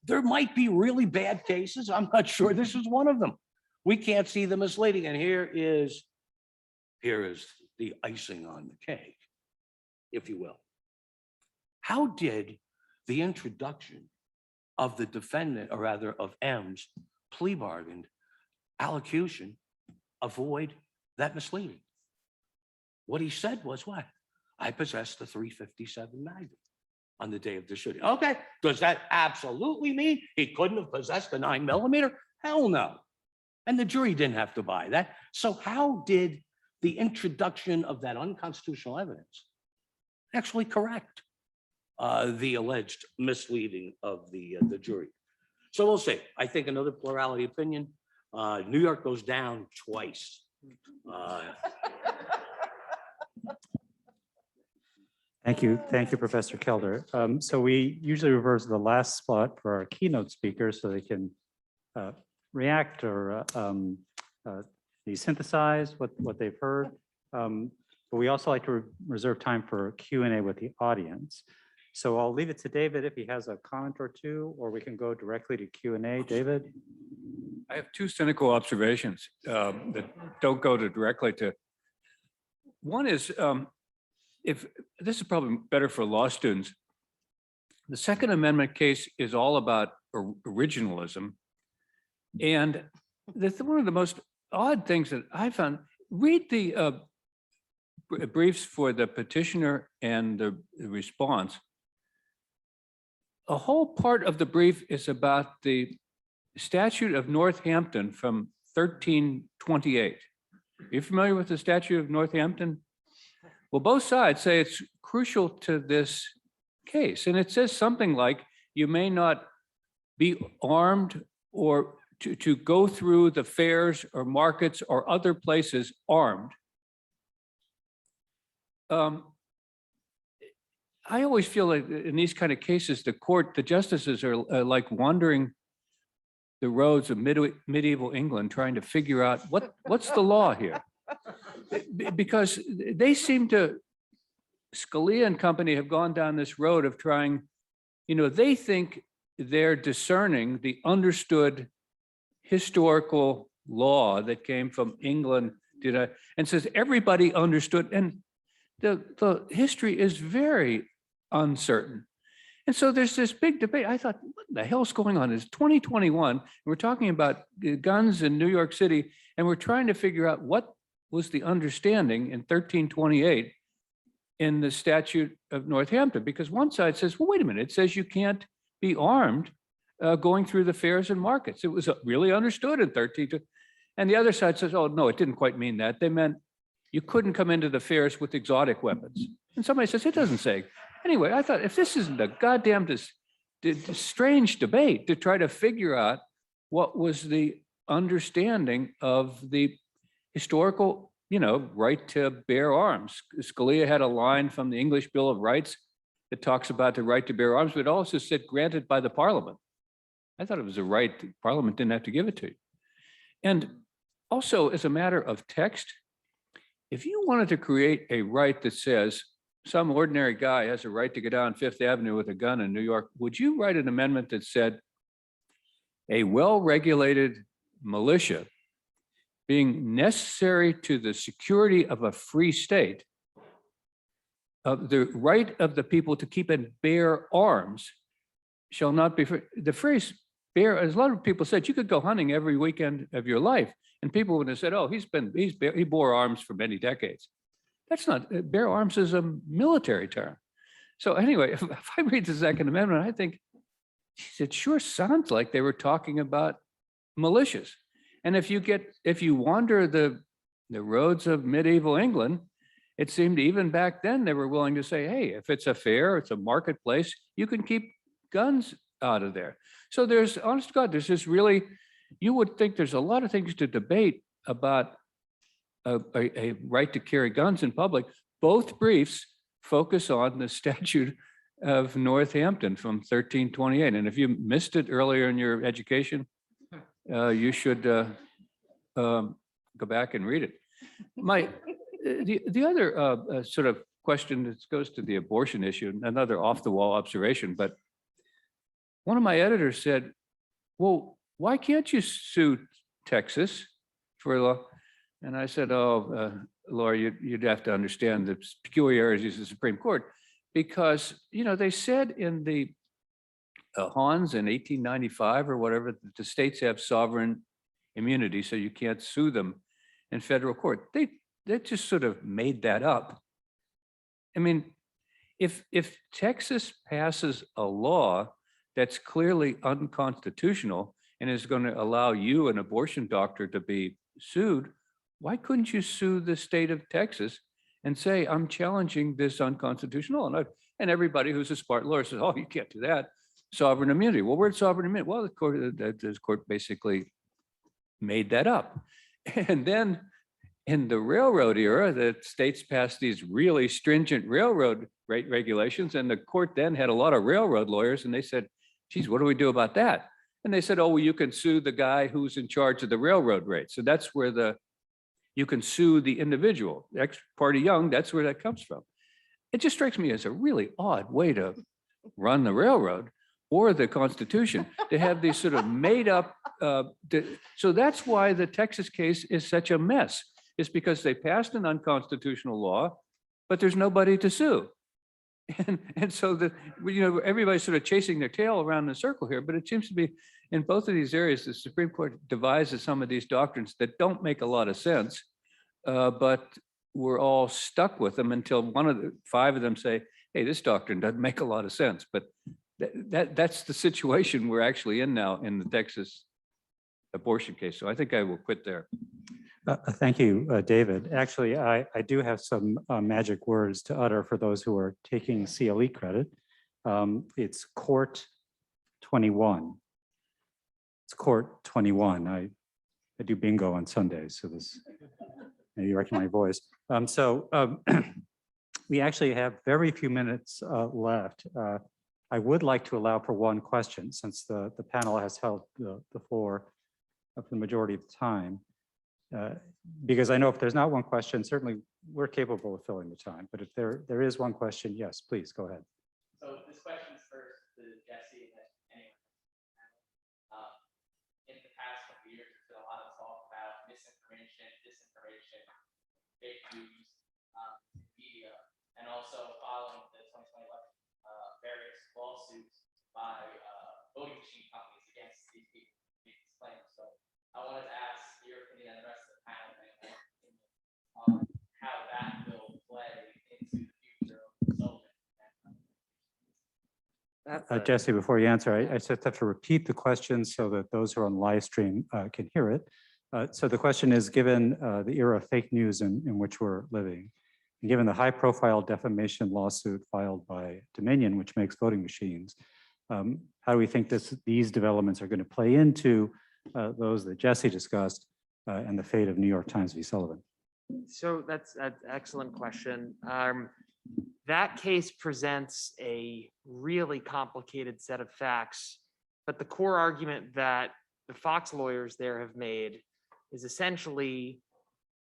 there might be really bad cases. I'm not sure this is one of them. We can't see the misleading. And here is the icing on the cake, if you will. How did the introduction of the defendant, or rather of M's plea bargain allocution, avoid that misleading? What he said was what? I possessed the .357 Magnum on the day of the shooting. Okay, does that absolutely mean he couldn't have possessed a 9mm? Hell no. And the jury didn't have to buy that. So how did the introduction of that unconstitutional evidence actually correct the alleged misleading of the jury? So we'll see. I think another plurality opinion. New York goes down twice. Thank you, Professor Kelder. So we usually revert to the last spot for our keynote speakers so they can react or synthesize what they've heard. But we also like to reserve time for Q&A with the audience. So I'll leave it to David if he has a comment or two, or we can go directly to Q&A. David? I have two cynical observations that don't go directly to. One is, if this is probably better for law students, the Second Amendment case is all about originalism. And one of the most odd things that I found, read the briefs for the petitioner and the response. A whole part of the brief is about the Statute of Northampton from 1328. Are you familiar with the Statute of Northampton? Well, both sides say it's crucial to this case. And it says something like, you may not be armed or to go through the fairs or markets or other places armed. I always feel like in these kind of cases, the justices are like wandering the roads of medieval England, trying to figure out what's the law here. Because they seem to, Scalia and company have gone down this road of trying, they think they're discerning the understood historical law that came from England, and says everybody understood. And the history is very uncertain. And so there's this big debate. I thought, what the hell's going on? It's 2021. We're talking about guns in New York City, and we're trying to figure out what was the understanding in 1328 in the statute of Northampton, because one side says, well, wait a minute, it says you can't be armed going through the fairs and markets. It was really understood in 13. And the other side says, oh, no, it didn't quite mean that. They meant you couldn't come into the fairs with exotic weapons. And somebody says, it doesn't say. Anyway, I thought, if this isn't a goddamn strange debate to try to figure out what was the understanding of the historical, right to bear arms. Scalia had a line from the English Bill of Rights that talks about the right to bear arms, but it also said granted by the Parliament. I thought it was a right, the Parliament didn't have to give it to you. And also, as a matter of text, if you wanted to create a right that says some ordinary guy has a right to go down Fifth Avenue with a gun in New York, would you write an amendment that said a well-regulated militia being necessary to the security of a free state, of the right of the people to keep and bear arms shall not be free? The phrase bear, as a lot of people said, you could go hunting every weekend of your life, and people would have said, oh, he bore arms for many decades. That's not, bear arms is a military term. So anyway, if I read the Second Amendment, I think, geez, it sure sounds like they were talking about militias. And if you wander the roads of medieval England, it seemed even back then they were willing to say, hey, if it's a fair, it's a marketplace, you can keep guns out of there. So there's, honest to God, there's this really, you would think there's a lot of things to debate about a right to carry guns in public. Both briefs focus on the statute of Northampton from 1328. And if you missed it earlier in your education, you should go back and read it. The other sort of question that goes to the abortion issue, another off the wall observation, but one of my editors said, well, why can't you sue Texas for law? And I said, oh, Laura, you'd have to understand the peculiarities of the Supreme Court, because, they said in the Hans in 1895 or whatever, that the states have sovereign immunity, so you can't sue them in federal court. They just sort of made that up. I mean, if Texas passes a law that's clearly unconstitutional and is going to allow you, an abortion doctor, to be sued, why couldn't you sue the state of Texas and say, I'm challenging this unconstitutional? And everybody who's a smart lawyer says, oh, you can't do that. Sovereign immunity. Well, where's sovereign immunity? Well, the court basically made that up. And then in the railroad era, the states passed these really stringent railroad regulations, and the court then had a lot of railroad lawyers, and they said, geez, what do we do about that? And they said, oh, well, you can sue the guy who's in charge of the railroad rates. So that's where you can sue the individual. Ex parte Young, that's where that comes from. It just strikes me as a really odd way to run the railroad or the Constitution, to have these sort of made up. So that's why the Texas case is such a mess. It's because they passed an unconstitutional law, but there's nobody to sue. And so everybody's sort of chasing their tail around the circle here, but it seems to be in both of these areas, the Supreme Court devises some of these doctrines that don't make a lot of sense, but we're all stuck with them until five of them say, hey, this doctrine doesn't make a lot of sense. But that's the situation we're actually in now in the Texas abortion case. So I think I will quit there. Thank you, David. Actually, I do have some magic words to utter for those who are taking CLE credit. It's Court 21. It's Court 21. I do bingo on Sundays, so maybe you recognize my voice. We actually have very few minutes left. I would like to allow for one question, since the panel has held the floor for the majority of the time. Because I know if there's not one question, certainly we're capable of filling the time. But if there is one question, yes, please go ahead. So this question is first to Jesse and anyone. In the past couple of years, there's been a lot of talk about misinformation, disinformation, fake news, media, and also following the 2020 election, various lawsuits Jesse, before you answer, I just have to repeat the question so that those who are on live stream can hear it. So the question is, given the era of fake news in which we're living, and given the high-profile defamation lawsuit filed by Dominion, which makes voting machines, how do we think these developments are going to play into those that Jesse discussed and the fate of New York Times v. Sullivan? So that's an excellent question. That case presents a really complicated set of facts, but the core argument that the Fox lawyers there have made is essentially,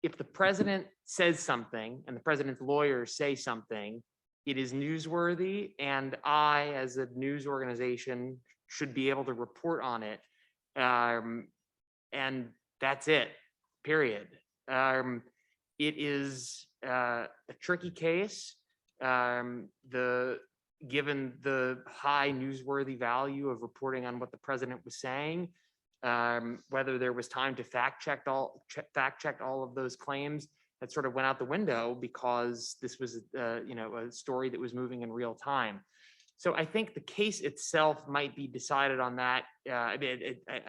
if the president says something and the president's lawyers say something, it is newsworthy, and I, as a news organization, should be able to report on it. And that's it, period. It is a tricky case. Given the high newsworthy value of reporting on what the president was saying, whether there was time to fact check all of those claims, that sort of went out the window because this was a story that was moving in real time. So I think the case itself might be decided on that. I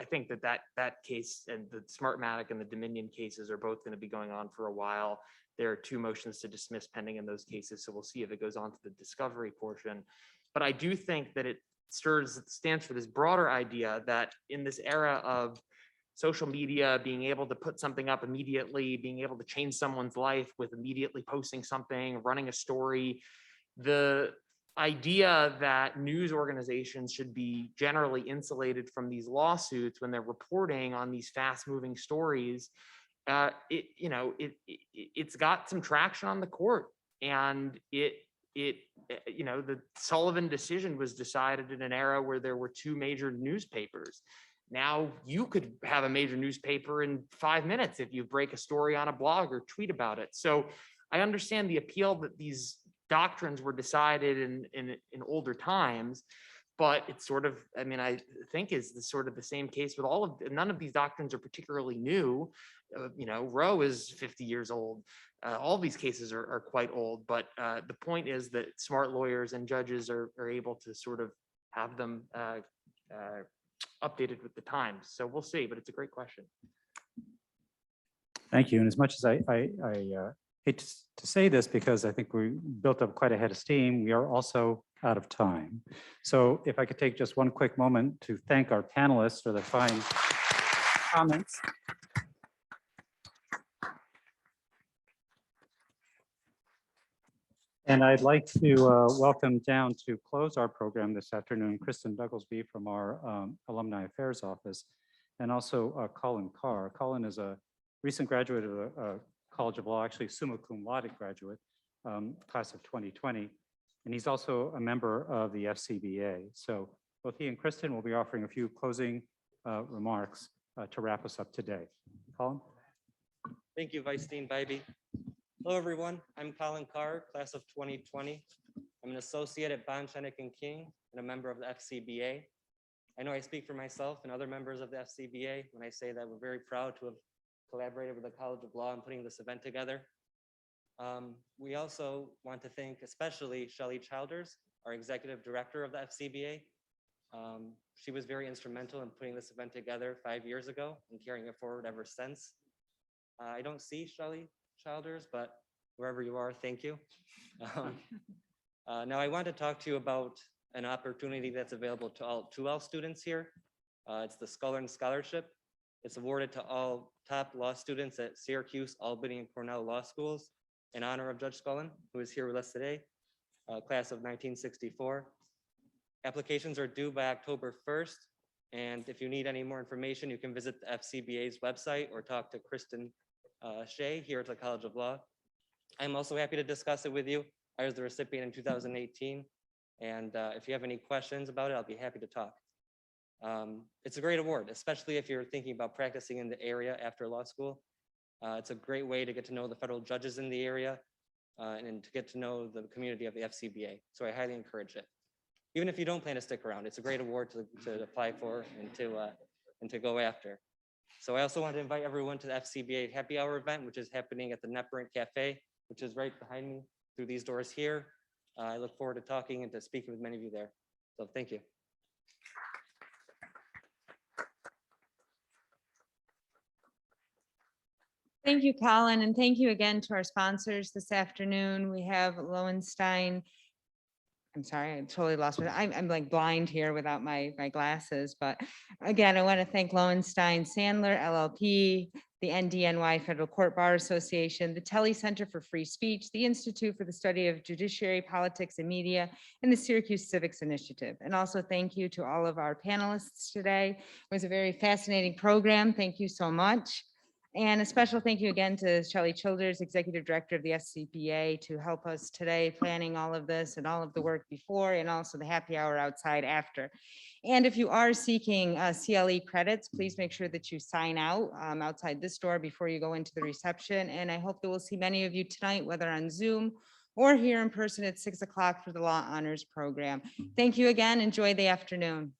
think that case and the Smartmatic and the Dominion cases are both going to be going on for a while. There are 2 motions to dismiss pending in those cases, so we'll see if it goes on to the discovery portion. But I do think that it stands for this broader idea that in this era of social media, being able to put something up immediately, being able to change someone's life with immediately posting something, running a story, the idea that news organizations should be generally insulated from these lawsuits when they're reporting on these fast-moving stories, it's got some traction on the court, and the Sullivan decision was decided in an era where there were 2 major newspapers. Now you could have a major newspaper in 5 minutes if you break a story on a blog or tweet about it. So I understand the appeal that these doctrines were decided in older times, but it's sort of, I think is the sort of the same case with none of these doctrines are particularly new. Roe is 50 years old. All these cases are quite old, but the point is that smart lawyers and judges are able to sort of have them updated with the times. So we'll see, but it's a great question. Thank you. And as much as I hate to say this, because I think we built up quite a head of steam, we are also out of time. So if I could take just one quick moment to thank our panelists for their fine comments. And I'd like to welcome down to close our program this afternoon, Kristen Dugglesby from our Alumni Affairs Office, and also Colin Carr. Colin is a recent graduate of the College of Law, actually summa cum laude graduate, class of 2020. And he's also a member of the FCBA. So both he and Kristen will be offering a few closing remarks to wrap us up today. Colin? Thank you, Vice Dean Bybee. Hello, everyone. I'm Colin Carr, class of 2020. I'm an associate at Bond, Shenick & King and a member of the FCBA. I know I speak for myself and other members of the FCBA when I say that we're very proud to have collaborated with the College of Law in putting this event together. We also want to thank especially Shelley Childers, our executive director of the FCBA. She was very instrumental in putting this event together 5 years ago and carrying it forward ever since. I don't see Shelley Childers, but wherever you are, thank you. Now I want to talk to you about an opportunity that's available to all 2L students here. It's the Scullin Scholarship. It's awarded to all top law students at Syracuse, Albany, and Cornell Law Schools in honor of Judge Scullin, who is here with us today, class of 1964. Applications are due by October 1st. And if you need any more information, you can visit the FCBA's website or talk to Kristen Shea here at the College of Law. I'm also happy to discuss it with you. I was the recipient in 2018. And if you have any questions about it, I'll be happy to talk. It's a great award, especially if you're thinking about practicing in the area after law school. It's a great way to get to know the federal judges in the area and to get to know the community of the FCBA. So I highly encourage it. Even if you don't plan to stick around, it's a great award to apply for and to go after. So I also want to invite everyone to the FCBA Happy Hour event, which is happening at the NetBrink Cafe, which is right behind me through these doors here. I look forward to talking and to speaking with many of you there. So thank you. Thank you, Colin, and thank you again to our sponsors this afternoon. We have Lowenstein. I'm sorry, I totally lost it. I'm like blind here without my glasses, but again, I want to thank Lowenstein Sandler LLP, the NDNY Federal Court Bar Association, the Telly Center for Free Speech, the Institute for the Study of Judiciary, Politics, and Media, and the Syracuse Civics Initiative. And also thank you to all of our panelists today. It was a very fascinating program. Thank you so much. And a special thank you again to Shelley Childers, Executive Director of the SCBA, to help us today planning all of this and all of the work before, and also the happy hour outside after. And if you are seeking CLE credits, please make sure that you sign out outside this door before you go into the reception. And I hope that we'll see many of you tonight, whether on Zoom or here in person at 6 o'clock for the Law Honors Program. Thank you again. Enjoy the afternoon.